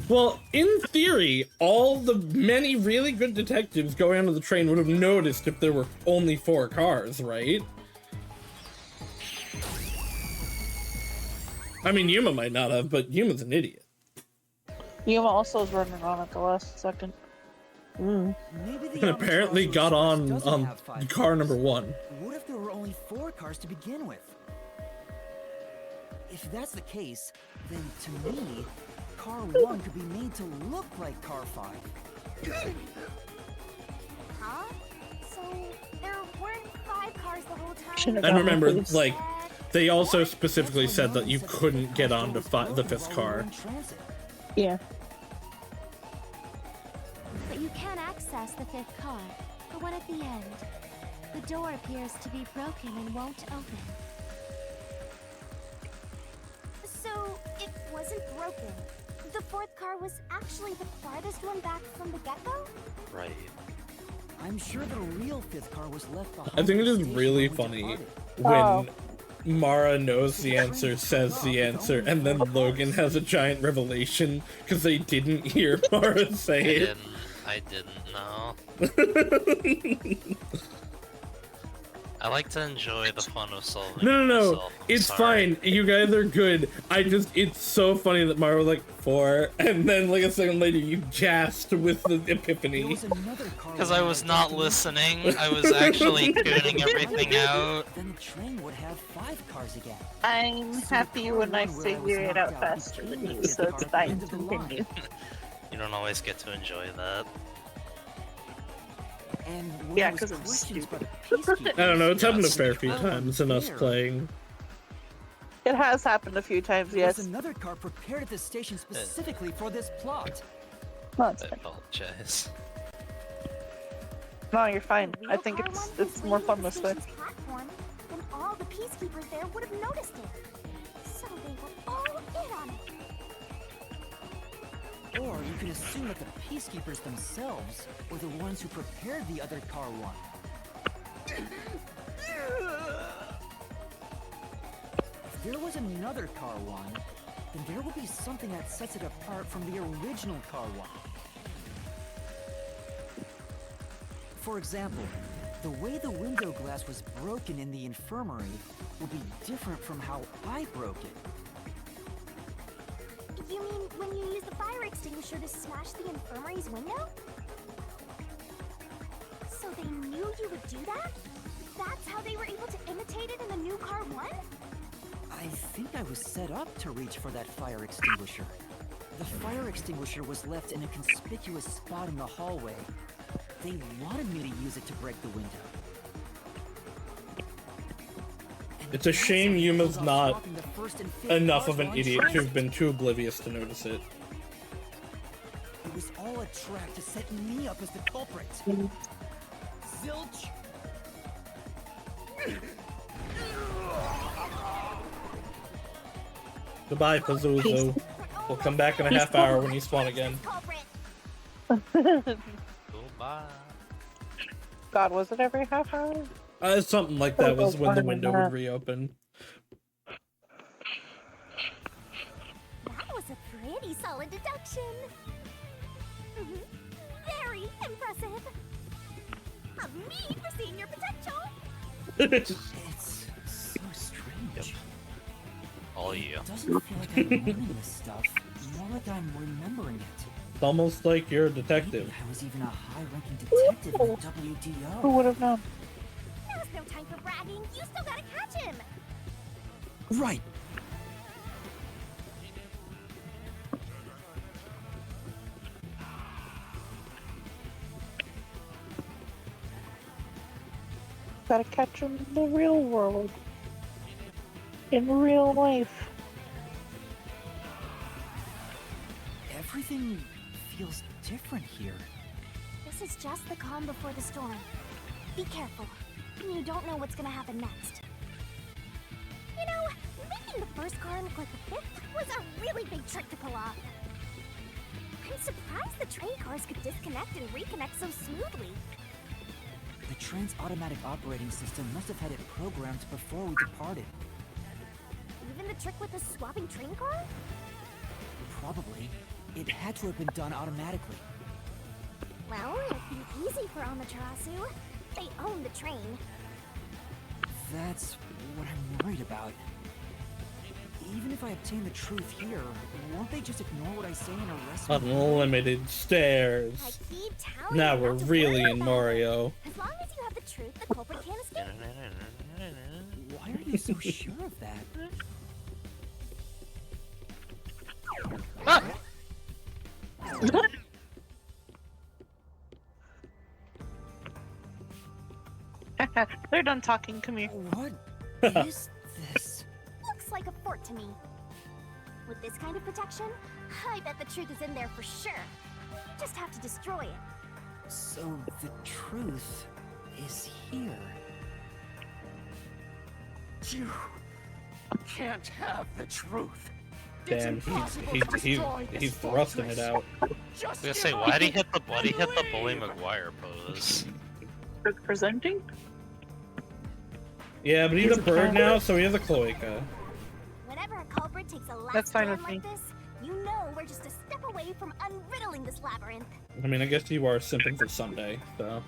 Speaker 2: Well, in theory, all the many really good detectives going onto the train would have noticed if there were only 4 cars, right? I mean, Yuma might not have, but Yuma's an idiot.
Speaker 3: Yuma also was running on at the last second.
Speaker 7: Maybe the
Speaker 2: And apparently
Speaker 7: Amaterasu
Speaker 2: got
Speaker 7: Express
Speaker 2: on
Speaker 7: doesn't have 5
Speaker 2: car
Speaker 7: cars.
Speaker 2: number 1.
Speaker 7: What if there were only 4 cars to begin with? If that's the case, then to me, car 1 could be made to look like car 5.
Speaker 5: Huh? So there weren't 5 cars the whole time?
Speaker 3: Should've
Speaker 2: And
Speaker 3: got
Speaker 2: remember,
Speaker 3: one, please.
Speaker 2: like, they also
Speaker 7: That's
Speaker 2: specifically
Speaker 7: why
Speaker 2: said that
Speaker 7: Logan
Speaker 2: you
Speaker 7: said the
Speaker 2: couldn't
Speaker 7: fifth
Speaker 2: get
Speaker 7: car
Speaker 2: onto
Speaker 7: was broken
Speaker 2: the 5th
Speaker 7: while we
Speaker 2: car.
Speaker 7: were in transit.
Speaker 3: Yeah.
Speaker 5: But you can access the 5th car, the one at the end. The door appears to be broken and won't open. So, it wasn't broken. The 4th car was actually the farthest one back from the get-go?
Speaker 1: Right.
Speaker 7: I'm sure the real 5th car was left behind.
Speaker 2: I think
Speaker 7: at
Speaker 2: it
Speaker 7: the
Speaker 2: is
Speaker 7: station
Speaker 2: really
Speaker 7: when we
Speaker 2: funny
Speaker 7: departed.
Speaker 2: when Mara knows the answer, says the answer, and then Logan has a giant revelation because they didn't hear Mara say it.
Speaker 1: I didn't know. I like to enjoy the fun of solving.
Speaker 2: No,
Speaker 1: myself. I'm
Speaker 2: it's
Speaker 1: sorry.
Speaker 2: fine. You guys are good. It's so funny that Mara was like 4, and then like a second later you jazzed with the
Speaker 7: There
Speaker 2: epiphany.
Speaker 7: was another car
Speaker 1: Because
Speaker 7: we
Speaker 1: I
Speaker 7: had
Speaker 1: was not
Speaker 7: identified.
Speaker 1: listening. I was actually tuning everything out.
Speaker 7: Then the train would have 5 cars again.
Speaker 3: I'm
Speaker 7: So the
Speaker 3: happy
Speaker 7: car
Speaker 3: when I
Speaker 7: 1 where I was
Speaker 3: figure it
Speaker 7: knocked
Speaker 3: out
Speaker 7: out
Speaker 3: faster than
Speaker 7: became
Speaker 3: you,
Speaker 7: the
Speaker 3: so
Speaker 7: fifth
Speaker 3: it's
Speaker 7: car at the
Speaker 3: fine
Speaker 7: end
Speaker 3: to
Speaker 7: of the line.
Speaker 3: continue.
Speaker 1: You don't always get to enjoy that.
Speaker 7: And when
Speaker 3: Yeah,
Speaker 7: I was
Speaker 3: 'cause it's
Speaker 7: questioned by
Speaker 3: stupid.
Speaker 7: the peacekeepers,
Speaker 2: I don't know. It's
Speaker 1: Yeah,
Speaker 2: happened a
Speaker 1: it's
Speaker 2: fair few
Speaker 7: neutral.
Speaker 2: times in us
Speaker 7: Fair.
Speaker 2: playing.
Speaker 3: It has happened a few times,
Speaker 7: there was
Speaker 3: yes.
Speaker 7: another car prepared at the station specifically for this plot.
Speaker 3: No, it's
Speaker 1: I
Speaker 3: fine.
Speaker 1: apologize.
Speaker 3: No, you're fine.
Speaker 5: The
Speaker 3: I
Speaker 5: real
Speaker 3: think
Speaker 5: car
Speaker 3: it's
Speaker 5: one was
Speaker 3: more
Speaker 5: waiting
Speaker 3: fun
Speaker 5: at the
Speaker 3: this way.
Speaker 5: station's platform, then all the peacekeepers there would have noticed it. So they were all in on it.
Speaker 7: Or you can assume that the peacekeepers themselves were the ones who prepared the other car 1. If there was another car 1, then there will be something that sets it apart from the original car 1. For example, the way the window glass was broken in the infirmary will be different from how I broke it.
Speaker 5: You mean when you used the fire extinguisher to smash the infirmary's window? So they knew you would do that? That's how they were able to imitate it in the new car 1?
Speaker 7: I think I was set up to reach for that fire extinguisher. The fire extinguisher was left in a conspicuous spot in the hallway. They wanted me to use it to break the window. And
Speaker 2: It's a shame
Speaker 7: that's how
Speaker 2: Yuma's
Speaker 7: I pulled off
Speaker 2: not
Speaker 7: swapping the first and fifth
Speaker 2: enough
Speaker 7: cars
Speaker 2: of an
Speaker 7: while in
Speaker 2: idiot to have
Speaker 7: transit.
Speaker 2: been too oblivious to notice it.
Speaker 7: It was all a trap to set me up as the culprit. Zilch!
Speaker 2: Goodbye, Pazuzu. We'll come back in a half hour when you spawn again.
Speaker 1: Goodbye.
Speaker 3: God, was it every half hour?
Speaker 2: Something like that was when the window would reopen.
Speaker 5: That was a pretty solid deduction. Very impressive. Of me for seeing your potential.
Speaker 7: It's so strange.
Speaker 1: All you.
Speaker 7: It doesn't feel like I'm learning this stuff, more like I'm remembering it.
Speaker 2: It's almost like you're a detective.
Speaker 7: I was even a high-ranking detective in the WDO.
Speaker 3: Who would have known?
Speaker 5: Now's no time for bragging. You still gotta catch him.
Speaker 7: Right.
Speaker 3: Gotta catch him in the real world. In real life.
Speaker 7: Everything feels different here.
Speaker 5: This is just the calm before the storm. Be careful. You don't know what's gonna happen next. You know, making the first car look like the 5th was a really big trick to pull off. I'm surprised the train cars could disconnect and reconnect so smoothly.
Speaker 7: The train's automatic operating system must have had it programmed before we departed.
Speaker 5: Even the trick with the swapping train car?
Speaker 7: Probably. It had to have been done automatically.
Speaker 5: Well, it'd be easy for Amaterasu. They own the train.
Speaker 7: That's what I'm worried about. Even if I obtain the truth here, won't they just ignore what I say and arrest me?
Speaker 2: Unlimited
Speaker 5: I
Speaker 2: stairs.
Speaker 5: keep telling
Speaker 2: Now
Speaker 5: you
Speaker 2: we're
Speaker 5: not to
Speaker 2: really
Speaker 5: worry
Speaker 2: in
Speaker 5: about
Speaker 2: Mario.
Speaker 5: it. As long as you have the truth, the culprit can't escape.
Speaker 7: Why are you so sure of that?
Speaker 3: They're done talking. Come here.
Speaker 7: What is this?
Speaker 5: Looks like a fort to me. With this kind of protection, I bet the truth is in there for sure. You just have to destroy it.
Speaker 7: So the truth is here.
Speaker 6: You can't have the truth.
Speaker 2: Damn, he's thrusting it out.
Speaker 1: I was gonna say, why'd he hit the Bully Maguire pose?
Speaker 3: Presenting?
Speaker 2: Yeah, but he's a bird now, so he has a cloaca.
Speaker 5: Whenever a culprit takes a last
Speaker 3: That's fine
Speaker 5: stand
Speaker 3: with
Speaker 5: like
Speaker 3: me.
Speaker 5: this, you know we're just a step away from unriddling this labyrinth.
Speaker 2: I mean, I guess you are simping for Sunday, so.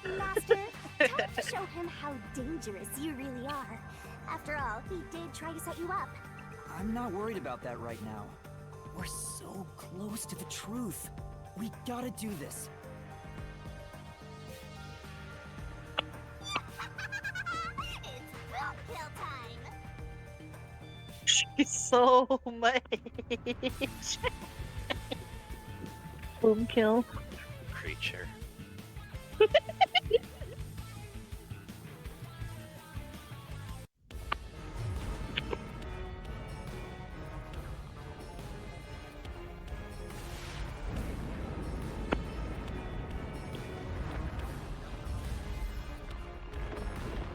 Speaker 5: Master, time to show him how dangerous you really are. After all, he did try to set you up.
Speaker 7: I'm not worried about that right now. We're so close to the truth. We gotta do this.
Speaker 5: It's boom kill time.
Speaker 3: She's so much. Boom kill.
Speaker 1: Creature.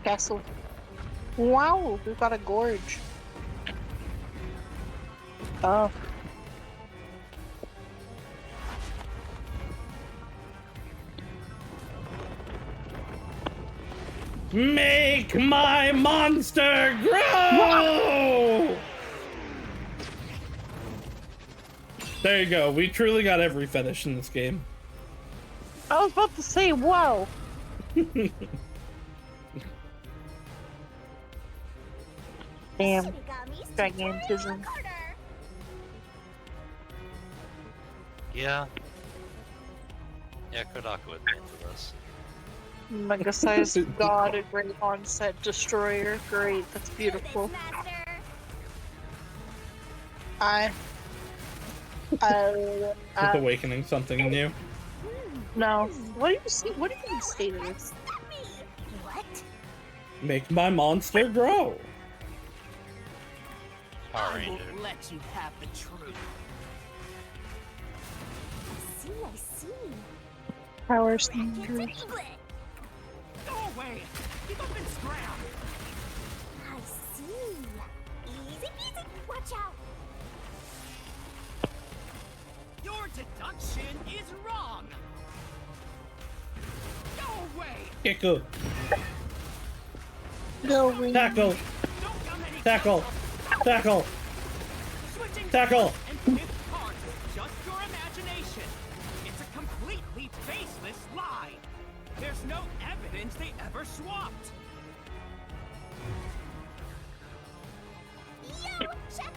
Speaker 3: Castle. Wow, we've got a gorge. Oh.
Speaker 2: Make my monster grow! There you go. We truly got every fetish in this game.
Speaker 3: I was about to say, wow. Damn.
Speaker 5: Shinigami's
Speaker 3: Gigantism.
Speaker 5: tutorial corner.
Speaker 1: Yeah. Yeah, Kodaka would be into this.
Speaker 3: Mega-sized god, a great onset destroyer. Great, that's beautiful.
Speaker 5: Do this, Master.
Speaker 2: It's awakening something in you.
Speaker 3: No. What do you see? What do you say to this?
Speaker 5: Stop me. What?
Speaker 2: Make my monster grow.
Speaker 1: Power
Speaker 8: I
Speaker 1: Ranger.
Speaker 8: won't let you have the truth.
Speaker 5: I see.
Speaker 3: Power
Speaker 5: Racket
Speaker 3: Rangers.
Speaker 5: England.
Speaker 8: Go away! Keep up and scram!
Speaker 5: I see. Easy peasy. Watch out.
Speaker 8: Your deduction is wrong! Go away!
Speaker 2: Kickle.
Speaker 3: No way.
Speaker 2: Tackle.
Speaker 8: Don't come any
Speaker 2: Tackle.
Speaker 8: closer.
Speaker 2: Tackle.
Speaker 8: Switching
Speaker 2: Tackle.
Speaker 8: and fifth cards is just your imagination. It's a completely baseless lie. There's no evidence they ever swapped.
Speaker 5: Yo, check.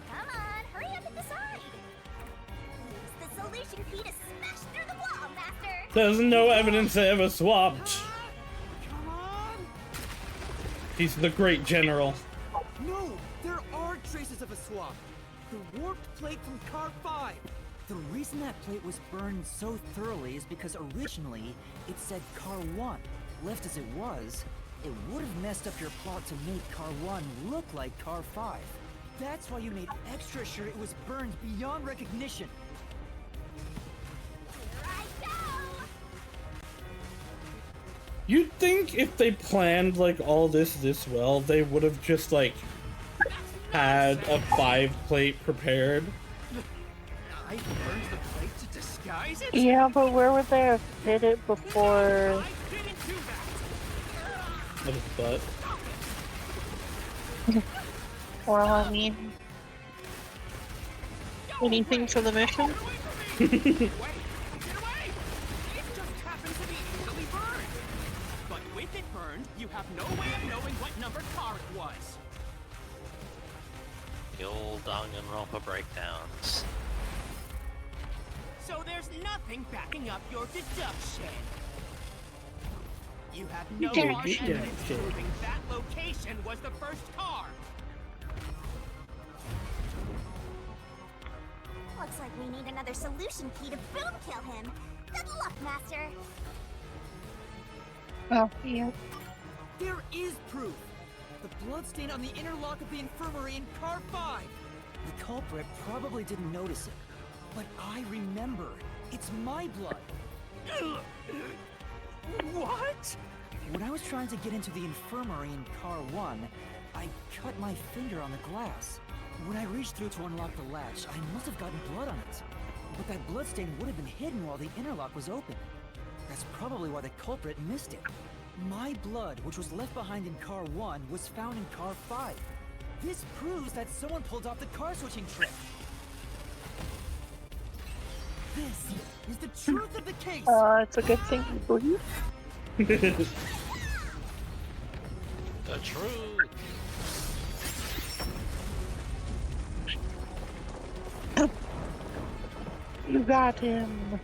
Speaker 5: Come on, hurry up and decide. Use the solution key to smash through the wall, Master.
Speaker 2: There's no evidence they ever swapped.
Speaker 8: Come on!
Speaker 2: He's the great general.
Speaker 7: No, there are traces of a swap. The warped plate from Car 5. The reason that plate was burned so thoroughly is because originally it said Car 1. Left as it was, it would have messed up your plot to make Car 1 look like Car 5. That's why you made extra sure it was burned beyond recognition.
Speaker 5: Here I go.
Speaker 2: You'd think if they planned like all this well, they would have just like had a 5-plate prepared.
Speaker 8: I burned the plate to disguise it?
Speaker 3: Yeah, but where would they have hit it before?
Speaker 8: I didn't do that!
Speaker 2: What is that?
Speaker 3: Well, I mean, anything for the mission?
Speaker 8: Wait, get away! It just happened to be easily burned. But with it burned, you have no way of knowing what number car it was.
Speaker 1: The old Danganronpa breakdowns.
Speaker 8: So there's nothing backing up your deduction. You have no
Speaker 2: can't
Speaker 8: hard
Speaker 2: beat that
Speaker 8: evidence
Speaker 2: shit.
Speaker 8: proving that location was the first car.
Speaker 5: Looks like we need another solution key to boom kill him. Good luck, Master.
Speaker 3: Oh, yeah.
Speaker 7: There is proof! The bloodstain on the inner lock of the infirmary in car 5! The culprit probably didn't notice it, but I remember. It's my blood!
Speaker 8: What?
Speaker 7: When I was trying to get into the infirmary in car 1, I cut my finger on the glass. When I reached through to unlock the latch, I must have gotten blood on it. But that bloodstain would have been hidden while the interlock was open. That's probably why the culprit missed it. My blood, which was left behind in car 1, was found in car 5. This proves that someone pulled off the car switching trick. This is the truth of the case.
Speaker 3: It's a good thing you believe.
Speaker 1: The truth.
Speaker 3: You got him.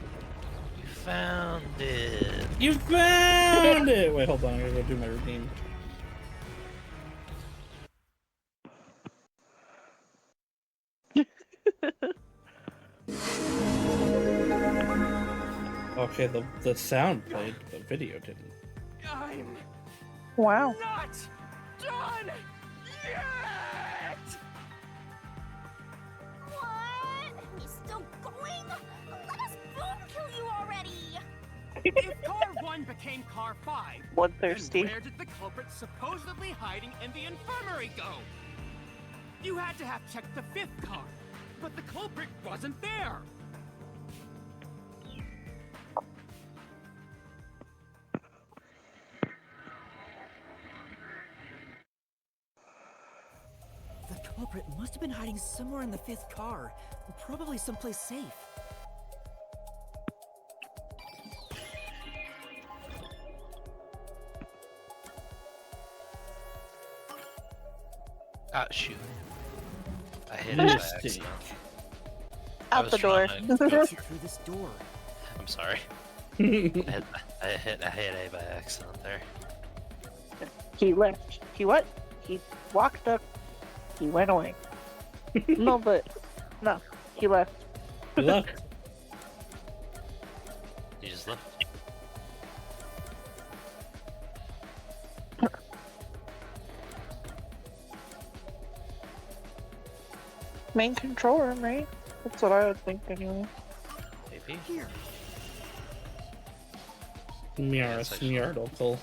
Speaker 1: You found it.
Speaker 2: You found it! Wait, hold on, I gotta go do my routine. Okay, the sound played, the video didn't.
Speaker 8: I'm
Speaker 3: Wow.
Speaker 8: not done yet!
Speaker 5: What? He's still going? Let us boom kill you already!
Speaker 8: If car 1 became car 5,
Speaker 3: Bloodthirsty.
Speaker 8: then where did the culprit supposedly hiding in the infirmary go? You had to have checked the 5th car, but the culprit wasn't there.
Speaker 7: The culprit must have been hiding somewhere in the 5th car, probably someplace safe.
Speaker 1: Ah, shoot. I hit it by
Speaker 2: Mistake.
Speaker 1: accident.
Speaker 3: Out the door.
Speaker 7: Exit through this door.
Speaker 1: I'm sorry. I hit A by accident there.
Speaker 3: He left. He what? He walked up. He went away. No, but no, he left.
Speaker 2: Good luck.
Speaker 1: You just left.
Speaker 3: Main control room, right? That's what I would think anyway.
Speaker 1: Maybe.
Speaker 7: Here.
Speaker 2: Miara
Speaker 1: That's actually-
Speaker 2: Smeartle.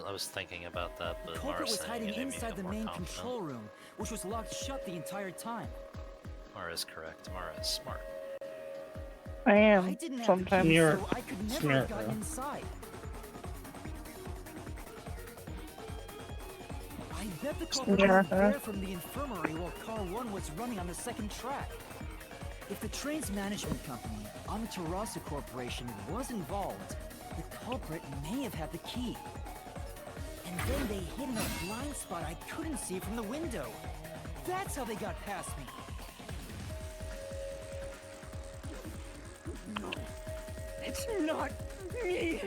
Speaker 1: I was thinking about that,
Speaker 7: The
Speaker 1: but
Speaker 7: culprit
Speaker 1: Mara's
Speaker 7: was
Speaker 1: saying
Speaker 7: hiding
Speaker 1: it made me
Speaker 7: inside
Speaker 1: feel
Speaker 7: the
Speaker 1: more
Speaker 7: main
Speaker 1: confident.
Speaker 7: control room, which was locked shut the entire time.
Speaker 1: Mara's correct. Mara is smart.
Speaker 3: I
Speaker 7: I
Speaker 3: am
Speaker 7: didn't have the
Speaker 3: sometimes.
Speaker 7: key,
Speaker 2: Smear-
Speaker 7: so I could never
Speaker 2: smear,
Speaker 7: have gotten
Speaker 2: bro.
Speaker 7: inside. I bet the culprit
Speaker 3: Smear,
Speaker 7: wasn't
Speaker 3: huh?
Speaker 7: there from the infirmary while car 1 was running on the 2nd track. If the train's management company, Amaterasu Corporation, was involved, the culprit may have had the key. And then they hid in a blind spot I couldn't see from the window. That's how they got past me.
Speaker 8: It's not me.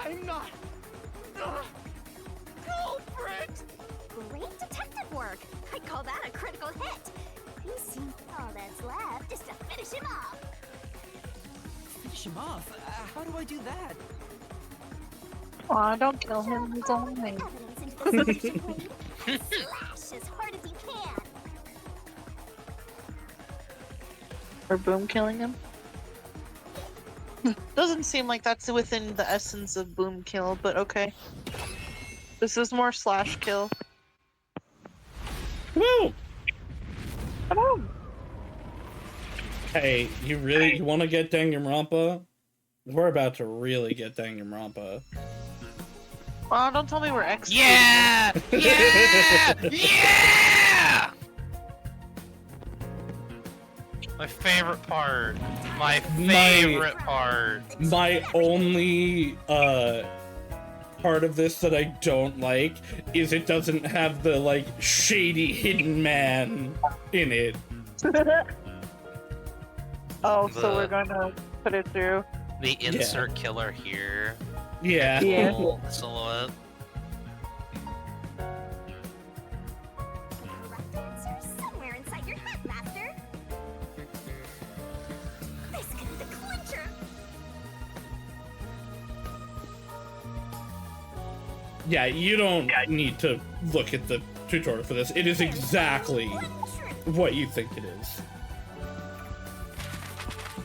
Speaker 8: I'm not the culprit.
Speaker 5: Great detective work! I call that a critical hit! You see, all that's left is to finish him off!
Speaker 7: Finish him off? How do I do that?
Speaker 3: Aw, don't kill him. He's
Speaker 5: Shove
Speaker 3: only
Speaker 5: all
Speaker 3: me.
Speaker 5: the evidence into the solution blade and slash as hard as you can!
Speaker 3: Or boom killing him. Doesn't seem like that's within the essence of boom kill, but okay. This is more slash kill.
Speaker 2: Woo!
Speaker 3: Come on.
Speaker 2: Hey, you want to get Danganronpa? We're about to really get Danganronpa.
Speaker 3: Aw, don't tell me we're X.
Speaker 1: Yeah! Yeah! Yeah! My favorite part. My favorite part.
Speaker 2: My only part of this that I don't like is it doesn't have the, like, shady hidden man in it.
Speaker 3: Oh, so we're gonna put it through.
Speaker 1: The insert killer here.
Speaker 2: Yeah.
Speaker 1: Cool silhouette.
Speaker 5: Records are somewhere inside your head, Master. This could be the clincher.
Speaker 2: Yeah, you don't need to look at the tutorial for this. It is exactly what you think it is.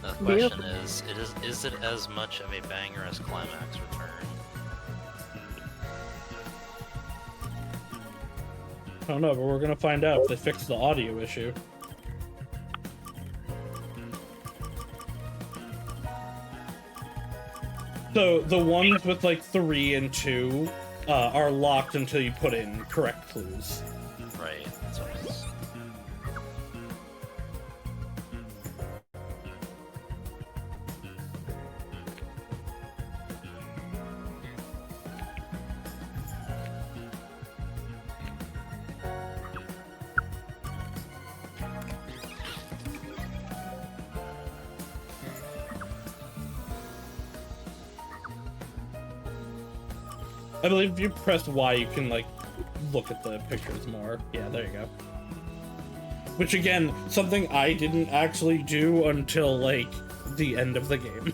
Speaker 1: The question is it as much of a banger as Climax Return?
Speaker 2: I don't know, but we're gonna find out if they fix the audio issue. So the ones with like 3 and 2 are locked until you put in correct clues.
Speaker 1: Right, that's what it is.
Speaker 2: I believe if you press Y, you can, like, look at the pictures more. Yeah, there you go. Which, again, something I didn't actually do until, like, the end of the game.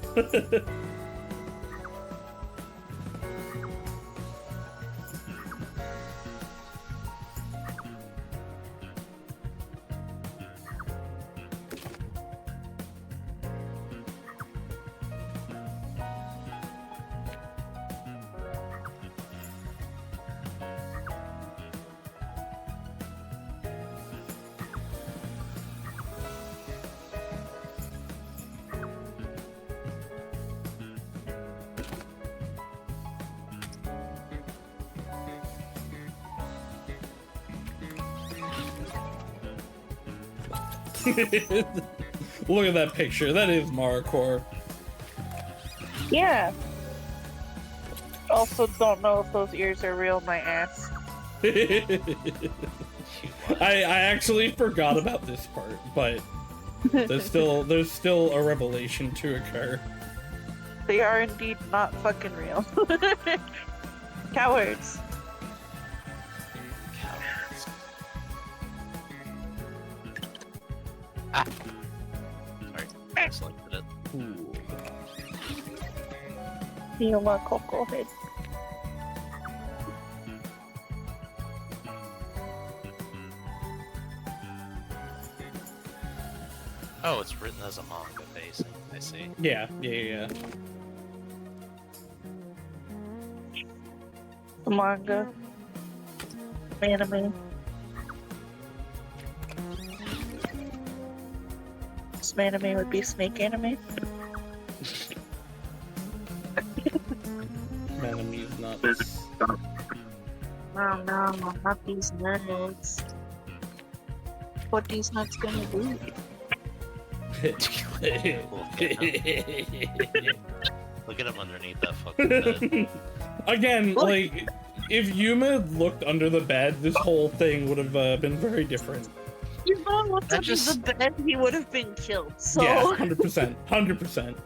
Speaker 2: Look at that picture. That is Maricore.
Speaker 3: Yeah. Also, don't know if those ears are real. My ass.
Speaker 2: I actually forgot about this part, but there's still a revelation to occur.
Speaker 3: They are indeed not fucking real. Cowards.
Speaker 1: Ah! Sorry, I selected it.
Speaker 2: Ooh.
Speaker 3: You want cocoa head.
Speaker 1: Oh, it's written as a manga facing. I see.
Speaker 2: Yeah.
Speaker 3: The manga. Anime. This anime would be snake anime.
Speaker 2: Enemies nuts.
Speaker 3: Oh no, not these nuts. What these nuts gonna do?
Speaker 1: Look at him underneath that fucking bed.
Speaker 2: Again, like, if Yuma had looked under the bed, this whole thing would have been very different.
Speaker 3: You know, looked under the bed, he would have been killed. So
Speaker 2: Yeah, 100%. 100%.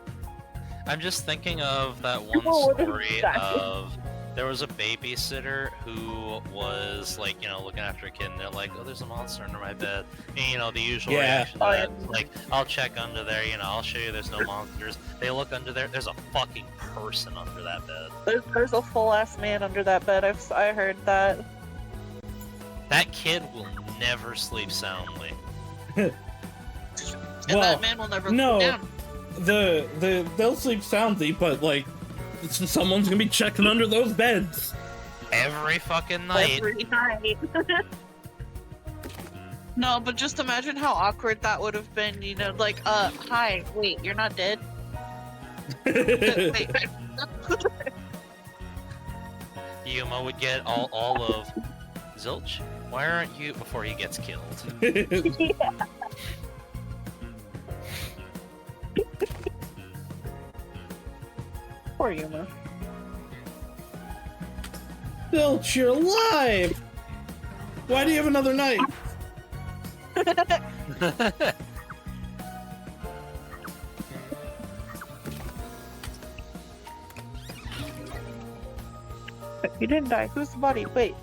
Speaker 1: I'm just thinking of that one story of there was a babysitter who was like, you know, looking after a kid and they're like, oh, there's a monster under my bed. And, you know, the usual reaction to that, like, I'll check under there, you know, I'll show you there's no monsters. They look under there, there's a fucking person under that bed.
Speaker 3: There's a full ass man under that bed. I heard that.
Speaker 1: That kid will never sleep soundly.
Speaker 3: And that man will never
Speaker 2: no,
Speaker 3: go down.
Speaker 2: They'll sleep soundly, but like someone's gonna be checking under those beds
Speaker 1: every fucking night.
Speaker 3: Every night. No, but just imagine how awkward that would have been. You know, like, hi, wait, you're not dead. Wait.
Speaker 1: Yuma would get all of Zilch. Why aren't you before he gets killed?
Speaker 3: Yeah. Poor Yuma.
Speaker 2: Filch, you're alive! Why do you have another knife?
Speaker 3: You didn't die. Who's the body? Wait.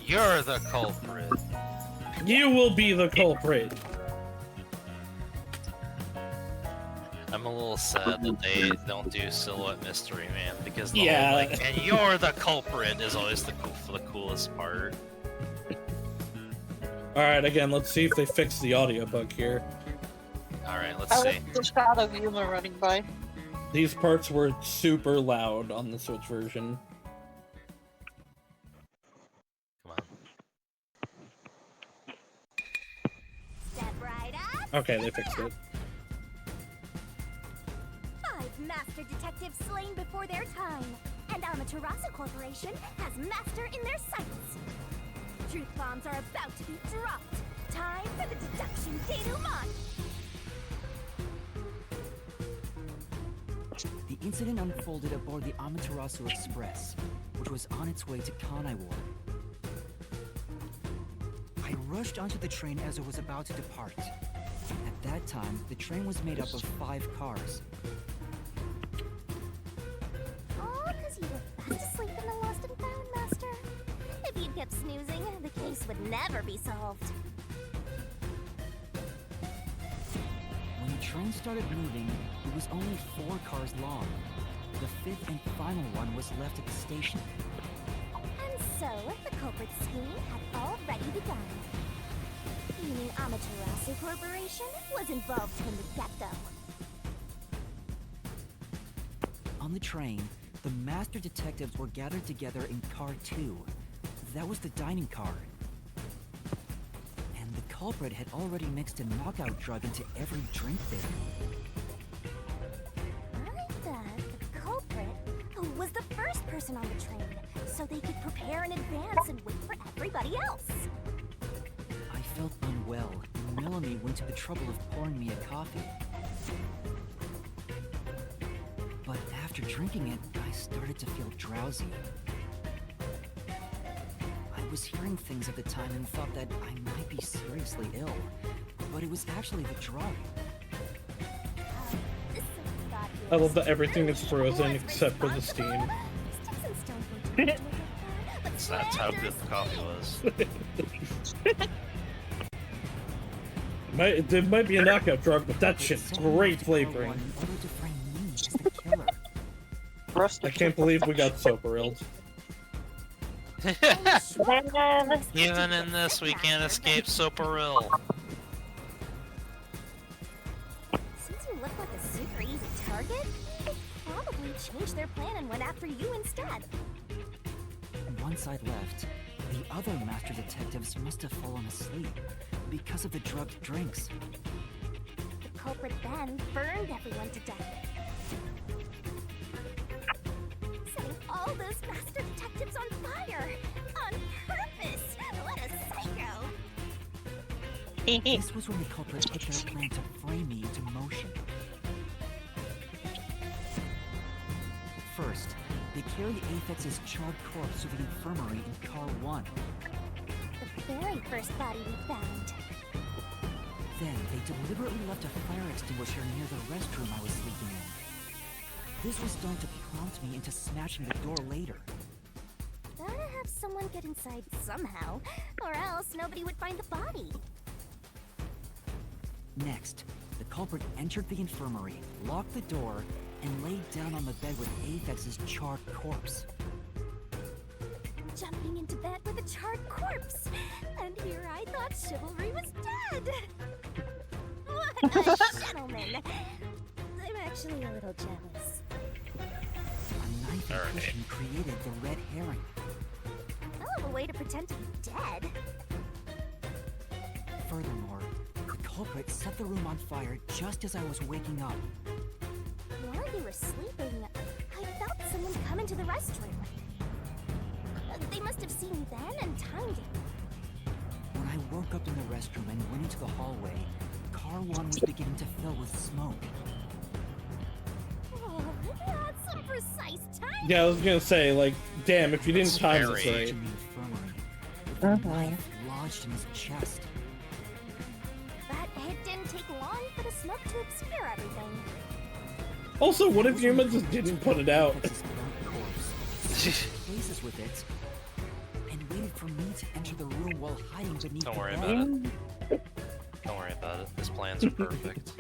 Speaker 1: You're the culprit.
Speaker 2: You will be the culprit.
Speaker 1: I'm a little sad that they don't do Silhouette Mystery Man because the
Speaker 2: Yeah.
Speaker 1: whole, like, and you're the culprit is always the coolest part.
Speaker 2: Alright, again, let's see if they fix the audio bug here.
Speaker 1: Alright, let's
Speaker 3: I
Speaker 1: see.
Speaker 3: like the shot of Yuma running by.
Speaker 2: These parts were super loud on the Switch version.
Speaker 1: Come on.
Speaker 5: Step right up.
Speaker 2: Okay, they fixed it.
Speaker 5: 5 master detectives slain before their time, and Amaterasu Corporation has master in their sights. Truth bombs are about to be dropped. Time for the deduction denouement.
Speaker 7: The incident unfolded aboard the Amaterasu Express, which was on its way to Kanaiwar. I rushed onto the train as it was about to depart. At that time, the train was made up of 5 cars.
Speaker 5: Oh, because you were fast asleep in the lost and found, Master. If you'd kept snoozing, the case would never be solved.
Speaker 7: When the train started moving, it was only 4 cars long. The 5th and final one was left at the station.
Speaker 5: And so, the culprit's scheme had already begun. Meaning Amaterasu Corporation was involved from the get-go.
Speaker 7: On the train, the master detectives were gathered together in car 2. That was the dining car. And the culprit had already mixed a knockout drug into every drink there.
Speaker 5: I bet the culprit was the first person on the train, so they could prepare in advance and wait for everybody else.
Speaker 7: I felt unwell, and Melanie went to the trouble of pouring me a coffee. But after drinking it, I started to feel drowsy. I was hearing things at the time and thought that I might be seriously ill, but it was actually the drug.
Speaker 2: I love that everything is frozen except for the steam.
Speaker 1: That's how good the coffee was.
Speaker 2: It might be a knockout drug, but that shit's great flavoring.
Speaker 7: In order to frame me as the killer.
Speaker 2: I can't believe we got Soperilled.
Speaker 1: Even in this, we can't escape Soperil.
Speaker 5: Since you look like a super easy target, they probably changed their plan and went after you instead.
Speaker 7: Once I'd left, the other master detectives must have fallen asleep because of the drugged drinks.
Speaker 5: The culprit then burned everyone to death. Setting all those master detectives on fire! On purpose! What a psycho!
Speaker 7: This was when the culprit put their plan to frame me into motion. First, they carried Aphex's charred corpse to the infirmary in car 1.
Speaker 5: The very first body we found.
Speaker 7: Then, they deliberately left a fire extinguisher near the restroom I was sleeping in. This was done to prompt me into smashing the door later.
Speaker 5: Gotta have someone get inside somehow, or else nobody would find the body.
Speaker 7: Next, the culprit entered the infirmary, locked the door, and laid down on the bed with Aphex's charred corpse.
Speaker 5: Jumping into bed with a charred corpse! And here I thought chivalry was dead! What a gentleman! I'm actually a little jealous.
Speaker 7: A knife and cushion created the red herring.
Speaker 5: Hell of a way to pretend to be dead.
Speaker 7: Furthermore, the culprit set the room on fire just as I was waking up.
Speaker 5: While you were sleeping, I felt someone come into the restroom. They must have seen me then and timed it.
Speaker 7: When I woke up in the restroom and went into the hallway, car 1 was beginning to fill with smoke.
Speaker 5: Oh, that's some precise timing.
Speaker 2: Yeah, I was gonna say, like, damn, if you didn't time this
Speaker 1: very-
Speaker 2: right.
Speaker 7: In the infirmary, with a knife lodged in his chest.
Speaker 5: But it didn't take long for the smoke to obscure everything.
Speaker 2: Also, what if Yuma just didn't put it out?
Speaker 7: His burnt corpse. Places with it, and waited for me to enter the room while hiding beneath
Speaker 1: Don't
Speaker 7: the
Speaker 1: worry
Speaker 7: bed.
Speaker 1: about it. Don't worry about it. His plans are perfect.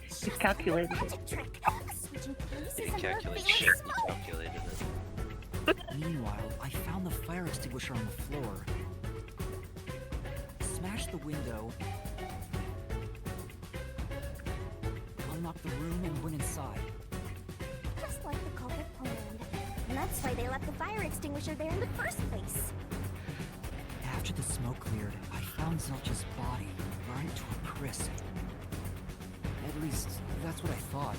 Speaker 3: He's calculated.
Speaker 5: Magic trick. Switching places
Speaker 1: He
Speaker 5: and
Speaker 1: calculates
Speaker 5: revealing
Speaker 1: shit. He
Speaker 5: smoke.
Speaker 1: calculated it.
Speaker 7: Meanwhile, I found the fire extinguisher on the floor, smashed the window, unlocked the room, and went inside.
Speaker 5: Just like the culprit planned. And that's why they left the fire extinguisher there in the first place.
Speaker 7: After the smoke cleared, I found Zelch's body burned to a crisp. At least, that's what I thought.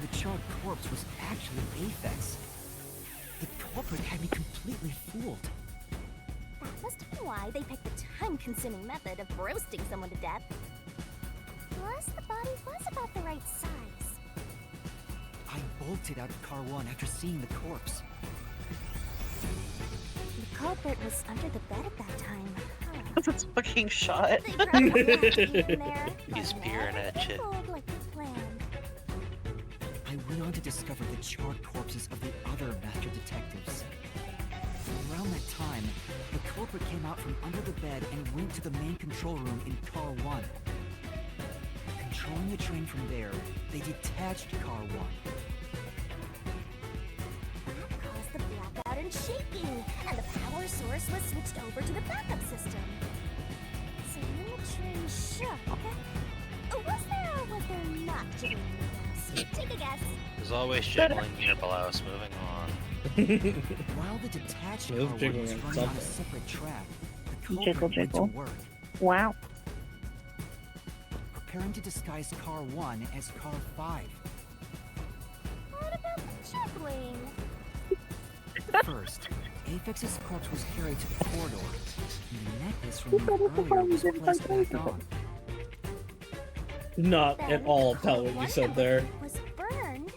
Speaker 7: The charred corpse was actually Aphex. The culprit had me completely fooled.
Speaker 5: That must have been why they picked the time-consuming method of roasting someone to death. Plus, the body was about the right size.
Speaker 7: I bolted out of car 1 after seeing the corpse.
Speaker 5: The culprit was under the bed at that time. Huh.
Speaker 3: That's a fucking shot.
Speaker 5: They probably left you in there,
Speaker 1: He's
Speaker 5: but
Speaker 1: peering
Speaker 5: never
Speaker 1: at you.
Speaker 5: forward like they planned.
Speaker 7: I went on to discover the charred corpses of the other master detectives. Around that time, the culprit came out from under the bed and went to the main control room in car 1. Controlling the train from there, they detached car 1.
Speaker 5: That caused the blackout and shaking, and the power source was switched over to the backup system. So when the train shook, was there or was there not jiggling in the blouse? Take a guess.
Speaker 1: There's always jiggling in your blouse. Moving on.
Speaker 7: While the detached
Speaker 2: It
Speaker 7: car
Speaker 2: was
Speaker 7: 1
Speaker 2: jiggling
Speaker 7: was
Speaker 2: on
Speaker 7: running on a
Speaker 2: something.
Speaker 7: separate track, the
Speaker 3: Jiggle,
Speaker 7: culprit went to
Speaker 3: jiggle.
Speaker 7: work,
Speaker 3: Wow.
Speaker 7: preparing to disguise car 1 as car 5.
Speaker 5: What about the jiggling?
Speaker 7: First, Aphex's corpse was carried to the corridor, and the necklace from earlier was placed back on.
Speaker 2: Not
Speaker 5: Then
Speaker 2: at all
Speaker 5: car
Speaker 2: tell what you
Speaker 5: 1
Speaker 2: said
Speaker 5: number
Speaker 2: there.
Speaker 5: was burned.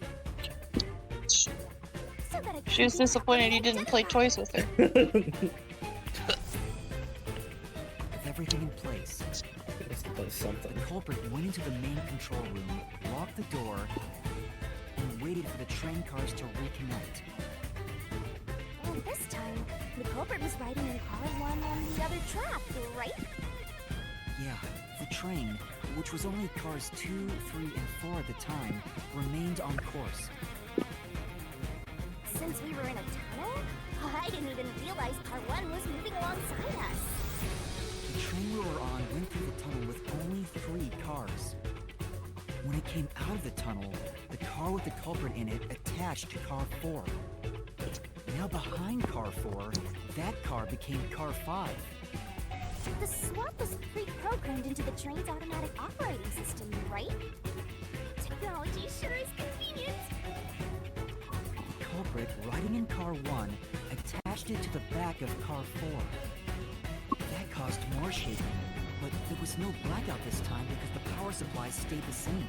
Speaker 5: So that it
Speaker 3: She was
Speaker 5: could be
Speaker 3: disappointed you didn't play toys with her.
Speaker 7: With everything in place,
Speaker 2: Let's play something.
Speaker 7: the culprit went into the main control room, locked the door, and waited for the train cars to reconnect.
Speaker 5: And this time, the culprit was riding in car 1 on the other track, right?
Speaker 7: Yeah, the train, which was only cars 2, 3, and 4 at the time, remained on course.
Speaker 5: Since we were in a tunnel, I didn't even realize car 1 was moving alongside us.
Speaker 7: The train we were on went through the tunnel with only 3 cars. When it came out of the tunnel, the car with the culprit in it attached to car 4. Now behind car 4, that car became car 5.
Speaker 5: The swap was pre-programmed into the train's automatic operating system, right? Technology sure is convenient.
Speaker 7: The culprit, riding in car 1, attached it to the back of car 4. That caused more shaking, but there was no blackout this time because the power supply stayed the same.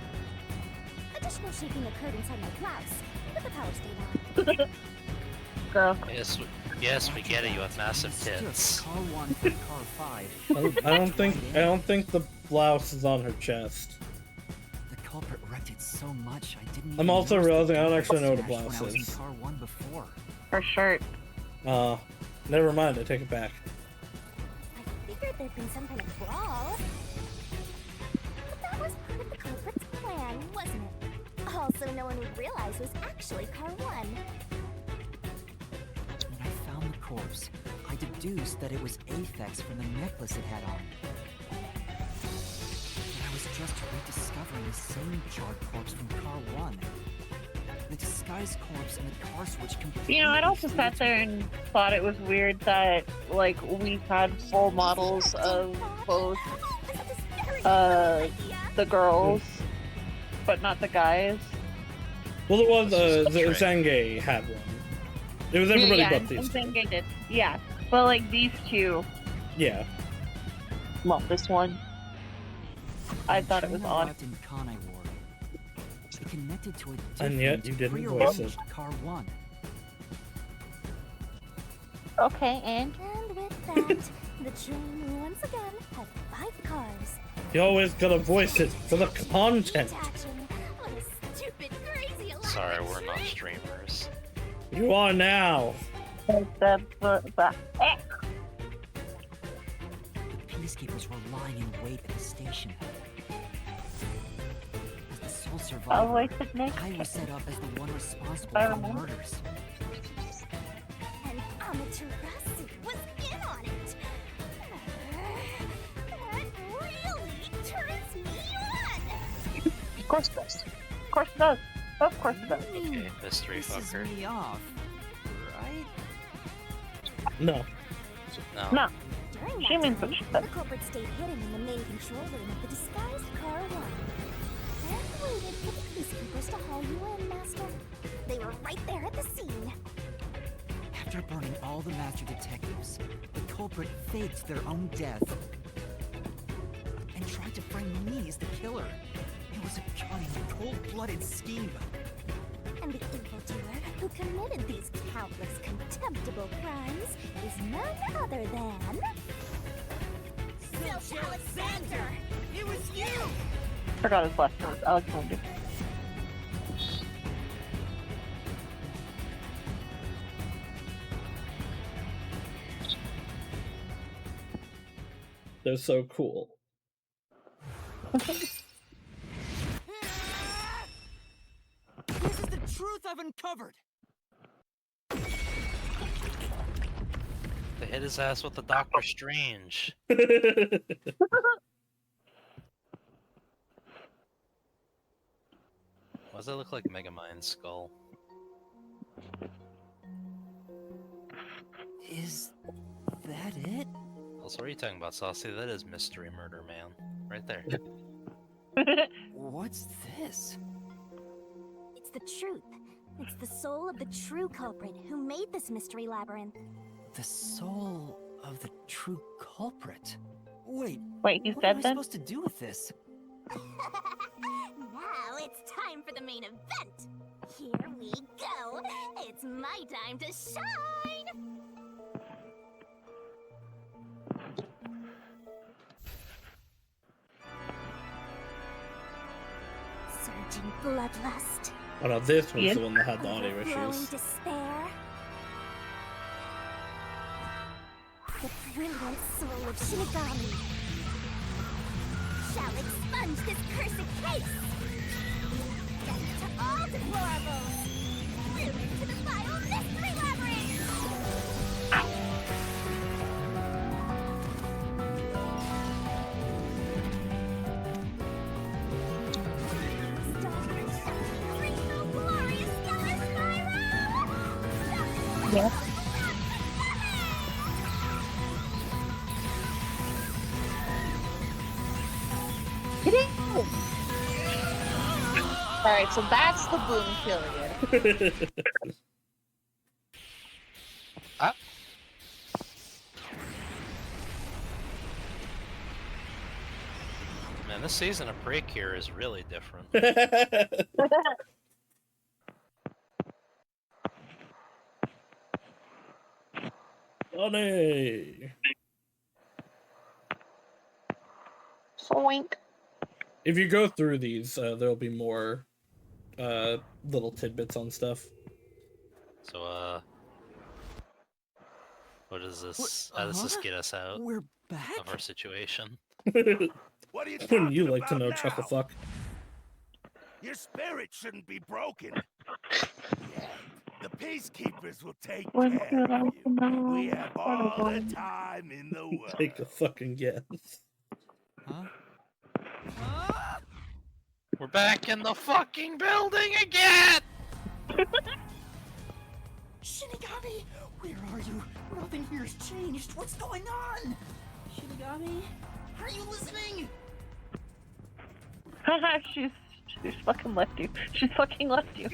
Speaker 5: Additional shaking occurred inside my blouse, but the power stayed on.
Speaker 3: Girl.
Speaker 1: Yes, we get it. You have massive
Speaker 7: Mistook
Speaker 1: tits.
Speaker 7: car 1 for car 5.
Speaker 2: I don't think the blouse is on her chest.
Speaker 7: The culprit wrecked it so much I didn't
Speaker 2: I'm
Speaker 7: even
Speaker 2: also
Speaker 7: notice the
Speaker 2: realizing I don't
Speaker 7: culprit
Speaker 2: actually know what a
Speaker 7: smashed when
Speaker 2: blouse
Speaker 7: I was in
Speaker 2: is.
Speaker 7: car 1 before.
Speaker 3: Her shirt.
Speaker 2: Never mind, I take it back.
Speaker 5: I figured there'd been some kind of brawl. But that was part of the culprit's plan, wasn't it? Also, no one would realize was actually car 1.
Speaker 7: When I found the corpse, I deduced that it was Aphex from the necklace it had on. But I was just rediscovering the same charred corpse from car 1. The disguised corpse and the car switch completely...
Speaker 3: You know, I'd also sat there and thought it was weird that, like, we had full models of both The girls, but not the guys.
Speaker 2: Well, the one
Speaker 1: This
Speaker 2: the
Speaker 1: is a trick.
Speaker 2: Zenge had one. It was everybody
Speaker 3: yeah,
Speaker 2: but these two.
Speaker 3: Zenge did. Yeah, but like these two.
Speaker 2: Yeah.
Speaker 3: Well, this one. I thought it was
Speaker 7: Train
Speaker 3: odd.
Speaker 7: arrived in Kanai Ward. It connected to a different,
Speaker 2: And yet you didn't voice
Speaker 7: prearranged
Speaker 2: it.
Speaker 7: car 1.
Speaker 3: Okay, and
Speaker 5: And with that, the train once again had 5 cars.
Speaker 2: You always gotta voice it for the content.
Speaker 5: Action. What a stupid, crazy elaborate
Speaker 1: Sorry, we're not
Speaker 5: trick.
Speaker 1: streamers.
Speaker 2: You are now.
Speaker 7: The peacekeepers were lying in wait at the station. As the sole survivor, I was set up as the one responsible for the murders.
Speaker 5: And Amaterasu was in on it. That really turns me on.
Speaker 3: of course it does. Of course it does. Of course it does.
Speaker 1: Okay, mystery
Speaker 7: Pisses
Speaker 1: fucker.
Speaker 7: me off, right?
Speaker 2: No.
Speaker 1: No.
Speaker 3: No.
Speaker 5: During
Speaker 3: She
Speaker 5: that
Speaker 3: means
Speaker 5: time,
Speaker 3: what she said.
Speaker 5: the culprit stayed hidden in the main control room of the disguised car 1. And waited for the peacekeepers to haul you in, Master. They were right there at the scene.
Speaker 7: After burning all the master detectives, the culprit faked their own death and tried to frame me as the killer. It was a cunning, cold-blooded scheme.
Speaker 5: And the evildoer who committed these countless contemptible crimes is none other than... Saus Alexander!
Speaker 8: It was you!
Speaker 3: Forgot his last name. Alexander.
Speaker 2: They're so cool.
Speaker 7: This is the truth I've uncovered.
Speaker 1: They hit his ass with the Doctor Strange. Why does that look like Megamind's skull?
Speaker 7: Is that it?
Speaker 1: Also, what are you talking about, Saucy? That is Mystery Murder Man. Right there.
Speaker 7: What's this?
Speaker 5: It's the truth. It's the soul of the true culprit who made this mystery labyrinth.
Speaker 7: The soul of the true culprit. Wait,
Speaker 3: Wait, he's
Speaker 7: what am
Speaker 3: dead
Speaker 7: I
Speaker 3: then?
Speaker 7: supposed to do with this?
Speaker 5: Now it's time for the main event. Here we go. It's my time to shine. Surging bloodlust.
Speaker 2: Oh no, this was
Speaker 3: Yeah.
Speaker 2: the one that had the audio
Speaker 5: Overflowing
Speaker 2: issues.
Speaker 5: despair. The brilliant soul of Shinigami shall expunge this cursed case. Death to all deplorables. Through to the final mystery labyrinth. Glorious stellar spiral.
Speaker 3: Yeah. Alright, so that's the boom period.
Speaker 1: Ah. Man, this season of Precure is really different.
Speaker 2: Funny.
Speaker 3: Soink.
Speaker 2: If you go through these, there'll be more little tidbits on stuff.
Speaker 1: So, what is this? How does this get us out
Speaker 7: We're back?
Speaker 1: of our situation?
Speaker 6: What are you
Speaker 2: Wouldn't
Speaker 6: talking
Speaker 2: you like to
Speaker 6: about
Speaker 2: know,
Speaker 6: now?
Speaker 2: Chucklefuck?
Speaker 6: Your spirit shouldn't be broken. Yeah, the peacekeepers will take
Speaker 3: When
Speaker 6: care
Speaker 3: should I
Speaker 6: of you.
Speaker 3: know?
Speaker 6: We have all the time in the world.
Speaker 2: Take a fucking guess.
Speaker 7: Huh?
Speaker 1: We're back in the fucking building again!
Speaker 7: Shinigami! Where are you? Nothing here's changed. What's going on? Shinigami? Are you listening?
Speaker 3: she's fucking left you. She's fucking left you.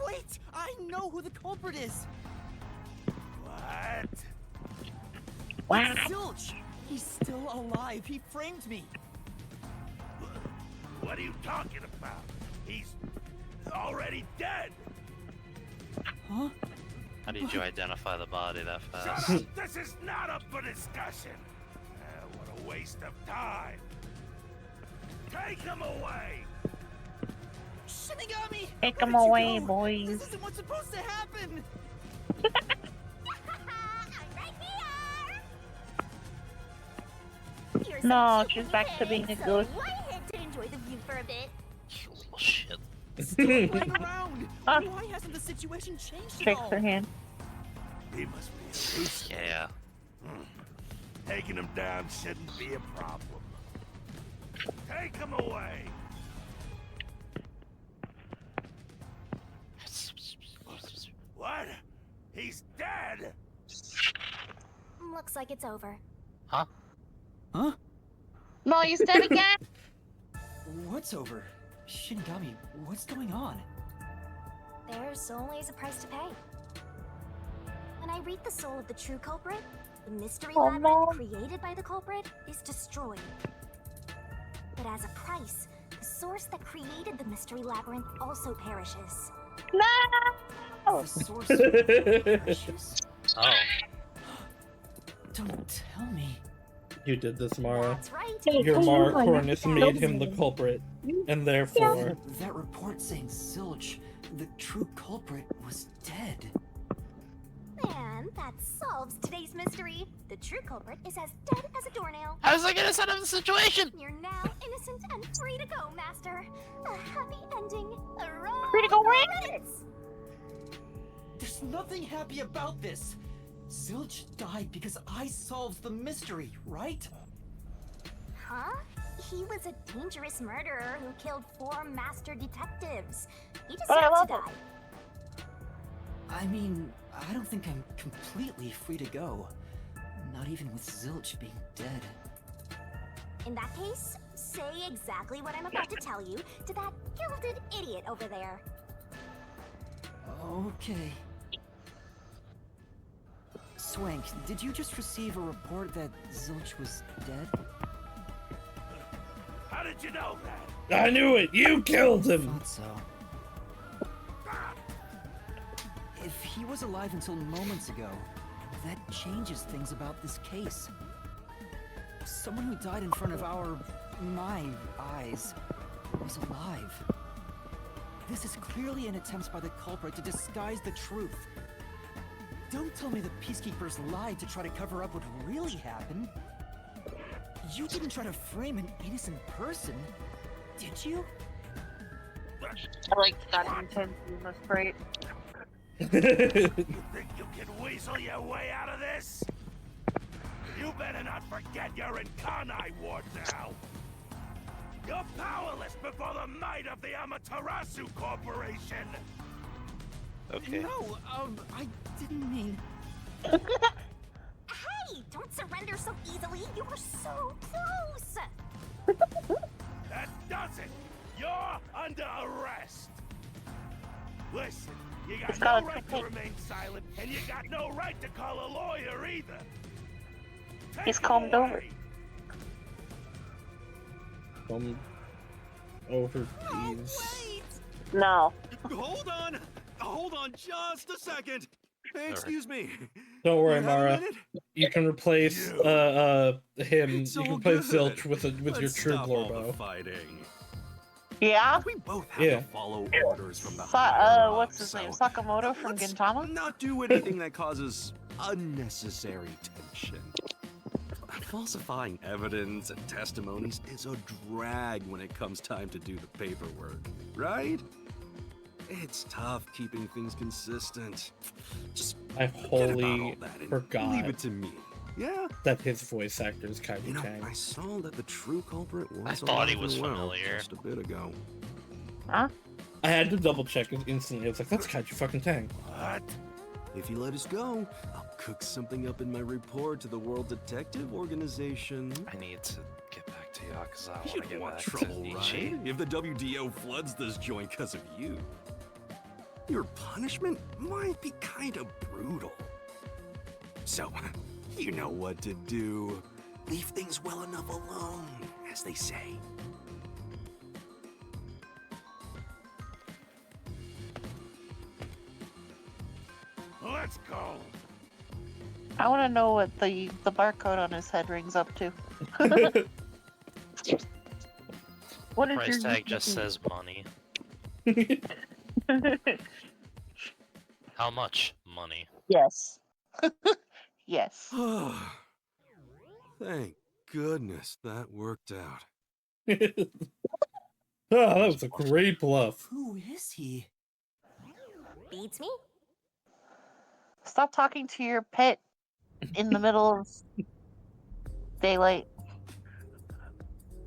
Speaker 7: Wait! I know who the culprit is!
Speaker 6: What?
Speaker 3: What?
Speaker 7: Zilch! He's still alive. He framed me.
Speaker 6: What are you talking about? He's already dead.
Speaker 7: Huh?
Speaker 1: How did you identify the body that fast?
Speaker 6: Shut up! This is not up for discussion. What a waste of time. Take him away.
Speaker 7: Shinigami!
Speaker 3: Take
Speaker 7: Where
Speaker 3: him
Speaker 7: did you
Speaker 3: away,
Speaker 7: go?
Speaker 3: boys.
Speaker 7: This isn't what's supposed to happen!
Speaker 5: I'm right here! You're
Speaker 3: No,
Speaker 5: so
Speaker 3: she's
Speaker 5: chicken
Speaker 3: back to being a
Speaker 5: head, so
Speaker 3: ghost.
Speaker 5: why head to enjoy the view for a bit?
Speaker 1: You little shit.
Speaker 7: Still playing around!
Speaker 3: Ah.
Speaker 7: Why hasn't the situation changed at
Speaker 3: Shakes
Speaker 7: all?
Speaker 3: her hand.
Speaker 6: He must be a goose.
Speaker 1: Yeah.
Speaker 6: Taking him down shouldn't be a problem. Take him away. What? He's dead?
Speaker 5: Looks like it's over.
Speaker 1: Huh?
Speaker 7: Huh?
Speaker 3: No, he's dead again.
Speaker 7: What's over? Shinigami, what's going on?
Speaker 5: There's always a price to pay. When I read the soul of the true culprit, the mystery
Speaker 3: Oh,
Speaker 5: labyrinth
Speaker 3: no.
Speaker 5: created by the culprit is destroyed. But as a price, the source that created the mystery labyrinth also perishes.
Speaker 3: No.
Speaker 7: The source perishes?
Speaker 1: Oh.
Speaker 7: Don't tell me.
Speaker 2: You did this, Mara.
Speaker 5: That's right.
Speaker 2: Your Mara Cornus
Speaker 5: Yeah.
Speaker 2: made him the culprit, and therefore...
Speaker 7: That report saying Zilch, the true culprit, was dead.
Speaker 5: And that solves today's mystery. The true culprit is as dead as a doornail.
Speaker 1: How's I get us out of the situation?
Speaker 5: You're now innocent and free to go, Master. A happy ending.
Speaker 3: Free to go where?
Speaker 5: credits.
Speaker 7: There's nothing happy about this. Zilch died because I solved the mystery, right?
Speaker 5: Huh? He was a dangerous murderer who killed 4 master detectives. He
Speaker 3: But I
Speaker 5: deserved to
Speaker 3: love
Speaker 5: die.
Speaker 7: I mean, I don't think I'm completely free to go. Not even with Zilch being dead.
Speaker 5: In that case, say exactly what I'm about to tell you to that gilded idiot over there.
Speaker 7: Okay. Swank, did you just receive a report that Zilch was dead?
Speaker 6: How did you know that?
Speaker 2: I knew it! You killed him!
Speaker 7: Thought so. If he was alive until moments ago, that changes things about this case. Someone who died in front of my eyes, was alive. This is clearly an attempt by the culprit to disguise the truth. Don't tell me the Peacekeepers lied to try to cover up what really happened. You didn't try to frame an innocent person, did you?
Speaker 3: I like that intense. That's great.
Speaker 6: You think you can weasel your way out of this? You better not forget you're in Kanai Ward now. You're powerless before the might of the Amaterasu Corporation.
Speaker 1: Okay.
Speaker 7: No, I didn't mean...
Speaker 5: Hey, don't surrender so easily. You were so close.
Speaker 6: That does it. You're under arrest. Listen, you got no right to remain silent, and you got no right to call a lawyer either. Take
Speaker 3: He's
Speaker 6: him
Speaker 3: calmed over.
Speaker 6: away.
Speaker 2: Come over, please.
Speaker 7: Wait!
Speaker 3: No.
Speaker 9: Hold on just a second. Hey, excuse me.
Speaker 2: Don't worry,
Speaker 9: You have a
Speaker 2: Mara.
Speaker 9: minute?
Speaker 2: You can replace him.
Speaker 9: It's
Speaker 2: You can
Speaker 9: all
Speaker 2: replace
Speaker 9: good.
Speaker 2: Zilch with your
Speaker 9: Let's
Speaker 2: true
Speaker 9: stop all the
Speaker 2: Glorbo.
Speaker 9: fighting.
Speaker 3: Yeah?
Speaker 9: We both have
Speaker 2: Yeah.
Speaker 9: to follow orders from the higher ups,
Speaker 3: What's his name? Sakamoto from
Speaker 9: let's
Speaker 3: Gintama?
Speaker 9: not do anything that causes unnecessary tension. Falsifying evidence and testimonies is a drag when it comes time to do the paperwork, right? It's tough keeping things consistent. Just
Speaker 2: I
Speaker 9: forget about all
Speaker 2: wholly
Speaker 9: that and
Speaker 2: forgot
Speaker 9: leave it to me. Yeah?
Speaker 2: that his voice actor is Kaiju
Speaker 9: You know,
Speaker 2: Kang.
Speaker 9: I saw that the true culprit was
Speaker 1: I thought he
Speaker 9: alive
Speaker 1: was
Speaker 9: and well
Speaker 1: familiar.
Speaker 9: just a bit ago.
Speaker 3: Huh?
Speaker 2: I had to double check it instantly. I was like, that's Kaiju fucking Kang.
Speaker 6: What?
Speaker 9: If you let us go, I'll cook something up in my report to the World Detective Organization.
Speaker 1: I need to get back back to Yakuza. I want to
Speaker 9: You
Speaker 1: get
Speaker 9: want
Speaker 1: back
Speaker 9: trouble,
Speaker 1: to
Speaker 9: right?
Speaker 1: Nichi.
Speaker 9: If the WDO floods this joint because of you. Your punishment might be kind of brutal. So, you know what to do. Leave things well enough alone, as they say.
Speaker 6: Let's go.
Speaker 3: I want to know what the barcode on his head rings up to. What is
Speaker 1: Price
Speaker 3: your
Speaker 1: tag just says money. How much money?
Speaker 3: Yes. Yes.
Speaker 9: Thank goodness that worked out.
Speaker 2: Oh, that was a great bluff.
Speaker 7: Who is he?
Speaker 5: Beats me?
Speaker 3: Stop talking to your pet in the middle of daylight.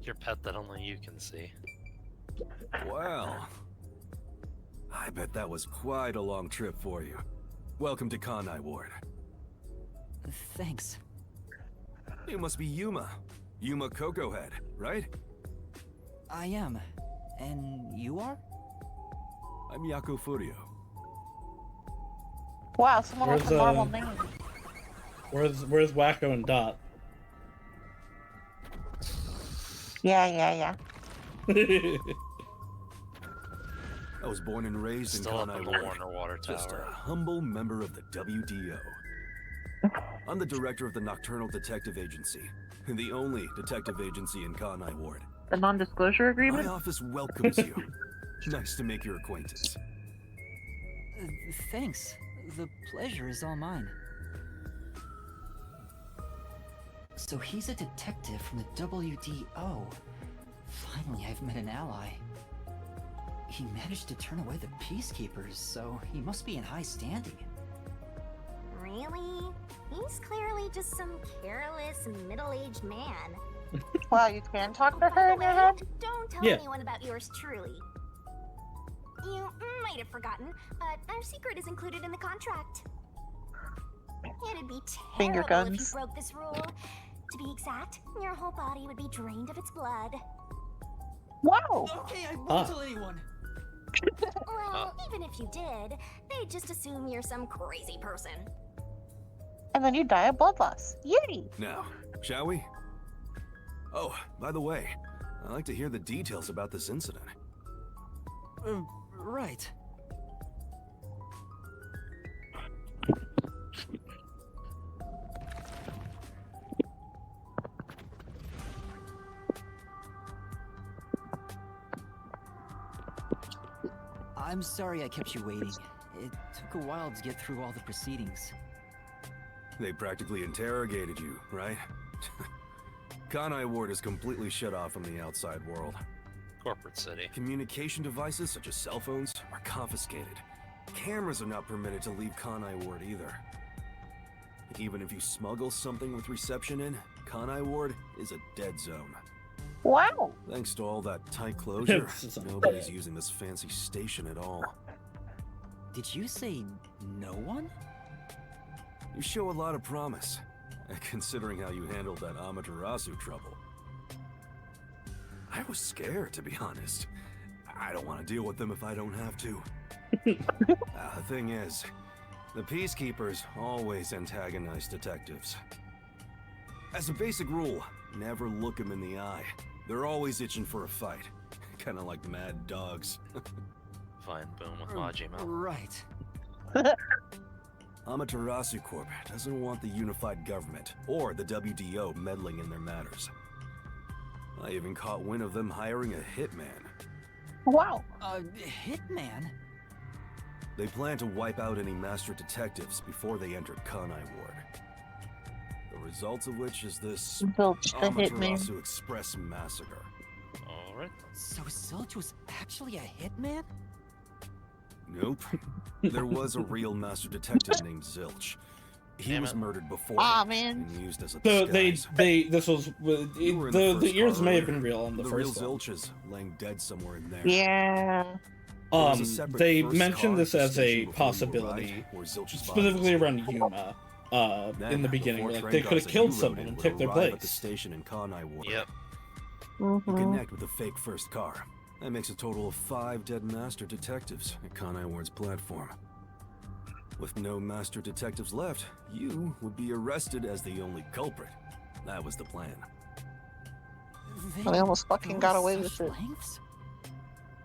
Speaker 1: Your pet that only you can see.
Speaker 9: Well, I bet that was quite a long trip for you. Welcome to Kanai Ward.
Speaker 7: Thanks.
Speaker 9: You must be Yuma. Yuma Cocoa Head, right?
Speaker 7: I am. And you are?
Speaker 9: I'm Yaku Furio.
Speaker 3: Wow, someone with a normal name.
Speaker 2: Where's Wacko and Dot?
Speaker 3: Yeah.
Speaker 9: I was born and raised
Speaker 1: Still
Speaker 9: in
Speaker 1: up
Speaker 9: Kanai
Speaker 1: in the
Speaker 9: Ward.
Speaker 1: Warner Water
Speaker 9: Just a
Speaker 1: Tower.
Speaker 9: humble member of the WDO. I'm the director of the Nocturnal Detective Agency, the only detective agency in Kanai Ward.
Speaker 3: The non-disclosure
Speaker 9: My
Speaker 3: agreement?
Speaker 9: office welcomes you. Nice to make your acquaintance.
Speaker 7: Thanks. The pleasure is all mine. So he's a detective from the WDO. Finally, I've met an ally. He managed to turn away the peacekeepers, so he must be in high standing.
Speaker 5: Really? He's clearly just some careless, middle-aged man.
Speaker 3: Wow, you can talk to
Speaker 5: Oh,
Speaker 3: her in
Speaker 5: by
Speaker 3: your
Speaker 5: the way,
Speaker 3: head?
Speaker 5: don't tell
Speaker 2: Yeah.
Speaker 5: anyone about yours truly. You might have forgotten, but our secret is included in the contract. It'd be
Speaker 3: Finger
Speaker 5: terrible if you
Speaker 3: guns.
Speaker 5: broke this rule. To be exact, your whole body would be drained of its blood.
Speaker 3: Wow!
Speaker 7: Okay, I won't
Speaker 2: Ah.
Speaker 7: tell anyone.
Speaker 5: Well, even if you did, they'd just assume you're some crazy person.
Speaker 3: And then you die of blood loss. Yay!
Speaker 9: Now, shall we? Oh, by the way, I'd like to hear the details about this incident.
Speaker 7: Right. I'm sorry I kept you waiting. It took a while to get through all the proceedings.
Speaker 9: They practically interrogated you, right? Kanai Ward is completely shut off from the outside world.
Speaker 1: Corporate city.
Speaker 9: Communication devices such as cell phones are confiscated. Cameras are not permitted to leave Kanai Ward either. Even if you smuggle something with reception in, Kanai Ward is a dead zone.
Speaker 3: Wow!
Speaker 9: Thanks to all that tight closure,
Speaker 2: This is
Speaker 9: nobody's using this fancy station at all.
Speaker 7: Did you say no one?
Speaker 9: You show a lot of promise, considering how you handled that Amaterasu trouble. I was scared, to be honest. I don't want to deal with them if I don't have to. The thing is, the Peacekeepers always antagonize detectives. As a basic rule, never look them in the eye. They're always itching for a fight. Kinda like mad dogs.
Speaker 1: Fine, boom with Majima.
Speaker 7: Right.
Speaker 9: Amaterasu Corp doesn't want the unified government or the WDO meddling in their matters. I even caught wind of them hiring a hitman.
Speaker 3: Wow!
Speaker 7: Hitman?
Speaker 9: They plan to wipe out any master detectives before they entered Kanai Ward. The result of which is this
Speaker 3: Zilch the hitman.
Speaker 9: Amaterasu Express massacre.
Speaker 1: Alright.
Speaker 7: So Zilch was actually a hitman?
Speaker 9: Nope. There was a real master detective named Zilch. He
Speaker 1: Damn
Speaker 9: was
Speaker 1: it.
Speaker 9: murdered before
Speaker 3: Aw, man.
Speaker 9: and used as a
Speaker 2: So
Speaker 9: disguise.
Speaker 2: this was
Speaker 9: You were in the
Speaker 2: the
Speaker 9: first
Speaker 2: ears
Speaker 9: car
Speaker 2: may have
Speaker 9: earlier.
Speaker 2: been real on the
Speaker 9: real
Speaker 2: first one.
Speaker 9: Zilch is laying dead somewhere in there.
Speaker 3: Yeah.
Speaker 9: There was a separate
Speaker 2: They
Speaker 9: first
Speaker 2: mentioned
Speaker 9: car
Speaker 2: this
Speaker 9: at the
Speaker 2: as a
Speaker 9: station before you
Speaker 2: possibility,
Speaker 9: arrived, where Zilch's body was
Speaker 2: specifically
Speaker 9: hidden.
Speaker 2: around Yuma. In the beginning,
Speaker 9: Then,
Speaker 2: like
Speaker 9: four
Speaker 2: they
Speaker 9: train
Speaker 2: could have
Speaker 9: cars that
Speaker 2: killed
Speaker 9: you rode
Speaker 2: someone
Speaker 9: in
Speaker 2: and
Speaker 9: would
Speaker 2: took their
Speaker 9: arrive at the
Speaker 2: place.
Speaker 9: station in Kanai Ward.
Speaker 1: Yep.
Speaker 9: You
Speaker 3: Mm-hmm.
Speaker 9: connect with the fake first car. That makes a total of 5 dead master detectives at Kanai Ward's platform. With no master detectives left, you would be arrested as the only culprit. That was the plan.
Speaker 3: They almost fucking got away with it.
Speaker 7: Lengths?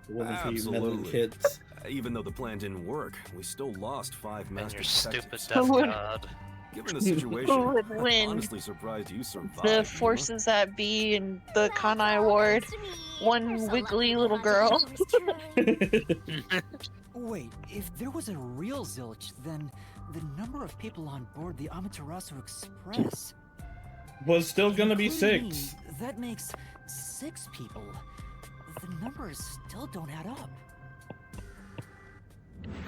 Speaker 2: What if he meddling
Speaker 9: Absolutely.
Speaker 2: kids?
Speaker 9: Even though the plan didn't work, we still lost 5
Speaker 1: And
Speaker 9: master
Speaker 1: your stupid
Speaker 9: detectives.
Speaker 1: death
Speaker 3: Who would-
Speaker 1: god.
Speaker 9: Given the
Speaker 3: Who
Speaker 9: situation,
Speaker 3: would
Speaker 9: I'm
Speaker 3: win?
Speaker 9: honestly surprised you survived.
Speaker 3: The
Speaker 9: Yuma.
Speaker 3: forces that be and the
Speaker 5: That's
Speaker 3: Kanai
Speaker 5: all
Speaker 3: Ward.
Speaker 5: thanks to me.
Speaker 3: One
Speaker 5: You're so
Speaker 3: wiggly
Speaker 5: lucky
Speaker 3: little
Speaker 5: to
Speaker 3: girl.
Speaker 5: have yours truly.
Speaker 7: Wait, if there was a real zilch, then the number of people on board the Amaterasu Express
Speaker 2: Was still gonna be
Speaker 7: including
Speaker 2: 6.
Speaker 7: me, that makes 6 people. The numbers still don't add up.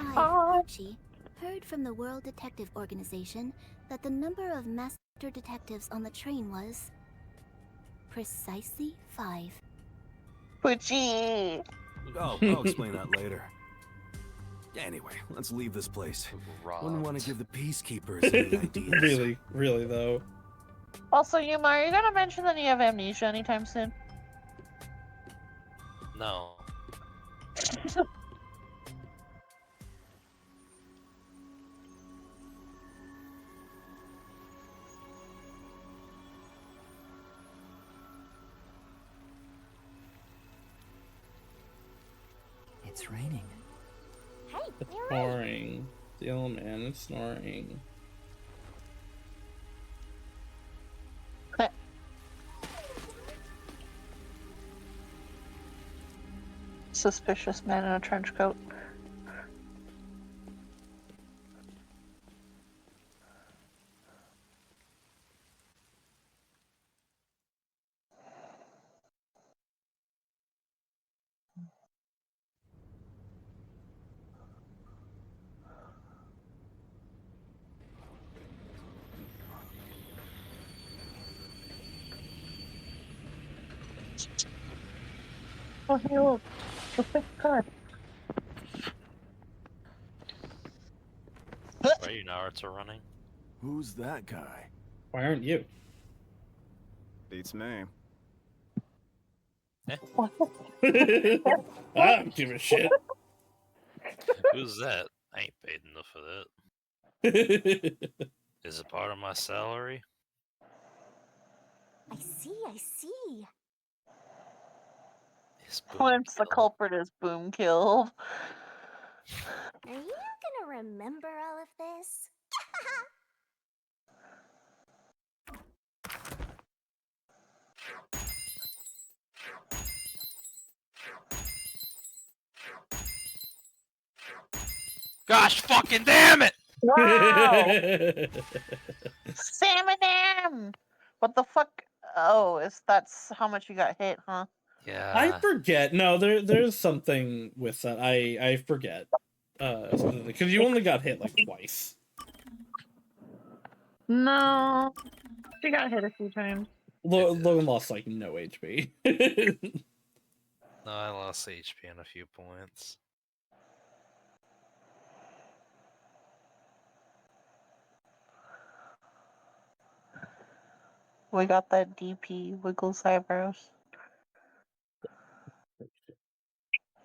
Speaker 5: I, Archie, heard from the World Detective Organization that the number of master detectives on the train was precisely 5.
Speaker 3: Pucci.
Speaker 9: Oh, I'll explain that later. Anyway, let's leave this place. Wouldn't want to give the peacekeepers any ideas.
Speaker 2: Really though.
Speaker 3: Also, Yuma, are you gonna mention that you have amnesia anytime soon?
Speaker 1: No.
Speaker 7: It's raining.
Speaker 5: Hey,
Speaker 2: It's
Speaker 5: you're right.
Speaker 2: snoring. The old man is snoring.
Speaker 3: Suspicious man in a trench coat. Oh, hey, look. The fifth card.
Speaker 1: Why are you Naruto running?
Speaker 9: Who's that guy?
Speaker 2: Why aren't you?
Speaker 10: Beats me.
Speaker 2: I don't give a shit.
Speaker 1: Who's that? I ain't paid enough for that. Is it part of my salary?
Speaker 5: I see.
Speaker 1: Is Boom
Speaker 3: Once the
Speaker 1: killed?
Speaker 3: culprit is boom killed.
Speaker 5: Are you gonna remember all of this?
Speaker 1: Gosh fucking damn it!
Speaker 3: Wow! Salmon! What the fuck? Oh, that's how much you got hit, huh?
Speaker 1: Yeah.
Speaker 2: I forget. No, there's something with that. I forget. Because you only got hit like twice.
Speaker 3: No. She got hit a few times.
Speaker 2: Logan lost like no HP.
Speaker 1: No, I lost HP and a few points.
Speaker 3: We got that DP Wiggles eyebrows.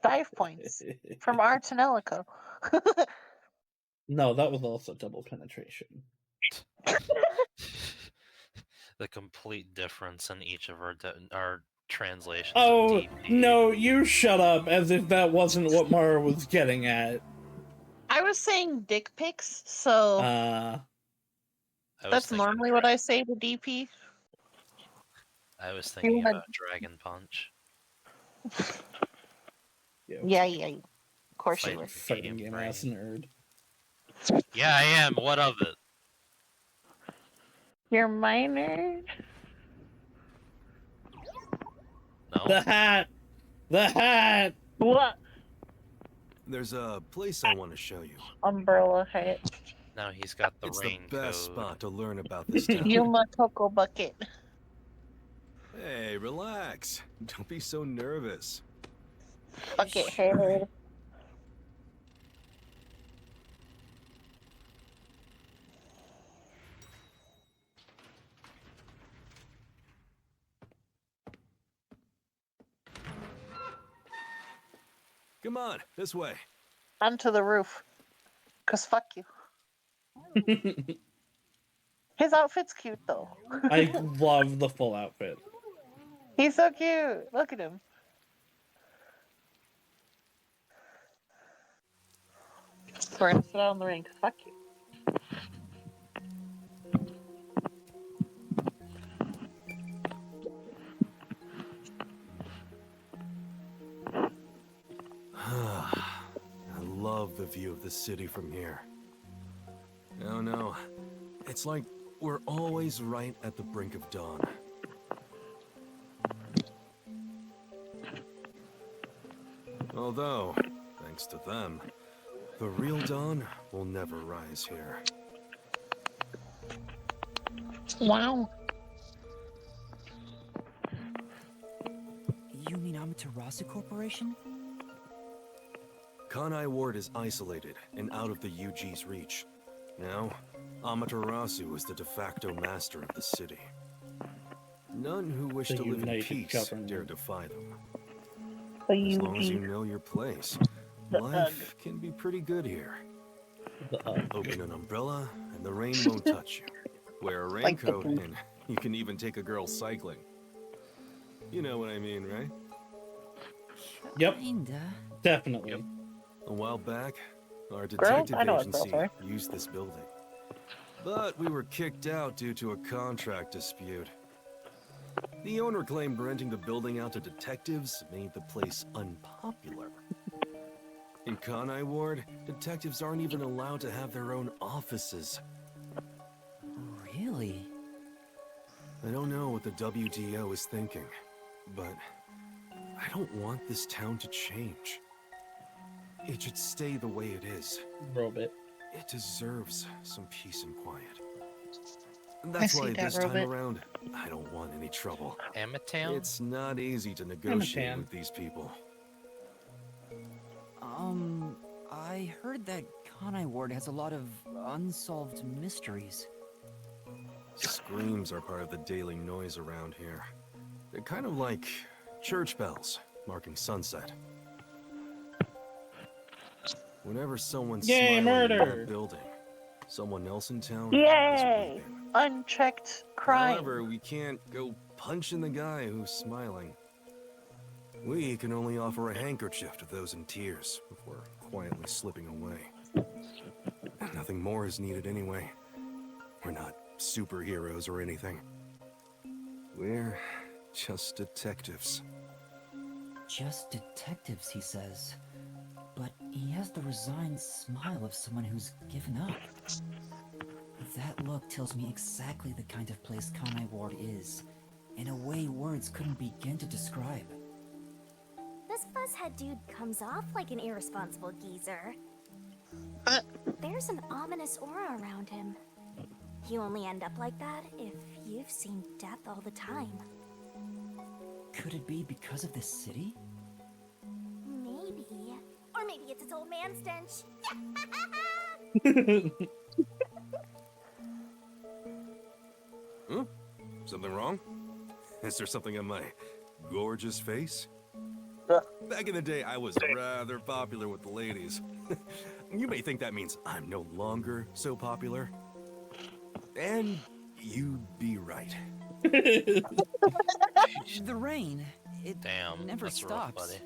Speaker 3: 5 points from Arts and Elico.
Speaker 2: No, that was also double penetration.
Speaker 1: The complete difference in each of our translations.
Speaker 2: Oh,
Speaker 1: of DP.
Speaker 2: no, you shut up, as if that wasn't what Mara was getting at.
Speaker 3: I was saying dick pics, so
Speaker 1: I was
Speaker 3: that's
Speaker 1: thinking
Speaker 3: normally what I say to DP.
Speaker 1: I was thinking
Speaker 3: had-
Speaker 1: about Dragon Punch.
Speaker 3: Yeah. Of course you
Speaker 1: Fight
Speaker 3: were.
Speaker 2: Fighting game ass nerd.
Speaker 1: Yeah, I am. What of it?
Speaker 3: You're my nerd?
Speaker 1: No.
Speaker 2: The hat! The hat!
Speaker 3: What?
Speaker 9: There's a place I want to show you.
Speaker 3: Umbrella hat.
Speaker 1: Now he's got the
Speaker 9: It's
Speaker 1: rain
Speaker 9: the best
Speaker 1: code.
Speaker 9: spot to learn about this town.
Speaker 3: Yuma Cocoa Bucket.
Speaker 9: Hey, relax. Don't be so nervous.
Speaker 3: Bucket head.
Speaker 9: Come on, this way.
Speaker 3: Onto the roof. Cause fuck you. His outfit's cute though.
Speaker 2: I love the full outfit.
Speaker 3: He's so cute. Look at him. We're gonna sit out in the rain. 'Cause fuck you.
Speaker 9: I love the view of the city from here. Oh no, it's like we're always right at the brink of dawn. Although, thanks to them, the real dawn will never rise here.
Speaker 3: Wow.
Speaker 7: You mean Amaterasu Corporation?
Speaker 9: Kanai Ward is isolated and out of the UG's reach. Now, Amaterasu is the de facto master of the city. None who wish
Speaker 2: The
Speaker 9: to live in
Speaker 2: United
Speaker 9: peace
Speaker 2: Government.
Speaker 9: dare defy them.
Speaker 3: The
Speaker 9: As long as you
Speaker 3: UG.
Speaker 9: know your place,
Speaker 3: The
Speaker 9: life can be pretty good here.
Speaker 2: The
Speaker 9: Open an umbrella and the rain won't touch you. Wear a
Speaker 3: Like the
Speaker 9: raincoat
Speaker 3: boot.
Speaker 9: and you can even take a girl cycling. You know what I mean, right?
Speaker 2: Yep,
Speaker 7: Kinda.
Speaker 2: definitely.
Speaker 9: A while back, our
Speaker 3: Girls?
Speaker 9: detective
Speaker 3: I know what girls
Speaker 9: agency
Speaker 3: are.
Speaker 9: used this building. But we were kicked out due to a contract dispute. The owner claimed renting the building out to detectives made the place unpopular. In Kanai Ward, detectives aren't even allowed to have their own offices.
Speaker 7: Really?
Speaker 9: I don't know what the WDO is thinking, but I don't want this town to change. It should stay the way it is.
Speaker 2: Robot.
Speaker 9: It deserves some peace and quiet. That's
Speaker 3: see
Speaker 9: why
Speaker 3: that,
Speaker 9: this time
Speaker 3: Robot.
Speaker 9: around, I don't want any trouble.
Speaker 1: Amatown?
Speaker 9: It's not easy to negotiate
Speaker 2: Amatown.
Speaker 9: with these people.
Speaker 7: I heard that Kanai Ward has a lot of unsolved mysteries.
Speaker 9: Screams are part of the daily noise around here. They're kind of like church bells marking sunset. Whenever someone's
Speaker 2: Yay,
Speaker 9: smiling in
Speaker 2: murder!
Speaker 9: that building, someone else in town
Speaker 3: Yay!
Speaker 9: is weeping.
Speaker 3: Unchecked crime.
Speaker 9: However, we can't go punching the guy who's smiling. We can only offer a handkerchief to those in tears before quietly slipping away. Nothing more is needed anyway. We're not superheroes or anything. We're just detectives.
Speaker 7: Just detectives, he says. But he has the resigned smile of someone who's given up. That look tells me exactly the kind of place Kanai Ward is, in a way words couldn't begin to describe.
Speaker 5: This buzzhead dude comes off like an irresponsible geezer. There's an ominous aura around him. You only end up like that if you've seen death all the time.
Speaker 7: Could it be because of this city?
Speaker 5: Maybe. Or maybe it's its old man stench.
Speaker 9: Huh? Something wrong? Is there something on my gorgeous face? Back in the day, I was rather popular with the ladies. You may think that means I'm no longer so popular. And you'd be right.
Speaker 7: The rain, it
Speaker 1: Damn,
Speaker 7: never
Speaker 1: that's
Speaker 7: stops.
Speaker 1: rough, buddy.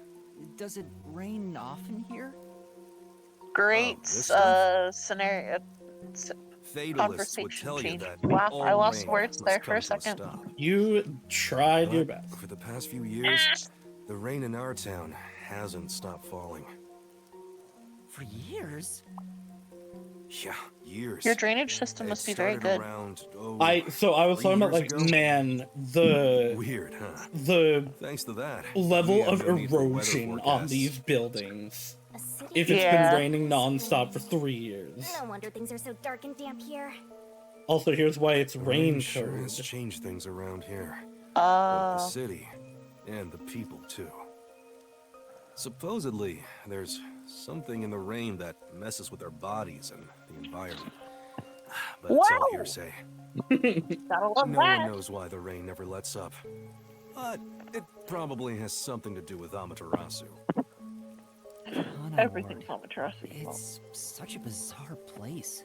Speaker 7: Does it rain often here?
Speaker 3: Great
Speaker 9: this stuff?
Speaker 3: scenario.
Speaker 9: Fatalists would
Speaker 3: Conversation
Speaker 9: tell you
Speaker 3: change.
Speaker 9: that
Speaker 3: Wow,
Speaker 9: all
Speaker 3: I lost
Speaker 9: rain
Speaker 3: words
Speaker 9: must
Speaker 3: there
Speaker 9: come
Speaker 3: for a
Speaker 9: to
Speaker 3: second.
Speaker 9: stop.
Speaker 2: You tried your
Speaker 9: But
Speaker 2: best.
Speaker 9: for the past few years, the rain in our town hasn't stopped falling.
Speaker 7: For years?
Speaker 9: Yeah, years.
Speaker 3: Your drainage system
Speaker 9: It
Speaker 3: must be very
Speaker 9: started
Speaker 3: good.
Speaker 9: around,
Speaker 2: I was
Speaker 9: 3
Speaker 2: talking about
Speaker 9: years
Speaker 2: like,
Speaker 9: ago.
Speaker 2: man, the
Speaker 9: Weird, huh? Thanks to that,
Speaker 2: level
Speaker 9: we have
Speaker 2: of
Speaker 9: no need for weather
Speaker 2: erosion on
Speaker 9: forecasts.
Speaker 2: these buildings.
Speaker 5: A city
Speaker 2: If it's
Speaker 3: Yeah.
Speaker 2: been raining non-stop for 3 years.
Speaker 5: No wonder things are so dark and damp here.
Speaker 2: Also, here's why it's
Speaker 9: The
Speaker 2: rain
Speaker 9: sure has
Speaker 2: code.
Speaker 9: changed things around here. Both the
Speaker 3: Uh,
Speaker 9: city and the people too. Supposedly, there's something in the rain that messes with our bodies and the environment. But it's all
Speaker 3: Wow.
Speaker 9: hearsay.
Speaker 3: gotta love
Speaker 9: No one
Speaker 3: that.
Speaker 9: knows why the rain never lets up. But it probably has something to do with Amaterasu.
Speaker 7: Kanai
Speaker 3: Everything's
Speaker 7: Ward.
Speaker 3: Amaterasu.
Speaker 7: It's such a bizarre place.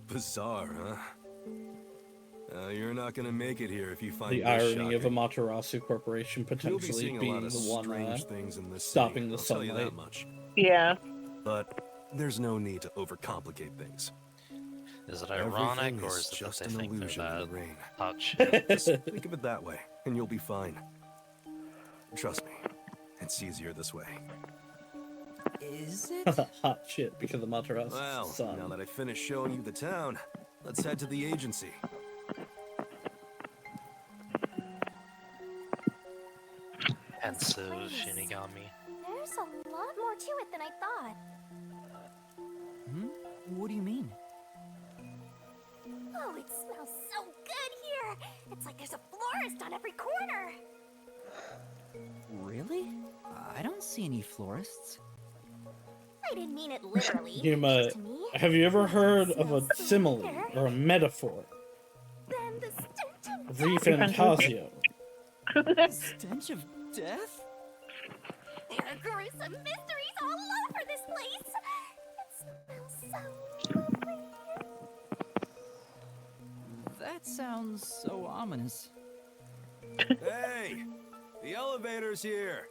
Speaker 9: Bizarre, huh? You're not gonna make it here if you find
Speaker 2: The
Speaker 9: this
Speaker 2: irony of
Speaker 9: shocking.
Speaker 2: Amaterasu Corporation
Speaker 9: You'll be
Speaker 2: potentially
Speaker 9: seeing a
Speaker 2: being
Speaker 9: lot of
Speaker 2: the one
Speaker 9: strange things in this
Speaker 2: stopping
Speaker 9: city,
Speaker 2: the
Speaker 9: I'll tell you
Speaker 2: sunlight.
Speaker 9: that much.
Speaker 3: Yeah.
Speaker 9: But there's no need to overcomplicate things.
Speaker 1: Is it ironic,
Speaker 9: Everything
Speaker 1: or
Speaker 9: is
Speaker 1: is it
Speaker 9: just
Speaker 1: that
Speaker 9: an
Speaker 1: they think they're
Speaker 9: illusion in
Speaker 1: that
Speaker 9: the rain.
Speaker 1: hot shit?
Speaker 9: Just think of it that way, and you'll be fine. Trust me, it's easier this way.
Speaker 7: Is it?
Speaker 2: Hot shit because of Amaterasu
Speaker 9: Well,
Speaker 2: sun.
Speaker 9: now that I finished showing you the town, let's head to the agency.
Speaker 1: Pensive Shinigami.
Speaker 5: There's a lot more to it than I thought.
Speaker 7: Hmm? What do you mean?
Speaker 5: Oh, it smells so good here. It's like there's a florist on every corner.
Speaker 7: Really? I don't see any florists.
Speaker 5: I didn't mean it literally.
Speaker 2: Yuma,
Speaker 5: Just to me,
Speaker 2: have you ever
Speaker 5: it
Speaker 2: heard of a
Speaker 5: smells so
Speaker 2: simile
Speaker 5: bitter.
Speaker 2: or a metaphor?
Speaker 5: Then the stench of
Speaker 2: Refantasio.
Speaker 7: The stench of death?
Speaker 5: There are gruesome mysteries all over this place. It smells so lovely.
Speaker 7: That sounds so ominous.
Speaker 9: Hey! The elevator's here!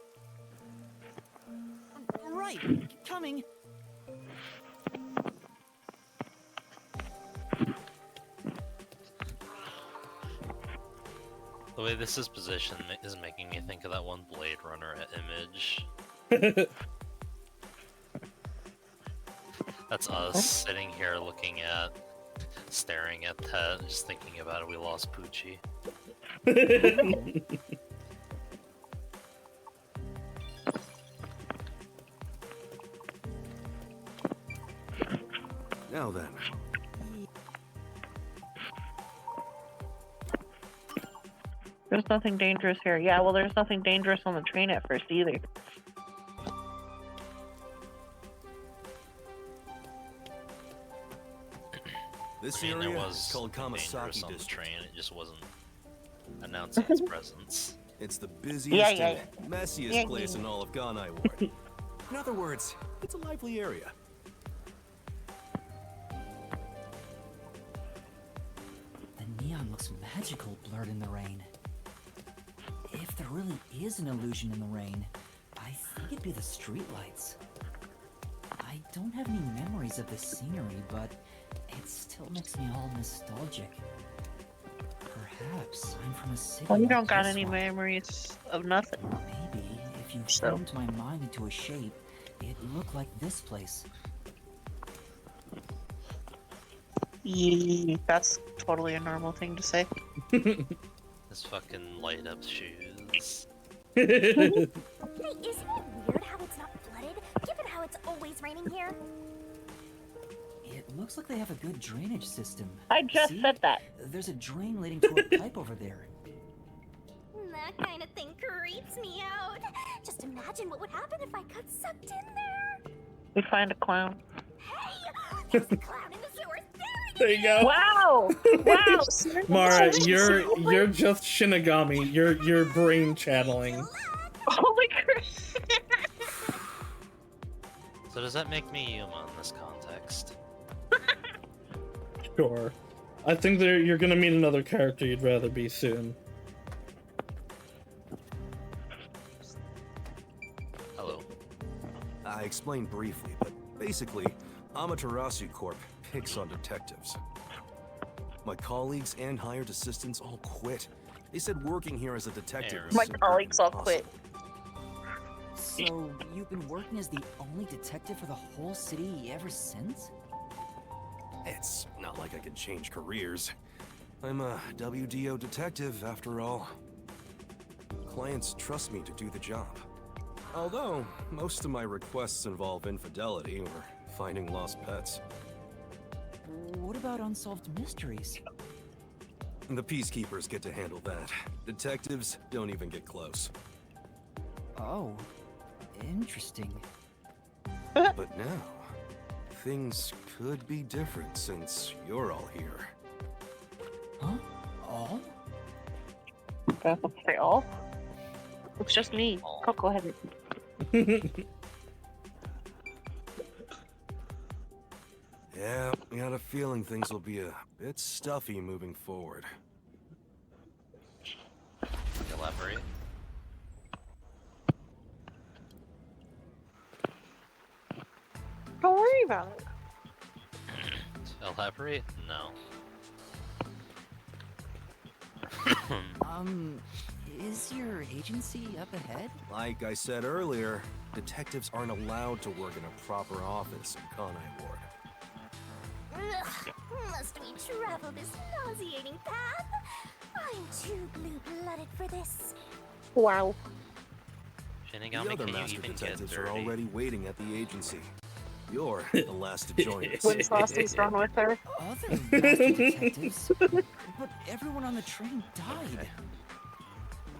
Speaker 7: Right, coming.
Speaker 1: The way this is positioned is making me think of that one Blade Runner image. That's us sitting here looking at, staring at that, just thinking about it. We lost Poochie.
Speaker 9: Now then.
Speaker 3: There's nothing dangerous here. Yeah, well, there's nothing dangerous on the train at first either.
Speaker 9: This
Speaker 1: I mean, there
Speaker 9: area
Speaker 1: was
Speaker 9: is called
Speaker 1: dangerous
Speaker 9: Kamasaki
Speaker 1: on the
Speaker 9: District.
Speaker 1: train, it just wasn't announcing its presence.
Speaker 9: It's the busiest
Speaker 3: Yeah.
Speaker 9: and messiest
Speaker 3: Yeah.
Speaker 9: place in all of Ganai Ward. In other words, it's a lively area.
Speaker 7: The neon looks magical blurred in the rain. If there really is an illusion in the rain, I think it'd be the streetlights. I don't have any memories of this scenery, but it still makes me all nostalgic. Perhaps I'm from a city.
Speaker 3: Well, you
Speaker 7: like
Speaker 3: don't got
Speaker 7: this
Speaker 3: any
Speaker 7: one.
Speaker 3: memories of nothing.
Speaker 7: Maybe if you
Speaker 3: So-
Speaker 7: formed my mind into a shape, it'd look like this place.
Speaker 3: That's totally a normal thing to say.
Speaker 1: His fucking light up shoes.
Speaker 5: Hey, isn't it weird how it's not flooded, given how it's always raining here?
Speaker 7: It looks like they have a good drainage system.
Speaker 3: I just
Speaker 7: See?
Speaker 3: said that.
Speaker 7: There's a drain leading to a pipe over there.
Speaker 5: That kind of thing creeps me out. Just imagine what would happen if I got sucked in there.
Speaker 3: We find a clown.
Speaker 5: Hey, there's a clown in the sewers.
Speaker 2: There you go.
Speaker 3: Wow! Wow!
Speaker 2: Mara, you're just Shinigami. You're brain channeling.
Speaker 3: Holy crap!
Speaker 1: So does that make me Yuma in this context?
Speaker 2: Sure. I think you're gonna meet another character you'd rather be soon.
Speaker 1: Hello.
Speaker 9: I explained briefly, but basically, Amaterasu Corp picks on detectives. My colleagues and hired assistants all quit. They said working here as a detective
Speaker 1: Hey,
Speaker 9: is
Speaker 3: My
Speaker 9: simply
Speaker 3: colleagues all quit.
Speaker 9: impossible.
Speaker 7: So, you've been working as the only detective for the whole city ever since?
Speaker 9: It's not like I can change careers. I'm a WDO detective, after all. Clients trust me to do the job. Although, most of my requests involve infidelity or finding lost pets.
Speaker 7: What about unsolved mysteries?
Speaker 9: The peacekeepers get to handle that. Detectives don't even get close.
Speaker 7: Oh, interesting.
Speaker 9: But now, things could be different since you're all here.
Speaker 7: Huh? All?
Speaker 3: Okay, all. It's just me. Go ahead.
Speaker 9: Yeah, I got a feeling things will be a bit stuffy moving forward.
Speaker 1: Elaborate.
Speaker 3: Don't worry about it.
Speaker 1: Elaborate? No.
Speaker 7: Is your agency up ahead?
Speaker 9: Like I said earlier, detectives aren't allowed to work in a proper office in Kanai Ward.
Speaker 5: Ugh, must we travel this nauseating path? I'm too blue-blooded for this.
Speaker 3: Wow.
Speaker 9: The
Speaker 1: Shinigami,
Speaker 9: other
Speaker 1: can you
Speaker 9: master
Speaker 1: even get
Speaker 9: detectives are
Speaker 1: dirty?
Speaker 9: already waiting at the agency. You're the last to join us.
Speaker 3: When Saucy's done with her.
Speaker 7: Other master detectives? But everyone on the train died.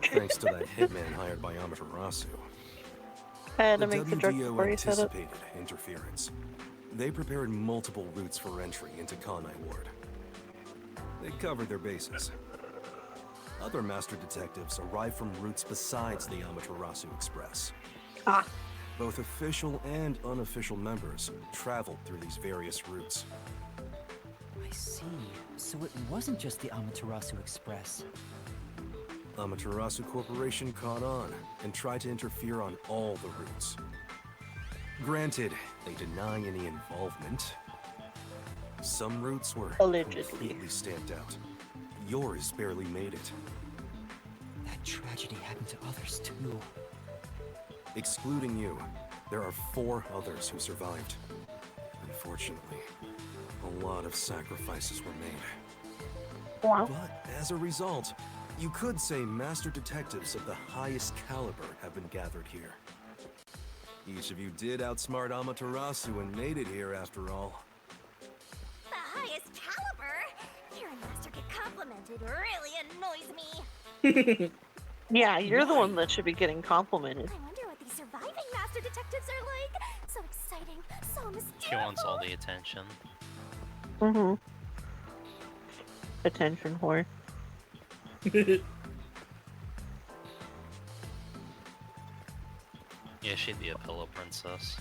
Speaker 9: Thanks to that hitman hired by Amaterasu.
Speaker 3: I had
Speaker 9: The
Speaker 3: to make the joke
Speaker 9: WDO
Speaker 3: before you said it.
Speaker 9: anticipated interference. They prepared multiple routes for entry into Kanai Ward. They covered their bases. Other master detectives arrived from routes besides the Amaterasu Express.
Speaker 3: Ah.
Speaker 9: Both official and unofficial members traveled through these various routes.
Speaker 7: I see. So it wasn't just the Amaterasu Express.
Speaker 9: Amaterasu Corporation caught on and tried to interfere on all the routes. Granted, they deny any involvement. Some routes were
Speaker 3: Allegedly.
Speaker 9: completely stamped out. Yours barely made it.
Speaker 7: That tragedy happened to others too.
Speaker 9: Excluding you, there are 4 others who survived. Unfortunately, a lot of sacrifices were made.
Speaker 3: Wow.
Speaker 9: But as a result, you could say master detectives of the highest caliber have been gathered here. Each of you did outsmart Amaterasu and made it here after all.
Speaker 5: The highest caliber? Hearing Master get complimented really annoys me.
Speaker 3: Yeah, you're the one that should be getting complimented.
Speaker 5: I wonder what these surviving Master Detectives are like. So exciting, so mysterious.
Speaker 1: She wants all the attention.
Speaker 3: Mm-hmm. Attention whore.
Speaker 1: Yeah, she'd be a pillow princess.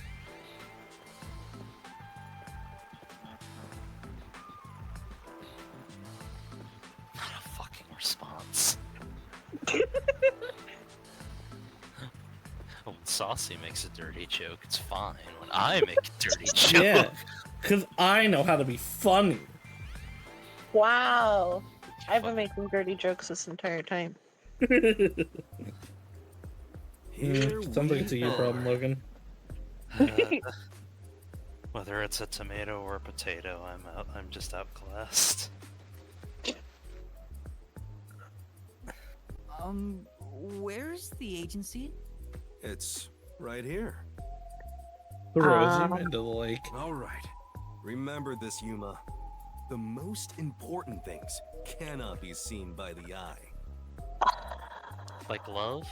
Speaker 1: Not a fucking response. When Saucy makes a dirty joke, it's fine. When I make a dirty joke,
Speaker 2: Yeah, because I know how to be funny.
Speaker 3: Wow. I've been making dirty jokes this entire time.
Speaker 9: Here
Speaker 2: Sounds like it's a you
Speaker 9: we
Speaker 2: problem,
Speaker 9: are.
Speaker 2: Logan.
Speaker 1: whether it's a tomato or a potato, I'm just outclassed.
Speaker 7: Where's the agency?
Speaker 9: It's right here.
Speaker 2: Throws him into the lake.
Speaker 9: All right. Remember this, Yuma. The most important things cannot be seen by the eye.
Speaker 1: Like love?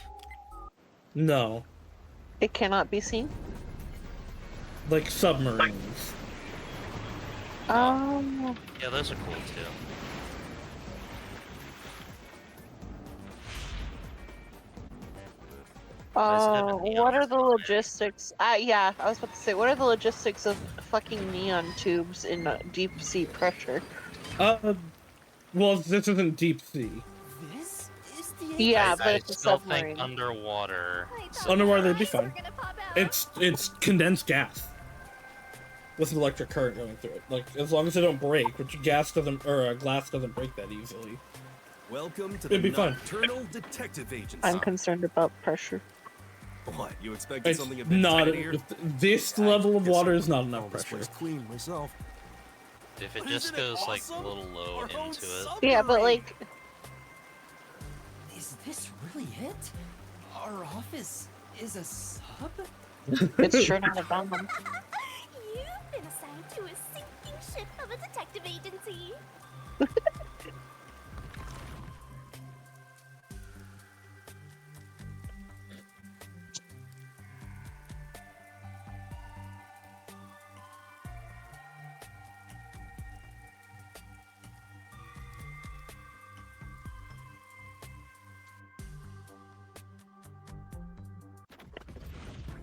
Speaker 2: No,
Speaker 3: It cannot be seen.
Speaker 2: like submarines.
Speaker 3: Um.
Speaker 1: Yeah, those are cool too.
Speaker 3: What are the logistics? Yeah, I was about to say, what are the logistics of fucking neon tubes in deep sea pressure?
Speaker 2: Well, this isn't deep sea.
Speaker 7: This is the
Speaker 3: Yeah,
Speaker 1: I
Speaker 3: but it's a
Speaker 1: still
Speaker 3: submarine.
Speaker 1: think underwater.
Speaker 2: Underwater, they'd be
Speaker 5: Eyes
Speaker 2: fine.
Speaker 5: were gonna pop out.
Speaker 2: It's condensed gas with an electric current going through it. Like, as long as they don't break, which gas doesn't, or glass doesn't break that easily.
Speaker 9: Welcome to
Speaker 2: It'd
Speaker 9: the
Speaker 2: be fun.
Speaker 9: Nocturnal Detective Agency.
Speaker 3: I'm concerned about pressure.
Speaker 9: What? You expected
Speaker 2: It's
Speaker 9: something a bit
Speaker 2: not.
Speaker 9: tinier?
Speaker 2: This
Speaker 9: I
Speaker 2: level of
Speaker 9: guess
Speaker 2: water
Speaker 9: I
Speaker 2: is not
Speaker 9: can
Speaker 2: enough
Speaker 9: call this
Speaker 2: pressure.
Speaker 9: place clean myself.
Speaker 1: If it
Speaker 9: But
Speaker 1: just
Speaker 9: isn't it
Speaker 1: goes like a
Speaker 9: awesome?
Speaker 1: little low
Speaker 9: Our own
Speaker 1: into it.
Speaker 3: Yeah, but like,
Speaker 7: Is this really it? Our office is a sub?
Speaker 3: it's sure not a bomb.
Speaker 5: You've been assigned to a sinking ship of a detective agency.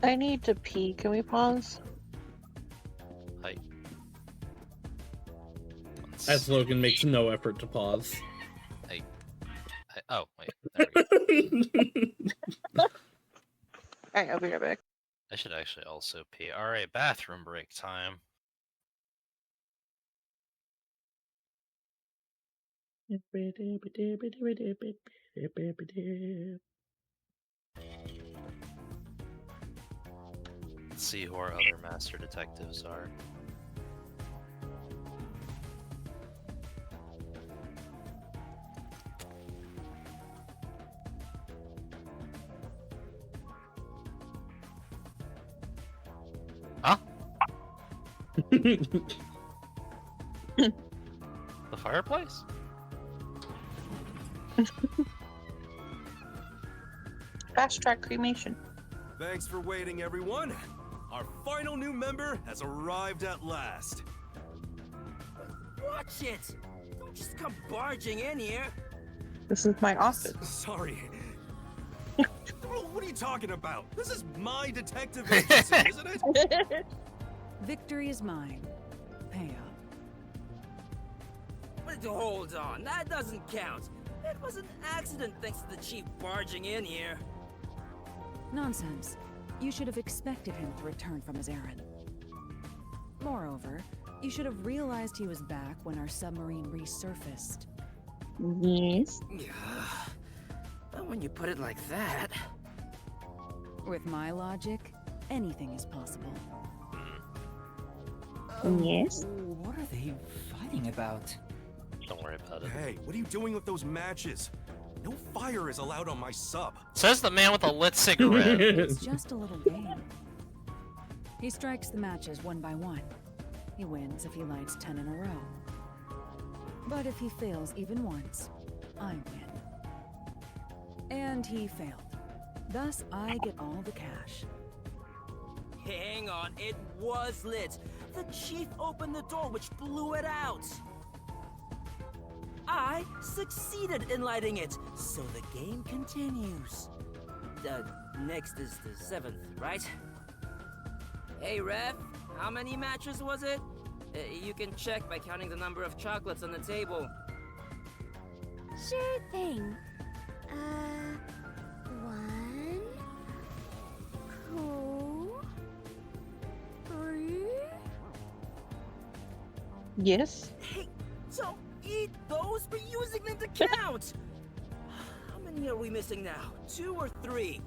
Speaker 3: I need to pee. Can we pause?
Speaker 1: Like,
Speaker 2: As Logan makes no effort to pause.
Speaker 1: Oh, wait. There we go.
Speaker 3: Alright, I'll be right back.
Speaker 1: I should actually also pee. Alright, bathroom break time. Let's see who our other master detectives are. Huh? The fireplace?
Speaker 3: Fast track cremation.
Speaker 9: Thanks for waiting, everyone. Our final new member has arrived at last.
Speaker 8: Watch it! Don't just come barging in here.
Speaker 3: This is my office.
Speaker 9: Sorry. What are you talking about? This is my detective agency, isn't it?
Speaker 11: Victory is mine. Pay up.
Speaker 8: But hold on, that doesn't count. It was an accident thanks to the chief barging in here.
Speaker 11: Nonsense. You should have expected him to return from his errand. Moreover, you should have realized he was back when our submarine resurfaced.
Speaker 3: Yes.
Speaker 8: But when you put it like that...
Speaker 11: With my logic, anything is possible.
Speaker 3: Yes.
Speaker 7: What are they fighting about?
Speaker 1: Don't worry about it.
Speaker 9: Hey, what are you doing with those matches? No fire is allowed on my sub.
Speaker 1: Says the man with a lit cigarette.
Speaker 11: It's just a little game. He strikes the matches one by one. He wins if he lights 10 in a row. But if he fails even once, I win. And he failed. Thus, I get all the cash.
Speaker 8: Hang on, it was lit. The chief opened the door, which blew it out. I succeeded in lighting it, so the game continues. Next is the 7th, right? Hey, Ref, how many matches was it? You can check by counting the number of chocolates on the table.
Speaker 5: Sure thing. 1, 2, 3.
Speaker 3: Yes.
Speaker 8: Hey, don't eat those! We're using them to count! How many are we missing now? 2 or 3?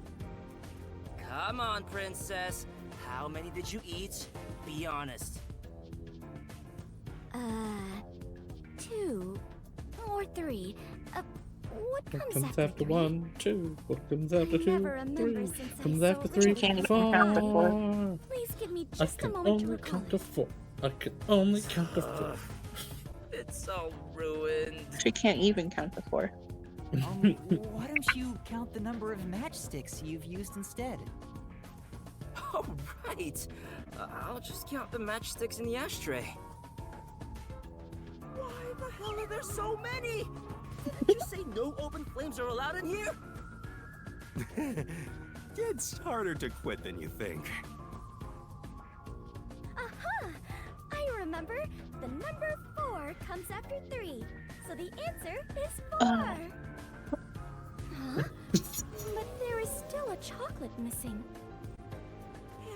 Speaker 8: Come on, princess. How many did you eat? Be honest.
Speaker 5: 2 or 3. What
Speaker 2: What
Speaker 5: comes,
Speaker 2: comes after 1, 2? What comes after 2,
Speaker 5: never remember
Speaker 2: 3?
Speaker 5: since I
Speaker 2: Comes
Speaker 5: so
Speaker 2: after 3,
Speaker 3: Can't count to 4.
Speaker 2: 4.
Speaker 5: Please give me
Speaker 2: I
Speaker 5: just a
Speaker 2: can
Speaker 5: moment to
Speaker 2: only
Speaker 5: recall
Speaker 2: count to
Speaker 5: it.
Speaker 2: 4. I can only count to 4.
Speaker 8: It's all ruined.
Speaker 3: She can't even count to 4.
Speaker 7: Why don't you count the number of matchsticks you've used instead?
Speaker 8: Oh, right. I'll just count the matchsticks in the ashtray. Why the hell are there so many? Didn't you say no open flames are allowed in here?
Speaker 9: It's harder to quit than you think.
Speaker 5: Aha! I remember. The number 4 comes after 3. So the answer is 4. Huh? But there is still a chocolate missing.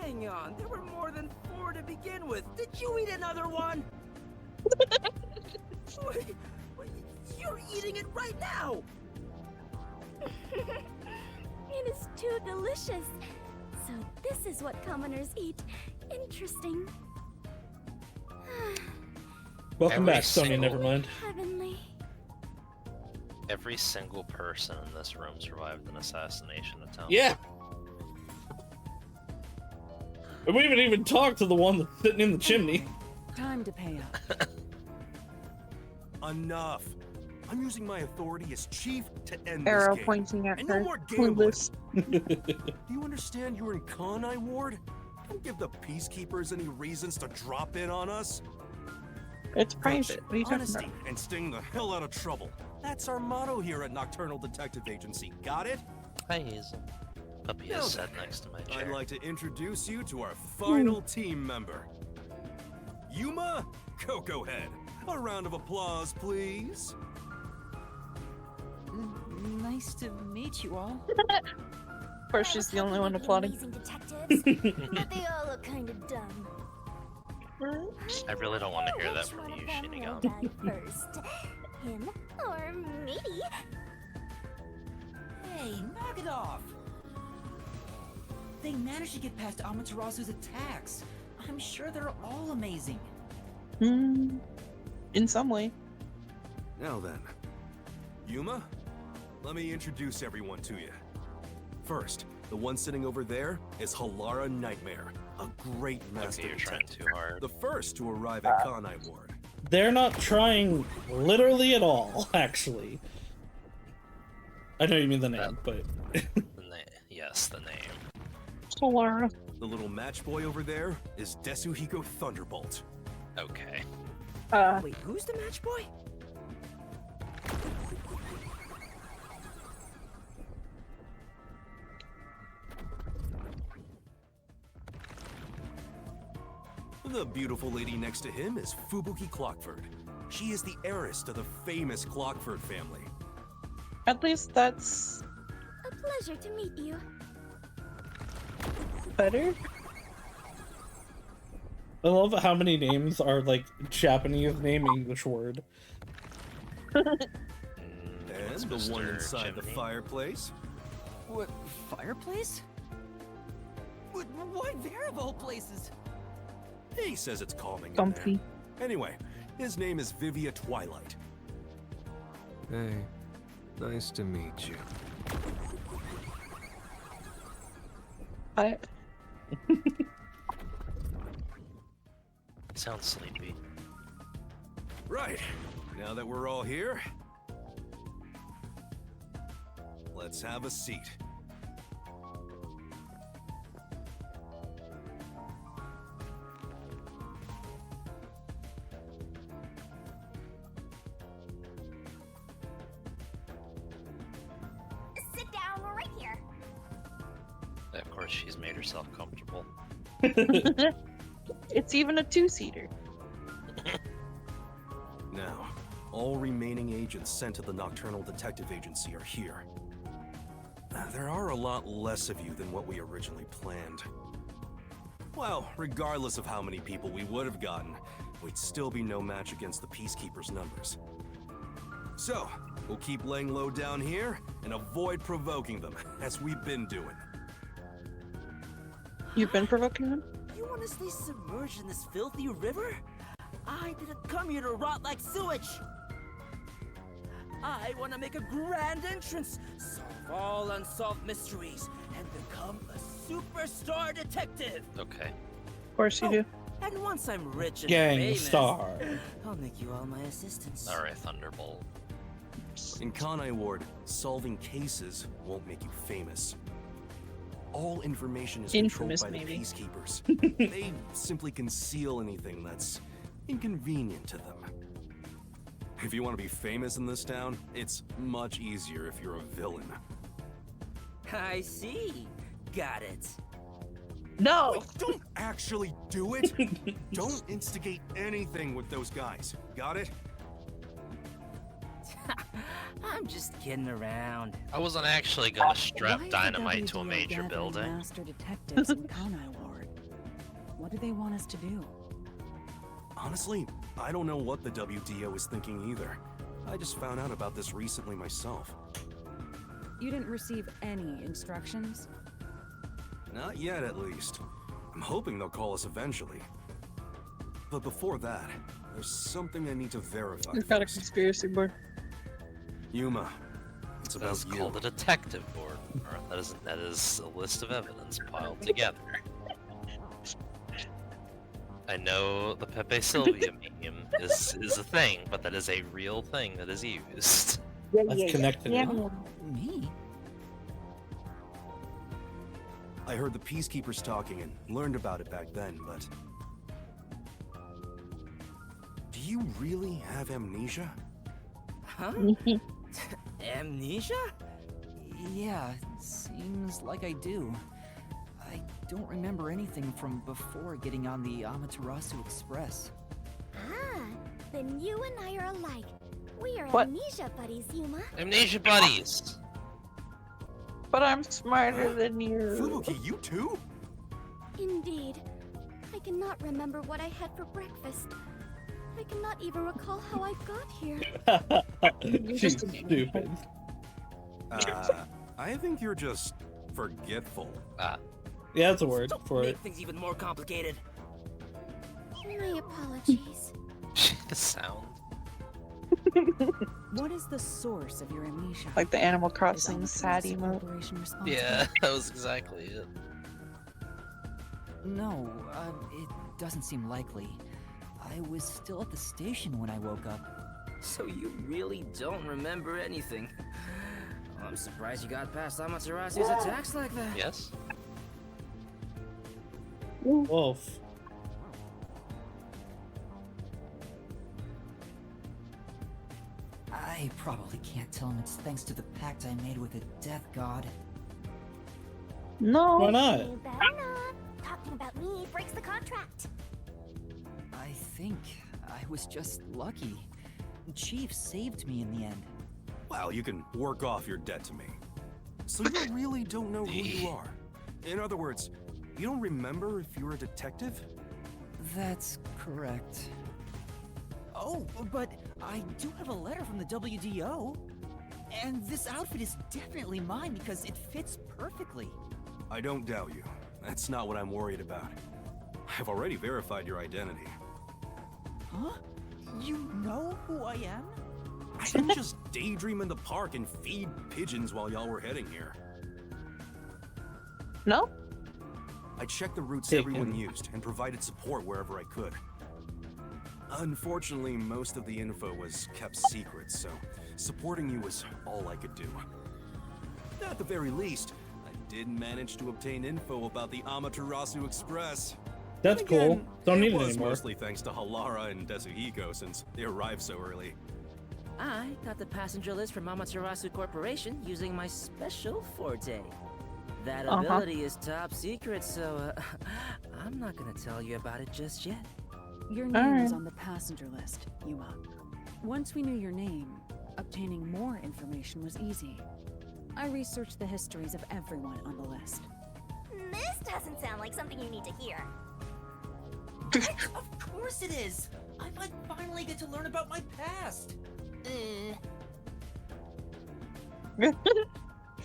Speaker 8: Hang on, there were more than 4 to begin with. Did you eat another one? You're eating it right now!
Speaker 5: It is too delicious. So this is what commoners eat. Interesting.
Speaker 2: Welcome
Speaker 1: Every
Speaker 2: back, Sonya,
Speaker 1: single-
Speaker 2: nevermind.
Speaker 5: Heavenly.
Speaker 1: Every single person in this room survived an assassination attempt.
Speaker 2: Yeah! And we haven't even talked to the one that's sitting in the chimney.
Speaker 11: Time to pay up.
Speaker 9: Enough. I'm using my authority as chief to end
Speaker 3: Arrow
Speaker 9: this game.
Speaker 3: pointing at
Speaker 9: And
Speaker 3: her.
Speaker 9: no more gambling.
Speaker 3: Clueless.
Speaker 9: Do you understand you're in Kanai Ward? Don't give the peacekeepers any reasons to drop in on us.
Speaker 3: It's private. What are you talking
Speaker 9: Honesty
Speaker 3: about?
Speaker 9: and staying the hell out of trouble. That's our motto here at Nocturnal Detective Agency. Got it?
Speaker 1: Hi, Hazel. Puppy
Speaker 9: Now
Speaker 1: is sat
Speaker 9: then,
Speaker 1: next to my chair.
Speaker 9: I'd like to introduce you to our final team member. Yuma Cocoa Head, A round of applause, please.
Speaker 7: Nice to meet you all.
Speaker 3: Of course, she's the only one applauding.
Speaker 5: Amazing detectives, but they all look kind of dumb.
Speaker 1: I really don't want to hear that
Speaker 5: Which
Speaker 1: from
Speaker 5: one
Speaker 1: you,
Speaker 5: of them will
Speaker 1: Shinigami.
Speaker 5: die first? Him or me?
Speaker 7: Hey, knock it off! They managed to get past Amaterasu's attacks. I'm sure they're all amazing.
Speaker 3: In some way.
Speaker 9: Now then, Yuma, let me introduce everyone to you. First, the one sitting over there is Halara Nightmare, a great master
Speaker 1: Okay, you're trying
Speaker 9: detective.
Speaker 1: too hard.
Speaker 9: The first to arrive at Kanai Ward.
Speaker 2: They're not trying literally at all, actually. I know you mean the name, but...
Speaker 1: Yes, the name.
Speaker 3: Halara.
Speaker 9: The little match boy over there is Desuhiko Thunderbolt.
Speaker 1: Okay.
Speaker 7: Wait, who's the match boy?
Speaker 9: The beautiful lady next to him is Fubuki Clockford. She is the heiress to the famous Clockford family.
Speaker 3: At least that's
Speaker 5: A pleasure to meet you.
Speaker 3: better.
Speaker 2: I love how many names are like Japanese name English word.
Speaker 9: And
Speaker 1: It's
Speaker 9: the one
Speaker 1: Mr.
Speaker 9: inside the
Speaker 1: Chimney.
Speaker 9: fireplace.
Speaker 7: What, fireplace? Why there of all places?
Speaker 9: He says it's calming in
Speaker 3: Comfy.
Speaker 9: there. Anyway, his name is Vivia Twilight.
Speaker 12: Hey, nice to meet you.
Speaker 3: I
Speaker 1: Sounds sleepy.
Speaker 9: Right, now that we're all here, let's have a seat.
Speaker 5: Sit down right here.
Speaker 1: Of course, she's made herself comfortable.
Speaker 3: It's even a two-seater.
Speaker 9: Now, all remaining agents sent to the Nocturnal Detective Agency are here. There are a lot less of you than what we originally planned. Well, regardless of how many people we would have gotten, we'd still be no match against the Peacekeepers' numbers. So, we'll keep laying low down here and avoid provoking them, as we've been doing.
Speaker 3: You've been provoking them?
Speaker 8: You want to stay submerged in this filthy river? I didn't come here to rot like sewage. I want to make a grand entrance, solve all unsolved mysteries, and become a superstar detective.
Speaker 1: Okay.
Speaker 3: Of course you do.
Speaker 8: And once I'm rich and
Speaker 2: Gang
Speaker 8: famous,
Speaker 2: star.
Speaker 8: I'll make you all my assistants.
Speaker 1: Alright, Thunderbolt.
Speaker 9: In Kanai Ward, solving cases won't make you famous. All information is
Speaker 3: Infamous,
Speaker 9: controlled by
Speaker 3: maybe.
Speaker 9: the Peacekeepers. They simply conceal anything that's inconvenient to them. If you want to be famous in this town, it's much easier if you're a villain.
Speaker 8: I see. Got it.
Speaker 3: No!
Speaker 9: Wait, don't actually do it! Don't instigate anything with those guys. Got it?
Speaker 8: I'm just kidding around.
Speaker 1: I wasn't actually gonna strap
Speaker 11: Why is the
Speaker 1: dynamite to a
Speaker 11: WDO
Speaker 1: major
Speaker 11: gathering
Speaker 1: building.
Speaker 11: Master detectives in Kanai Ward. What do they want us to do?
Speaker 9: Honestly, I don't know what the WDO is thinking either. I just found out about this recently myself.
Speaker 11: You didn't receive any instructions?
Speaker 9: Not yet, at least. I'm hoping they'll call us eventually. But before that, there's something I need to verify
Speaker 3: You've got a
Speaker 9: first.
Speaker 3: conspiracy board.
Speaker 9: Yuma, it's
Speaker 1: That
Speaker 9: about
Speaker 1: is
Speaker 9: you.
Speaker 1: called a detective board. Or that is a list of evidence piled together. I know the Pepe Sylvia meme is a thing, but that is a real thing that is used.
Speaker 2: That's connected.
Speaker 7: Me?
Speaker 9: I heard the Peacekeepers talking and learned about it back then, but... Do you really have amnesia?
Speaker 8: Huh? Amnesia?
Speaker 7: Yeah, seems like I do. I don't remember anything from before getting on the Amaterasu Express.
Speaker 5: Ah, Then you and I are alike. We are
Speaker 3: What?
Speaker 5: amnesia buddies, Yuma.
Speaker 1: Amnesia buddies.
Speaker 3: But I'm smarter than you.
Speaker 9: Fubuki, you too?
Speaker 5: Indeed. I cannot remember what I had for breakfast. I cannot even recall how I got here.
Speaker 2: She's stupid.
Speaker 9: I think you're just forgetful.
Speaker 2: Yeah, that's a word for
Speaker 8: Make
Speaker 2: it.
Speaker 8: things even more complicated.
Speaker 5: My apologies.
Speaker 1: The sound.
Speaker 11: What is the source of your amnesia?
Speaker 3: Like the Animal
Speaker 11: Is
Speaker 3: Crossing
Speaker 11: Amaterasu
Speaker 3: sad emote.
Speaker 11: Corporation responsible?
Speaker 1: Yeah, that was exactly it.
Speaker 7: No, it doesn't seem likely. I was still at the station when I woke up.
Speaker 13: So you really don't remember anything. I'm surprised you got past Amaterasu's attacks like that.
Speaker 1: Yes.
Speaker 2: Wolf.
Speaker 7: I probably can't tell him it's thanks to the pact I made with the Death God.
Speaker 3: No.
Speaker 2: Why not?
Speaker 5: You better not. Talking about me breaks the contract.
Speaker 7: I think I was just lucky. Chief saved me in the end.
Speaker 9: Well, you can work off your debt to me. So you really don't know who you are? In other words, you don't remember if you're a detective?
Speaker 7: That's correct. Oh, but I do have a letter from the WDO. And this outfit is definitely mine because it fits perfectly.
Speaker 9: I don't doubt you. That's not what I'm worried about. I've already verified your identity.
Speaker 7: Huh? You know who I am?
Speaker 9: I didn't just daydream in the park and feed pigeons while y'all were heading here.
Speaker 3: No?
Speaker 9: I checked the routes
Speaker 2: Take
Speaker 9: everyone
Speaker 2: him.
Speaker 9: used and provided support wherever I could. Unfortunately, most of the info was kept secret, so supporting you was all I could do. At the very least, I did manage to obtain info about the Amaterasu Express.
Speaker 2: That's
Speaker 9: And
Speaker 2: cool.
Speaker 9: again,
Speaker 2: Don't need it
Speaker 9: was
Speaker 2: anymore.
Speaker 9: mostly thanks to Halara and Desuhiko since they arrived so early.
Speaker 13: I got the passenger list from Amaterasu Corporation using my special forte. That ability is top secret, so I'm not gonna tell you about it just yet.
Speaker 11: Your name is on the passenger list, Yuma. Once we knew your name, obtaining more information was easy. I researched the histories of everyone on the list.
Speaker 5: This doesn't sound like something you need to hear.
Speaker 7: Of course it is! I might finally get to learn about my past!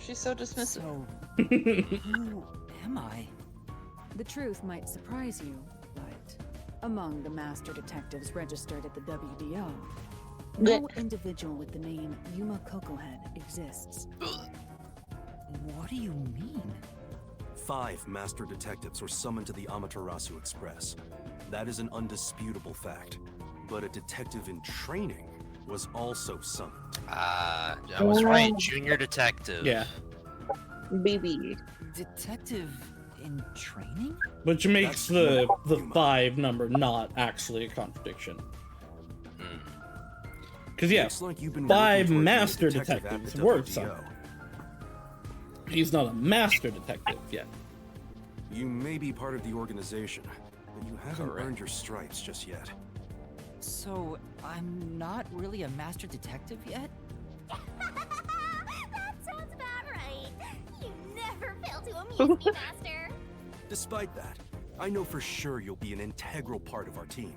Speaker 3: She's so dismissive.
Speaker 7: So, who am I?
Speaker 11: The truth might surprise you, but among the master detectives registered at the WDO, no individual with the name Yuma Kokohead exists.
Speaker 7: What do you mean?
Speaker 9: 5 master detectives were summoned to the Amaterasu Express. That is an undisputable fact. But a detective in training was also summoned.
Speaker 1: I was right. Junior detective.
Speaker 2: Yeah.
Speaker 3: BB.
Speaker 7: Detective in training?
Speaker 2: Which makes
Speaker 9: That's
Speaker 2: the 5 number not actually a contradiction. Because yeah,
Speaker 9: Looks like you've been
Speaker 2: 5
Speaker 9: working toward being a
Speaker 2: master
Speaker 9: detective at
Speaker 2: detectives
Speaker 9: the
Speaker 2: work
Speaker 9: WDO.
Speaker 2: something. He's not a master detective yet.
Speaker 9: You may be part of the organization, but you haven't
Speaker 1: Correct.
Speaker 9: earned your stripes just yet.
Speaker 7: So, I'm not really a master detective yet?
Speaker 5: That sounds about right. You never fail to amuse me, Master.
Speaker 9: Despite that, I know for sure you'll be an integral part of our team.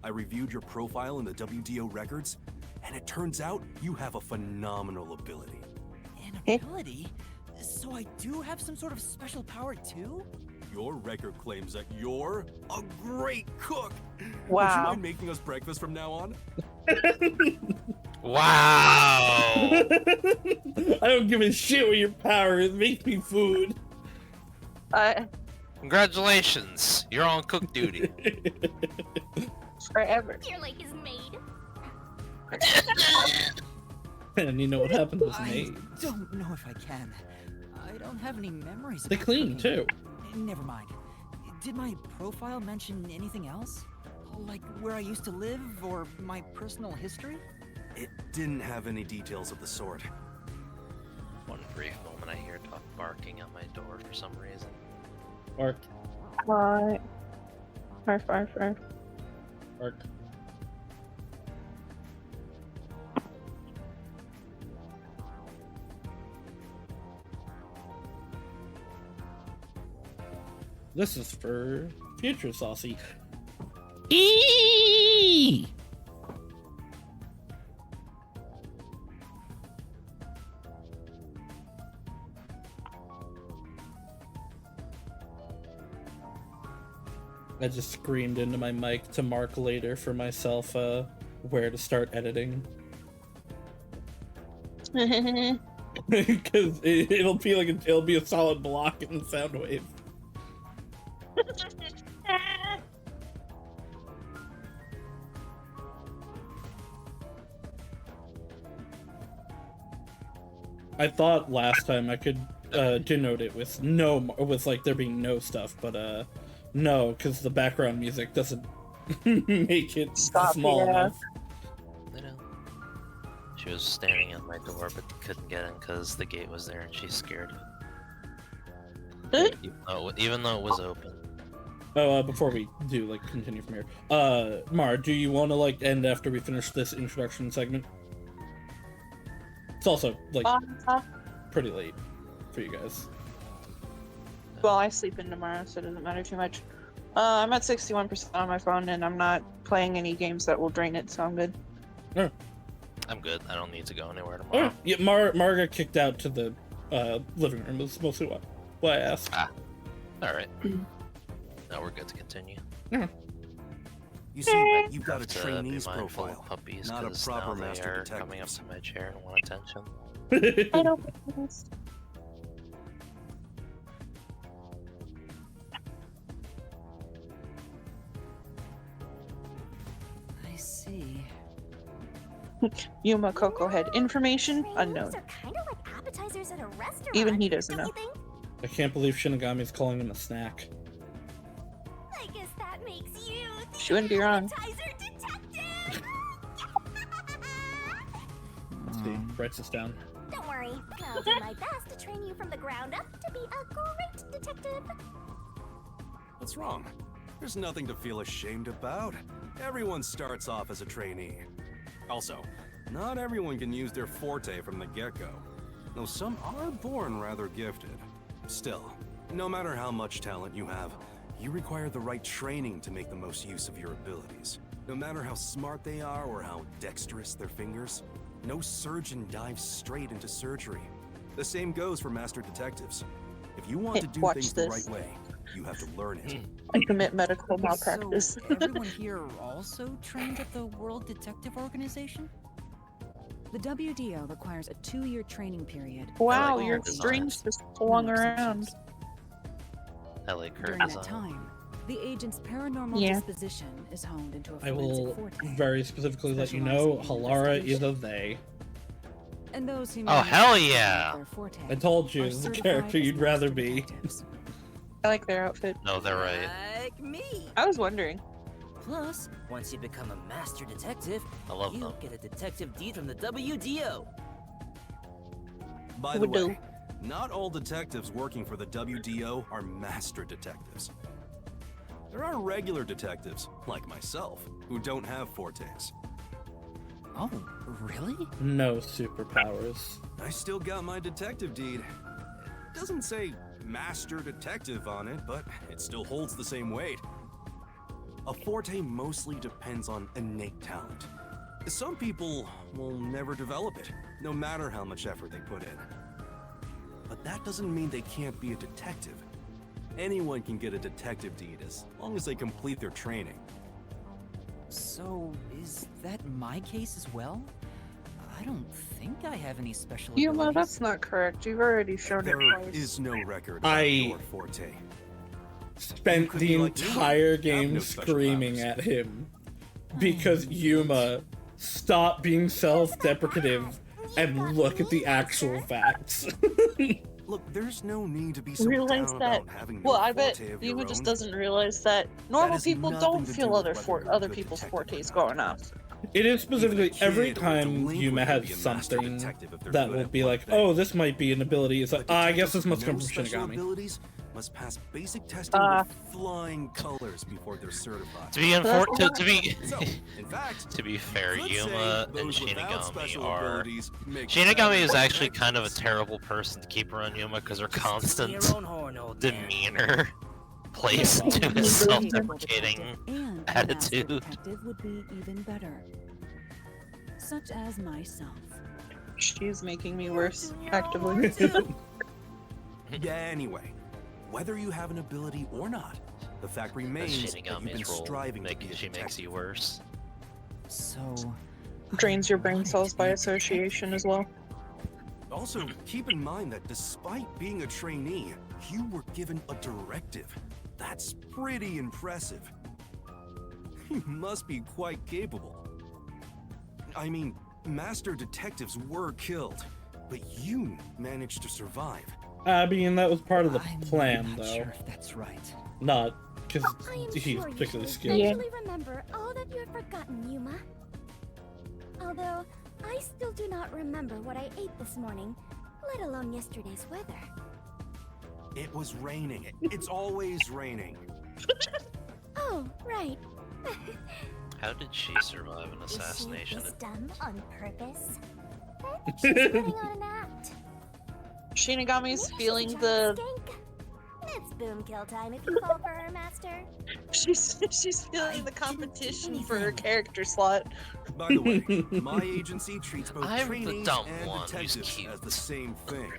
Speaker 9: I reviewed your profile in the WDO records, and it turns out you have a phenomenal ability.
Speaker 7: An ability? So I do have some sort of special power too?
Speaker 9: Your record claims that you're a great cook.
Speaker 3: Wow.
Speaker 9: Would you mind making us breakfast from now on?
Speaker 1: Wow.
Speaker 2: I don't give a shit what your power is. Make me food.
Speaker 1: Congratulations. You're on cook duty.
Speaker 3: Forever.
Speaker 5: You're like his maid.
Speaker 2: And you know what happens with
Speaker 7: I
Speaker 2: maids.
Speaker 7: don't know if I can. I don't have any memories.
Speaker 2: They
Speaker 7: about
Speaker 2: clean
Speaker 7: cooking.
Speaker 2: too.
Speaker 7: Never mind. Did my profile mention anything else? Like where I used to live or my personal history?
Speaker 9: It didn't have any details of the sort.
Speaker 1: One brief moment I hear Doc barking at my door for some reason.
Speaker 2: Ark.
Speaker 3: Why? Arf.
Speaker 2: Ark. This is for future Saucy. Eee! I just screamed into my mic to mark later for myself where to start editing. Because it'll be like it'll be a solid block in the sound wave. I thought last time I could denote it with with like there being no stuff, but no, because the background music doesn't make it small enough.
Speaker 1: I know. She was standing at my door, but couldn't get in because the gate was there, and she's scared. Even though it was open.
Speaker 2: Oh, before we do like continue from here, Mar, do you want to like end after we finish this introduction segment? It's also like pretty late for you guys.
Speaker 3: Well, I sleep in tomorrow, so it doesn't matter too much. I'm at 61% on my phone, and I'm not playing any games that will drain it, so I'm good.
Speaker 1: I'm good. I don't need to go anywhere tomorrow.
Speaker 2: Yeah, Mar got kicked out to the living room. That's mostly why I asked.
Speaker 1: Alright. Now we're good to continue.
Speaker 9: You see, you've got a
Speaker 1: Have to
Speaker 9: trainee's
Speaker 1: be mindful
Speaker 9: profile,
Speaker 1: of puppies,
Speaker 9: not a
Speaker 1: 'cause
Speaker 9: proper
Speaker 1: now
Speaker 9: master
Speaker 1: they are
Speaker 9: detective.
Speaker 1: coming up to my chair and want attention.
Speaker 3: I don't.
Speaker 4: I see.
Speaker 3: Yuma Coco Head. Information unknown.
Speaker 5: These are kind of like appetizers at a restaurant.
Speaker 3: Even he doesn't
Speaker 5: don't
Speaker 3: know.
Speaker 5: you think?
Speaker 2: I can't believe Shinigami's calling him a snack.
Speaker 5: I guess that makes you the
Speaker 3: She wouldn't be wrong.
Speaker 5: appetizer detective.
Speaker 2: Let's see. Writes this down.
Speaker 5: Don't worry, I'll do my best to train you from the ground up to be a great detective.
Speaker 9: What's wrong? There's nothing to feel ashamed about. Everyone starts off as a trainee. Also, not everyone can use their forte from the get-go, though some are born rather gifted. Still, no matter how much talent you have, you require the right training to make the most use of your abilities. No matter how smart they are or how dexterous their fingers, no surgeon dives straight into surgery. The same goes for master detectives. If you want to do
Speaker 3: watch
Speaker 9: things
Speaker 3: this.
Speaker 9: the right way, you have to learn it.
Speaker 3: I commit medical malpractice.
Speaker 7: So everyone here also trained at the World Detective Organization?
Speaker 11: The WDO requires a 2-year training period.
Speaker 3: Wow,
Speaker 1: like
Speaker 3: your
Speaker 1: designs.
Speaker 3: strings just swung
Speaker 11: No
Speaker 3: around.
Speaker 11: exceptions.
Speaker 1: I like her
Speaker 11: During
Speaker 1: design.
Speaker 11: that time, the agent's paranormal
Speaker 3: Yeah.
Speaker 11: disposition is honed into a
Speaker 2: I
Speaker 11: forensic
Speaker 2: will
Speaker 11: forte.
Speaker 2: very specifically let you know Halara is a they.
Speaker 11: And those who
Speaker 1: Oh,
Speaker 11: may not
Speaker 1: hell
Speaker 11: have
Speaker 1: yeah!
Speaker 11: their forte
Speaker 2: I told you,
Speaker 11: are
Speaker 2: it's the
Speaker 11: certified
Speaker 2: character
Speaker 11: as
Speaker 2: you'd rather
Speaker 11: master
Speaker 2: be.
Speaker 11: detectives.
Speaker 3: I like their outfit.
Speaker 1: No, they're right.
Speaker 13: Like me.
Speaker 3: I was wondering.
Speaker 13: Plus, once you become a master detective,
Speaker 1: I love
Speaker 13: you
Speaker 1: them.
Speaker 13: get a detective deed from the WDO.
Speaker 9: By the
Speaker 3: Would do.
Speaker 9: way, not all detectives working for the WDO are master detectives. There are regular detectives, like myself, who don't have fortes.
Speaker 7: Oh, really?
Speaker 2: No superpowers.
Speaker 9: I still got my detective deed. It doesn't say master detective on it, but it still holds the same weight. A forte mostly depends on innate talent. Some people will never develop it, no matter how much effort they put in. But that doesn't mean they can't be a detective. Anyone can get a detective deed as long as they complete their training.
Speaker 7: So, is that my case as well? I don't think I have any special
Speaker 3: Yuma,
Speaker 7: abilities.
Speaker 3: that's not correct. You've already shown it
Speaker 9: There
Speaker 3: twice.
Speaker 9: is no record
Speaker 2: I-
Speaker 9: of your forte.
Speaker 2: Spent
Speaker 9: could
Speaker 2: the
Speaker 9: be like me,
Speaker 2: entire
Speaker 9: have
Speaker 2: game
Speaker 9: no special
Speaker 2: screaming
Speaker 9: powers.
Speaker 2: at him because Yuma, stop being self-deprecative and look at the actual facts.
Speaker 9: Look, there's no need to be so
Speaker 3: Realize
Speaker 9: down
Speaker 3: that.
Speaker 9: about having
Speaker 3: Well,
Speaker 9: no
Speaker 3: I bet
Speaker 9: forte of
Speaker 3: Yuma
Speaker 9: your
Speaker 3: just
Speaker 9: own.
Speaker 3: doesn't realize that normal
Speaker 9: has
Speaker 3: people
Speaker 9: nothing
Speaker 3: don't
Speaker 9: to
Speaker 3: feel
Speaker 9: do with
Speaker 3: other
Speaker 9: whether you're a
Speaker 3: other
Speaker 9: good
Speaker 3: people's
Speaker 9: detective or
Speaker 3: fortes
Speaker 9: not.
Speaker 3: growing up.
Speaker 2: It is specifically
Speaker 9: Even a
Speaker 2: every
Speaker 9: kid or a
Speaker 2: time
Speaker 9: delinquent
Speaker 2: Yuma
Speaker 9: will
Speaker 2: has
Speaker 9: be a master
Speaker 2: something
Speaker 9: detective if they're
Speaker 2: that
Speaker 9: good
Speaker 2: will
Speaker 9: at
Speaker 2: be
Speaker 9: one
Speaker 2: like,
Speaker 9: thing.
Speaker 2: oh, this might be an ability. It's like,
Speaker 9: But
Speaker 2: I guess
Speaker 9: detectives
Speaker 2: this must
Speaker 9: with
Speaker 2: come
Speaker 9: no
Speaker 2: from
Speaker 9: special
Speaker 2: Shinigami.
Speaker 9: abilities must pass basic testing with flying colors before they're certified.
Speaker 1: To be
Speaker 9: So, in fact,
Speaker 1: to be fair,
Speaker 9: let's say
Speaker 1: Yuma and
Speaker 9: those without
Speaker 1: Shinigami
Speaker 9: special
Speaker 1: are.
Speaker 9: abilities make
Speaker 1: Shinigami is
Speaker 9: better
Speaker 1: actually kind of a
Speaker 9: detectives.
Speaker 1: terrible person to keep around Yuma because her
Speaker 13: Toot
Speaker 1: constant
Speaker 13: your own horn, old man.
Speaker 1: demeanor. place to his self-deprecating
Speaker 11: and a master
Speaker 1: attitude.
Speaker 11: detective would be even better. Such as myself.
Speaker 3: She's making me worse, actively.
Speaker 9: Yeah, anyway, whether you have an ability or not, the fact remains that you've been
Speaker 1: Shinigami's role
Speaker 9: striving to be a
Speaker 1: she makes
Speaker 9: detective.
Speaker 1: you worse.
Speaker 7: So.
Speaker 3: Drains your brain
Speaker 7: wanted
Speaker 3: cells
Speaker 7: to
Speaker 3: by
Speaker 7: be a
Speaker 3: association as well.
Speaker 9: Also, keep in mind that despite being a trainee, you were given a directive. That's pretty impressive. You must be quite capable. I mean, master detectives were killed, but you managed to survive.
Speaker 2: I mean, that was part of the
Speaker 7: I'm
Speaker 2: plan,
Speaker 7: not
Speaker 2: though.
Speaker 7: sure if that's right.
Speaker 2: Not because
Speaker 5: I am
Speaker 2: he's
Speaker 5: sure you
Speaker 2: particularly
Speaker 5: will
Speaker 2: skilled.
Speaker 5: eventually remember all that you had forgotten, Yuma. Although, I still do not remember what I ate this morning, let alone yesterday's weather.
Speaker 9: It was raining. It's always raining.
Speaker 5: Oh, right.
Speaker 1: How did she survive an assassination?
Speaker 5: Is she this dumb on purpose? She's putting on an act.
Speaker 3: Shinigami's
Speaker 5: Maybe
Speaker 3: feeling
Speaker 5: she's
Speaker 3: the...
Speaker 5: trying to skink. It's boom kill time if you fall for her, master.
Speaker 3: She's feeling the competition for her character slot.
Speaker 9: By the way, my agency treats both
Speaker 1: I'm the
Speaker 9: trainees
Speaker 1: dumb
Speaker 9: and
Speaker 1: one who's
Speaker 9: detectives
Speaker 1: cute.
Speaker 9: as the same thing.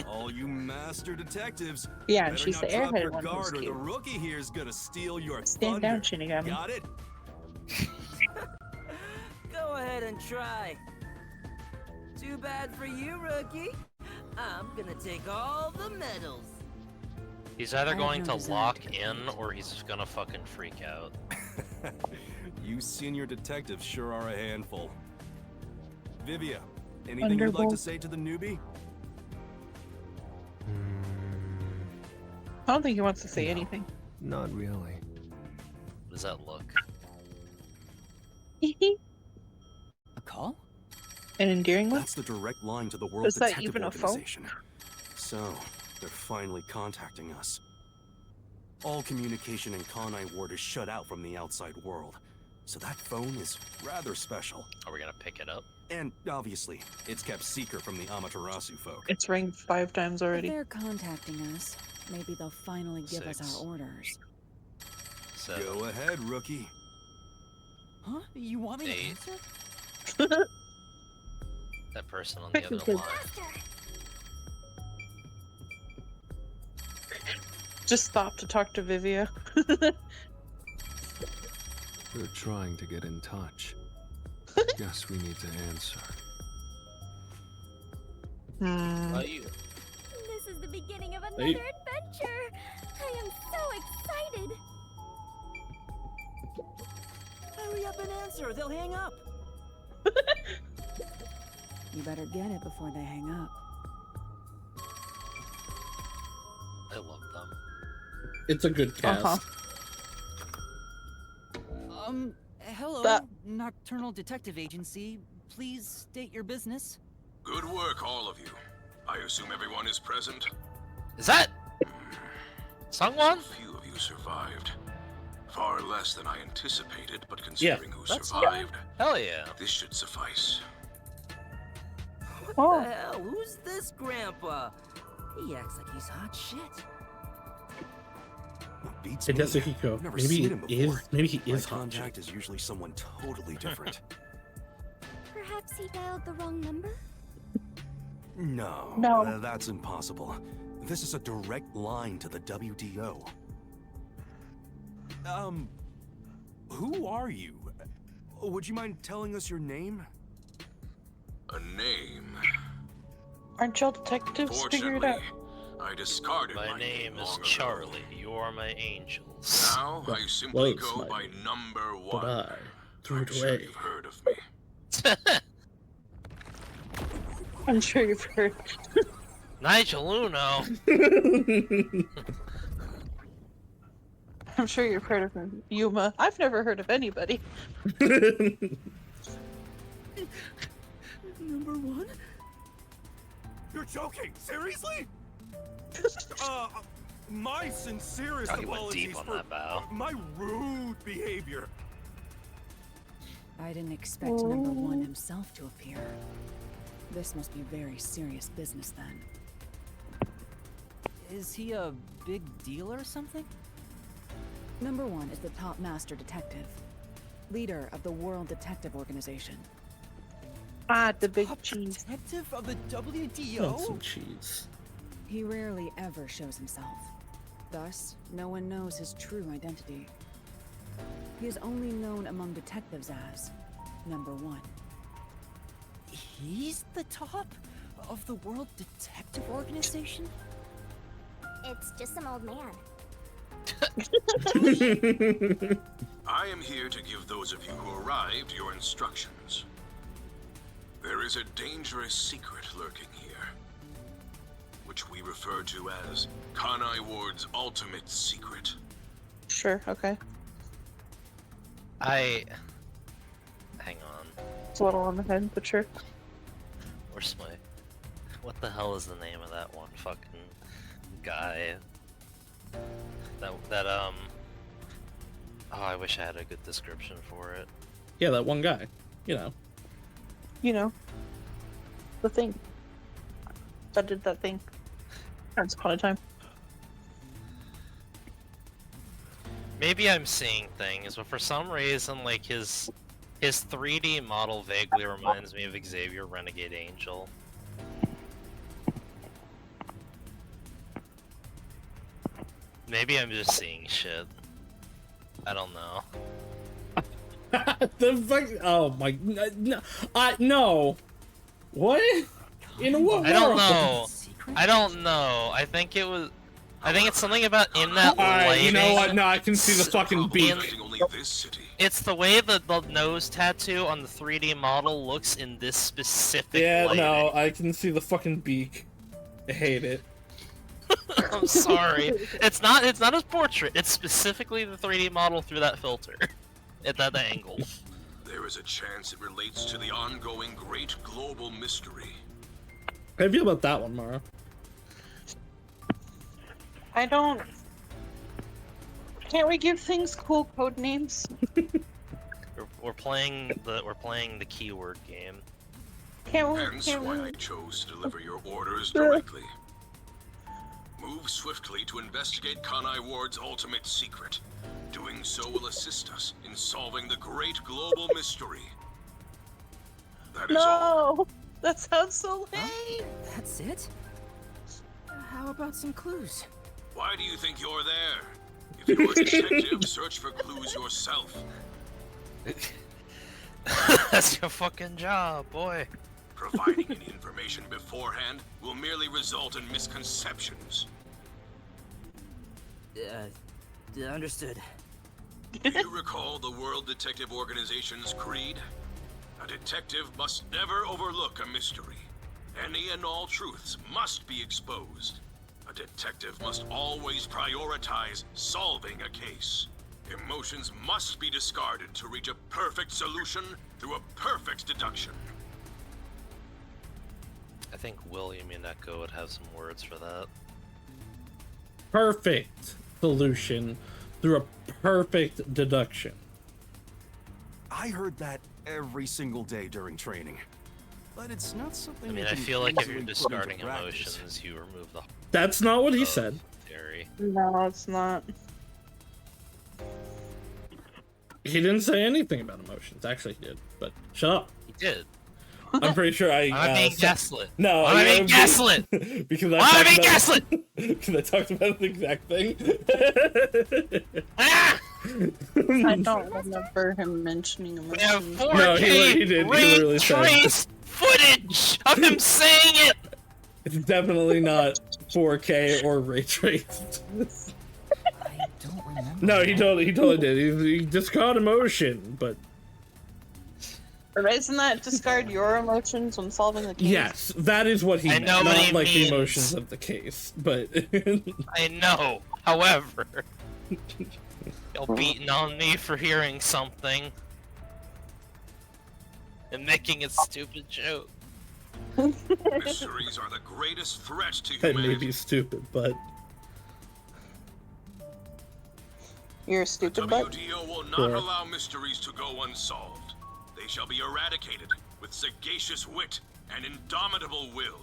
Speaker 9: All you master detectives,
Speaker 3: Yeah, and
Speaker 9: better
Speaker 3: she's
Speaker 9: not
Speaker 3: the
Speaker 9: drop
Speaker 3: airheaded
Speaker 9: your
Speaker 3: one who's
Speaker 9: guard or the
Speaker 3: cute.
Speaker 9: rookie here's gonna steal your
Speaker 3: Stand
Speaker 9: thunder.
Speaker 3: down, Shinigami.
Speaker 9: Got it?
Speaker 13: Go ahead and try. Too bad for you, rookie. I'm gonna take all the medals.
Speaker 1: He's either
Speaker 11: I have
Speaker 1: going
Speaker 11: no
Speaker 1: to
Speaker 11: desire
Speaker 1: lock
Speaker 11: to
Speaker 1: in or he's gonna fucking freak out.
Speaker 9: You senior detectives sure are a handful. Vivia, anything you'd like to
Speaker 3: Thunderbolt.
Speaker 9: say to the newbie?
Speaker 3: I don't think he wants to say
Speaker 12: No.
Speaker 3: anything.
Speaker 12: Not really.
Speaker 1: What does that look?
Speaker 7: A call?
Speaker 3: An endearing one?
Speaker 9: That's the direct line to the World
Speaker 3: Is that
Speaker 9: Detective
Speaker 3: even a phone?
Speaker 9: Organization. So, they're finally contacting us. All communication in Kanai Ward is shut out from the outside world, so that phone is rather special.
Speaker 1: Are we gonna pick it up?
Speaker 9: And obviously, it's kept secret from the Amaterasu folk.
Speaker 3: It's rang 5 times
Speaker 11: If
Speaker 3: already.
Speaker 11: they're contacting us, maybe they'll finally give us
Speaker 1: 6.
Speaker 11: our orders.
Speaker 1: 7.
Speaker 9: Go ahead, rookie.
Speaker 7: Huh? You want me to
Speaker 1: 8.
Speaker 7: answer?
Speaker 1: That person on the other
Speaker 3: Technically.
Speaker 1: line.
Speaker 3: Just stop to talk to Vivia.
Speaker 12: They're trying to get in touch. Guess we need to answer.
Speaker 1: Well, you
Speaker 5: This is the beginning of another
Speaker 2: Hey.
Speaker 5: adventure. I am so excited.
Speaker 7: Hurry up and answer, they'll hang up.
Speaker 11: You better get it before they hang up.
Speaker 1: I love them.
Speaker 2: It's a good cast.
Speaker 7: Hello,
Speaker 3: That-
Speaker 7: Nocturnal Detective Agency. Please state your business.
Speaker 6: Good work, all of you. I assume everyone is present?
Speaker 1: Is that Sungwon?
Speaker 6: Few of you survived. Far less than I anticipated, but considering who
Speaker 1: that's
Speaker 6: survived,
Speaker 1: Hell yeah.
Speaker 6: this should suffice.
Speaker 3: Oh,
Speaker 13: The hell? Who's this grandpa? He acts like he's hot shit.
Speaker 9: What beats
Speaker 2: Hey,
Speaker 9: me?
Speaker 2: Tetsuhiko,
Speaker 9: I've never
Speaker 2: maybe
Speaker 9: seen
Speaker 2: it
Speaker 9: him
Speaker 2: is.
Speaker 9: before.
Speaker 2: Maybe he
Speaker 9: My
Speaker 2: is hot.
Speaker 9: contact is usually someone totally different.
Speaker 5: Perhaps he dialed the wrong number?
Speaker 9: No,
Speaker 3: No.
Speaker 9: that's impossible. This is a direct line to the WDO. Who are you? Would you mind telling us your name?
Speaker 6: A name.
Speaker 3: aren't y'all detectives? Figure it out.
Speaker 6: Fortunately, I discarded
Speaker 1: My name is
Speaker 6: long ago.
Speaker 1: Charlie. You are my angels.
Speaker 6: Now
Speaker 2: Well,
Speaker 6: I simply
Speaker 2: close,
Speaker 6: go
Speaker 2: my
Speaker 6: by number
Speaker 2: But
Speaker 6: 1.
Speaker 2: I threw
Speaker 6: I'm
Speaker 2: it
Speaker 6: sure
Speaker 2: away.
Speaker 6: you've heard of me.
Speaker 3: I'm sure you've heard.
Speaker 1: Nigel Uno.
Speaker 3: I'm sure you've heard of him, Yuma. I've never heard of anybody.
Speaker 7: Number 1?
Speaker 9: You're joking? Seriously? My sincerest
Speaker 1: Oh, he went
Speaker 9: apologies
Speaker 1: deep on
Speaker 9: for
Speaker 1: that bow.
Speaker 9: my rude behavior.
Speaker 11: I didn't expect number 1 himself to appear. This must be very serious business then.
Speaker 7: Is he a big deal or something?
Speaker 11: Number 1 is the top master detective, leader of the World Detective Organization.
Speaker 3: Ah, the big
Speaker 7: Top
Speaker 3: cheese.
Speaker 7: detective of the WDO?
Speaker 2: Want some cheese.
Speaker 11: He rarely ever shows himself. Thus, no one knows his true identity. He is only known among detectives as Number 1.
Speaker 7: He's the top of the World Detective Organization?
Speaker 5: It's just some old man.
Speaker 14: I am here to give those of you who arrived your instructions. There is a dangerous secret lurking here, which we refer to as Kanai Ward's ultimate secret.
Speaker 3: Sure, okay.
Speaker 1: Hang on.
Speaker 3: It's a little on the head, but sure.
Speaker 1: Where's my... What the hell is the name of that one fucking guy? Oh, I wish I had a good description for it.
Speaker 2: Yeah, that one guy. You know.
Speaker 3: You know. The thing. That did that thing. Once upon a time.
Speaker 1: Maybe I'm seeing things, but for some reason, like, his 3D model vaguely reminds me of Xavier Renegade Angel. Maybe I'm just seeing shit. I don't know.
Speaker 2: The fuck? Oh my... No. No. What? In what world?
Speaker 1: I don't know. I don't know. I think it's something about in that lighting.
Speaker 2: You know what? No, I can see the fucking beak.
Speaker 1: It's the way the nose tattoo on the 3D model looks in this specific lighting.
Speaker 2: No, I can see the fucking beak. I hate it.
Speaker 1: I'm sorry. It's not his portrait. It's specifically the 3D model through that filter. At that angle.
Speaker 14: There is a chance it relates to the ongoing great global mystery.
Speaker 2: How do you feel about that one, Mara?
Speaker 3: I don't... Can't we give things cool code names?
Speaker 1: We're playing the keyword game.
Speaker 14: Hence why I chose to deliver your orders directly. Move swiftly to investigate Kanai Ward's ultimate secret. Doing so will assist us in solving the great global mystery. That is all.
Speaker 3: No! That sounds so lame!
Speaker 7: That's it? How about some clues?
Speaker 14: Why do you think you're there? If you're a detective, search for clues yourself.
Speaker 1: That's your fucking job, boy.
Speaker 14: Providing any information beforehand will merely result in misconceptions.
Speaker 13: Understood.
Speaker 14: Do you recall the World Detective Organization's creed? A detective must never overlook a mystery. Any and all truths must be exposed. A detective must always prioritize solving a case. Emotions must be discarded to reach a perfect solution through a perfect deduction.
Speaker 1: I think William Mineko would have some words for that.
Speaker 2: Perfect solution through a perfect deduction.
Speaker 9: I heard that every single day during training. But it's not something.
Speaker 1: I mean,
Speaker 9: you
Speaker 1: I
Speaker 9: can
Speaker 1: feel like if
Speaker 9: easily
Speaker 1: you're
Speaker 9: put into
Speaker 1: discarding
Speaker 9: practice.
Speaker 1: emotions, you remove the...
Speaker 2: That's not what he said.
Speaker 1: Theory.
Speaker 3: No, it's not.
Speaker 2: He didn't say anything about emotions. Actually, he did. But shut up.
Speaker 1: He did.
Speaker 2: I'm pretty sure I.
Speaker 1: I'm being gaslit.
Speaker 2: No,
Speaker 1: I'm being gaslit.
Speaker 2: Because
Speaker 1: I'm being gaslit.
Speaker 2: Because I talked about the exact thing.
Speaker 3: I don't remember him mentioning
Speaker 1: We have
Speaker 3: emotions.
Speaker 1: 4K
Speaker 2: No, he did. He literally said.
Speaker 1: trace footage of him saying it.
Speaker 2: It's definitely not 4K or ray traced.
Speaker 7: I don't remember.
Speaker 2: No, he totally did. He just caught emotion, but
Speaker 3: Isn't that discard your emotions when solving the case?
Speaker 2: yes, that is what he
Speaker 1: I
Speaker 2: meant.
Speaker 1: know
Speaker 2: Not
Speaker 1: what he
Speaker 2: like
Speaker 1: means.
Speaker 2: the emotions of the case, but
Speaker 1: I know. However, you're beating on me for hearing something and making a stupid joke.
Speaker 14: Mysteries are the greatest threat to
Speaker 2: that may
Speaker 14: humanity.
Speaker 2: be stupid, but
Speaker 3: You're a stupid butt.
Speaker 14: WDO will not
Speaker 2: Sure.
Speaker 14: allow mysteries to go unsolved. They shall be eradicated with sagacious wit and indomitable will.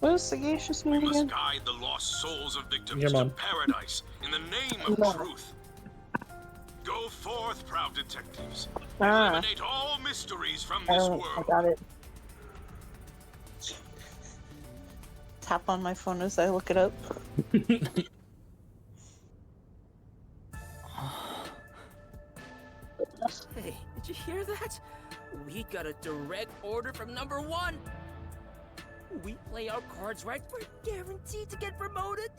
Speaker 3: What is sagacious
Speaker 14: We
Speaker 3: mean
Speaker 14: must
Speaker 3: again?
Speaker 14: guide the lost souls of victims
Speaker 2: Come
Speaker 14: to
Speaker 2: on.
Speaker 14: paradise in the name of
Speaker 3: No.
Speaker 14: truth. Go forth, proud detectives.
Speaker 3: Ah.
Speaker 14: Eliminate all mysteries from this
Speaker 3: Oh, I
Speaker 14: world.
Speaker 3: got it. Tap on my phone as I look it up.
Speaker 13: Hey, did you hear that? We got a direct order from number 1. We play our cards right, we're guaranteed to get promoted.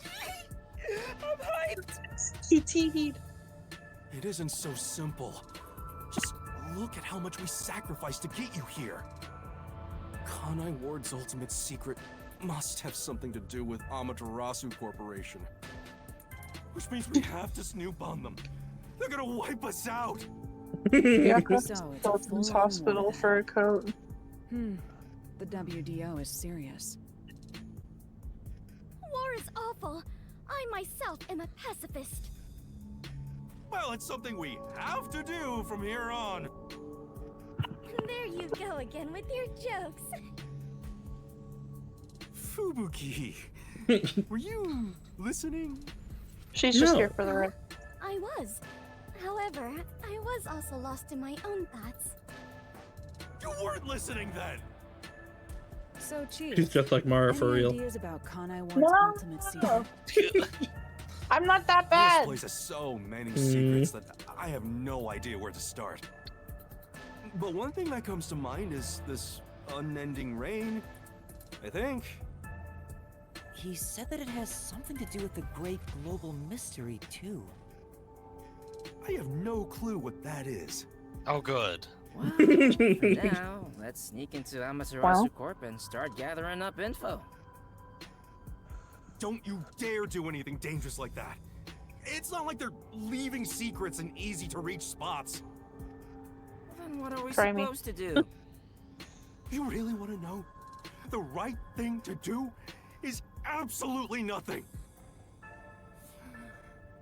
Speaker 13: I'm hyped.
Speaker 3: QT'd.
Speaker 9: It isn't so simple. Just look at how much we sacrificed to get you here. Kanai Ward's ultimate secret must have something to do with Amaterasu Corporation. Which means we have to snoop on them. They're gonna wipe us out.
Speaker 3: Yeah,
Speaker 11: So it's a
Speaker 3: Children's
Speaker 11: full-on
Speaker 3: Hospital
Speaker 11: war.
Speaker 3: for a coat.
Speaker 11: The WDO is serious.
Speaker 5: War is awful. I myself am a pacifist.
Speaker 9: Well, it's something we have to do from here on.
Speaker 5: There you go again with your jokes.
Speaker 9: Fubuki, were you listening?
Speaker 3: She's just
Speaker 2: No.
Speaker 3: here for the ride.
Speaker 5: I was. However, I was also lost in my own thoughts.
Speaker 9: You weren't listening then.
Speaker 11: So, Chief,
Speaker 2: She's just like Mara
Speaker 11: any
Speaker 2: for real.
Speaker 11: ideas about Kanai Ward's
Speaker 3: No.
Speaker 11: ultimate secret?
Speaker 3: I'm not that
Speaker 9: This
Speaker 3: bad.
Speaker 9: place has so many secrets that I have no idea where to start. But one thing that comes to mind is this unending rain, I think.
Speaker 7: He said that it has something to do with the great global mystery, too.
Speaker 9: I have no clue what that is.
Speaker 1: Oh, good.
Speaker 13: Well, for now, let's sneak into Amaterasu
Speaker 3: Well.
Speaker 13: Corp and start gathering up info.
Speaker 9: Don't you dare do anything dangerous like that. It's not like they're leaving secrets in easy-to-reach spots.
Speaker 13: Then what are we
Speaker 3: Try me.
Speaker 13: supposed to do?
Speaker 9: You really want to know? The right thing to do is absolutely nothing.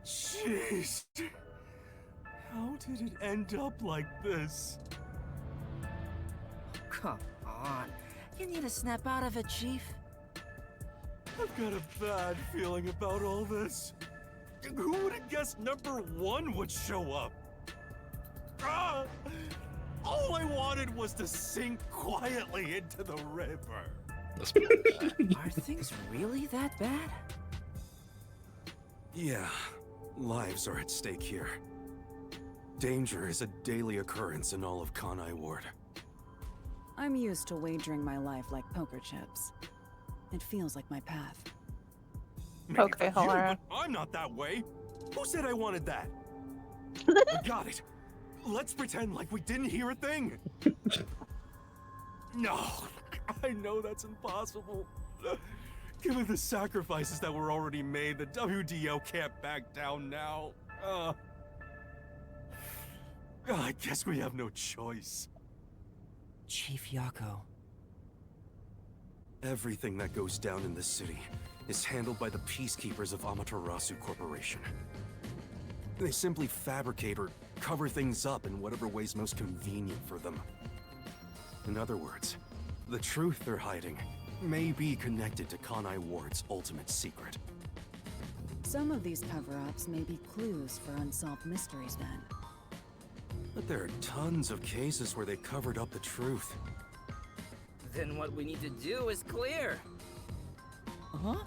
Speaker 9: Jeez. How did it end up like this?
Speaker 13: Come on. You need to snap out of it, Chief.
Speaker 9: I've got a bad feeling about all this. Who would have guessed number 1 would show up? Ah! All I wanted was to sink quietly into the river.
Speaker 1: This bad.
Speaker 13: Are things really that bad?
Speaker 9: Yeah, lives are at stake here. Danger is a daily occurrence in all of Kanai Ward.
Speaker 11: I'm used to wagering my life like poker chips. It feels like my path.
Speaker 9: Maybe
Speaker 3: Okay,
Speaker 9: for
Speaker 3: hold
Speaker 9: you,
Speaker 3: on.
Speaker 9: but I'm not that way. Who said I wanted that? I got it. Let's pretend like we didn't hear a thing. No, I know that's impossible. Given the sacrifices that were already made, the WDO can't back down now. I guess we have no choice.
Speaker 7: Chief Yako.
Speaker 9: Everything that goes down in this city is handled by the peacekeepers of Amaterasu Corporation. They simply fabricate or cover things up in whatever way's most convenient for them. In other words, the truth they're hiding may be connected to Kanai Ward's ultimate secret.
Speaker 11: Some of these cover-ups may be clues for unsolved mysteries then.
Speaker 9: But there are tons of cases where they covered up the truth.
Speaker 13: Then what we need to do is clear.
Speaker 7: Huh?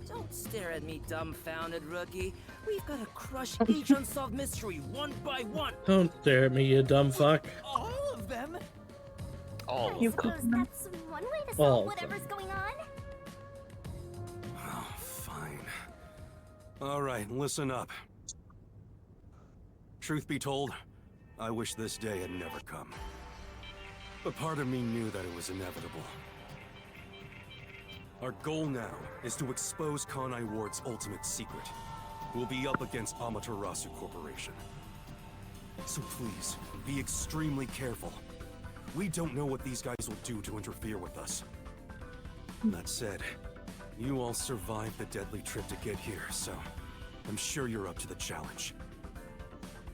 Speaker 13: Don't stare at me, dumbfounded rookie. We've got to crush each unsolved mystery one by one.
Speaker 2: Don't stare at me, you dumb fuck.
Speaker 7: All of them?
Speaker 1: All
Speaker 5: I
Speaker 1: of
Speaker 5: suppose
Speaker 1: them.
Speaker 5: that's one way to
Speaker 2: All
Speaker 5: solve
Speaker 2: of
Speaker 5: whatever's going on.
Speaker 9: Oh, fine. All right, listen up. Truth be told, I wish this day had never come. But part of me knew that it was inevitable. Our goal now is to expose Kanai Ward's ultimate secret. We'll be up against Amaterasu Corporation. So please, be extremely careful. We don't know what these guys will do to interfere with us. That said, you all survived the deadly trip to get here, so I'm sure you're up to the challenge.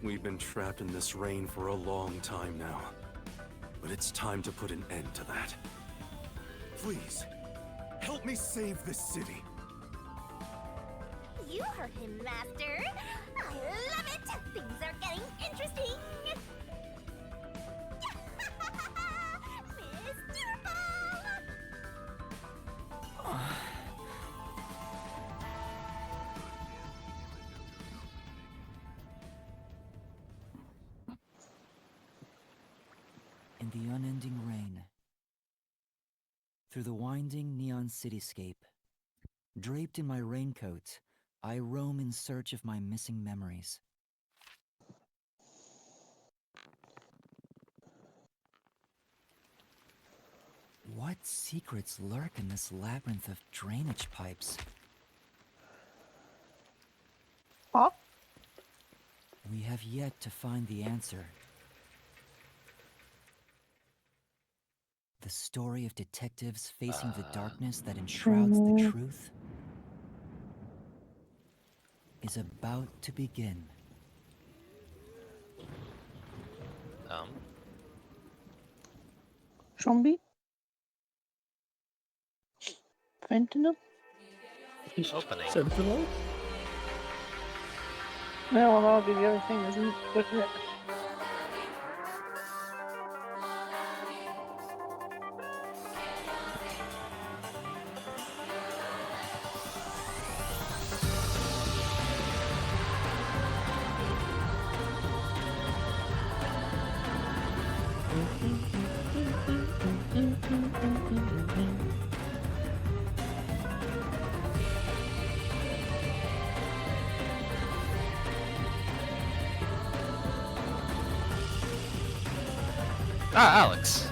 Speaker 9: We've been trapped in this rain for a long time now, but it's time to put an end to that. Please,
Speaker 6: Help me save this city.
Speaker 5: You heard him, Master. I love it. Things are getting interesting. Mr. Ball!
Speaker 4: In the unending rain, through the winding neon cityscape, draped in my raincoat, I roam in search of my missing memories. What secrets lurk in this labyrinth of drainage pipes?
Speaker 3: Huh?
Speaker 4: We have yet to find the answer. The story of detectives facing the darkness that enshrouds the truth is about to begin.
Speaker 3: Zombie? Fentanyl?
Speaker 1: Opening.
Speaker 2: Fentanyl?
Speaker 3: No, well, that'll be the other thing, isn't it?
Speaker 1: Ah, Alex.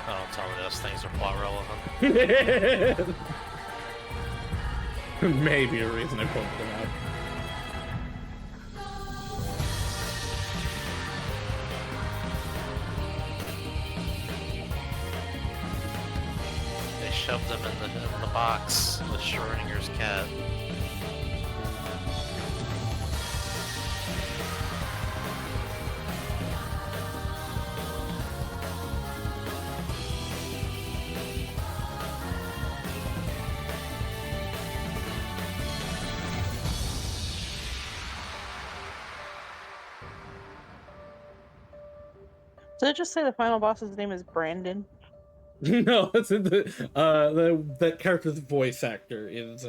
Speaker 1: Oh, don't tell me those things are plot relevant.
Speaker 2: Maybe a reason I pointed them out.
Speaker 1: They shoved him in the box with Schrodinger's cat.
Speaker 3: Did it just say the final boss's name is Brandon?
Speaker 2: No, it's in that character's voice actor is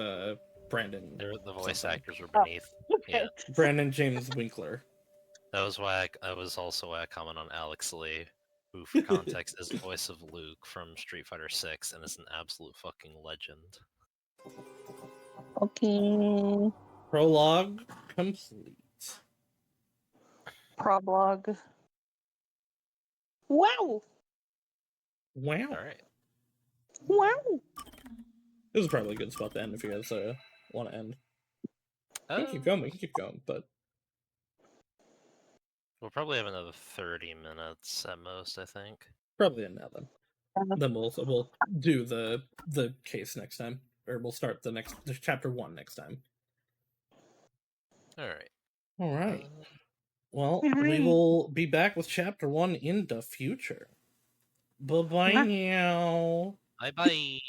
Speaker 2: Brandon.
Speaker 1: The voice actors were beneath.
Speaker 3: Okay.
Speaker 1: Yeah.
Speaker 2: Brandon James Winkler.
Speaker 1: That was why I was also why I comment on Alex Lee, who, for context, is the voice of Luke from Street Fighter 6 and is an absolute fucking legend.
Speaker 3: Okay.
Speaker 2: Prologue complete.
Speaker 3: Prologue. Wow!
Speaker 2: Wow.
Speaker 1: Alright.
Speaker 3: Wow!
Speaker 2: This is probably a good spot to end if you guys want to end. We can keep going, but...
Speaker 1: We'll probably have another 30 minutes at most, I think.
Speaker 2: Probably end now, then. Then we'll do the case next time. Or we'll start the chapter 1 next time.
Speaker 1: Alright.
Speaker 2: Alright. Well, we will be back with chapter 1 in the future. Bye-bye now.
Speaker 1: Bye-bye.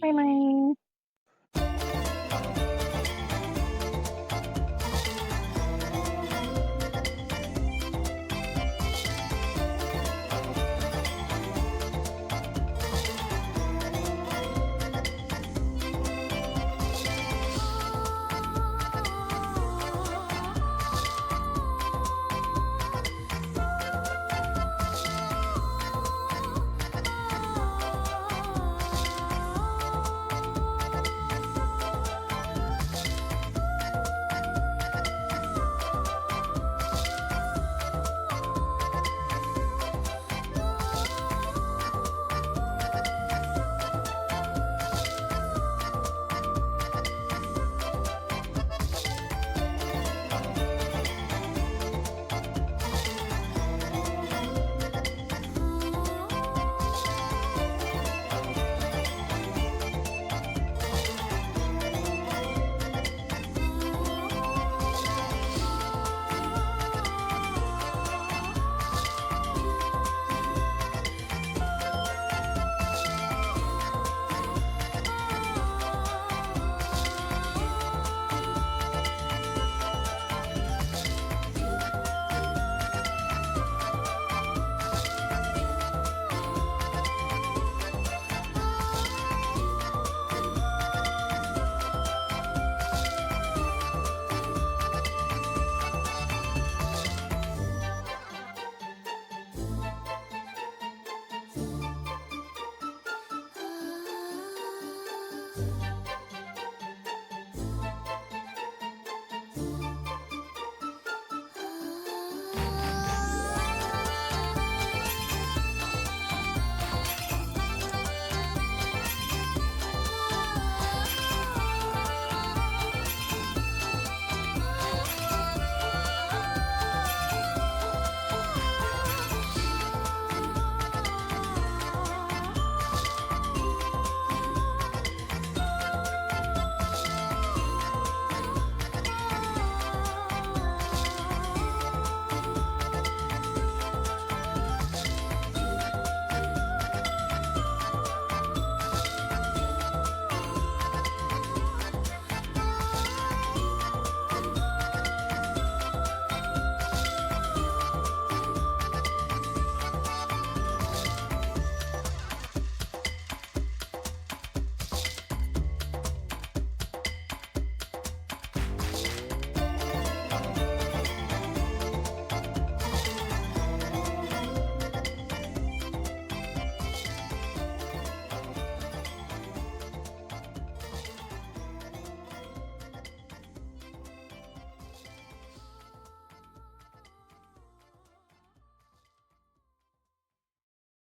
Speaker 3: Bye-bye.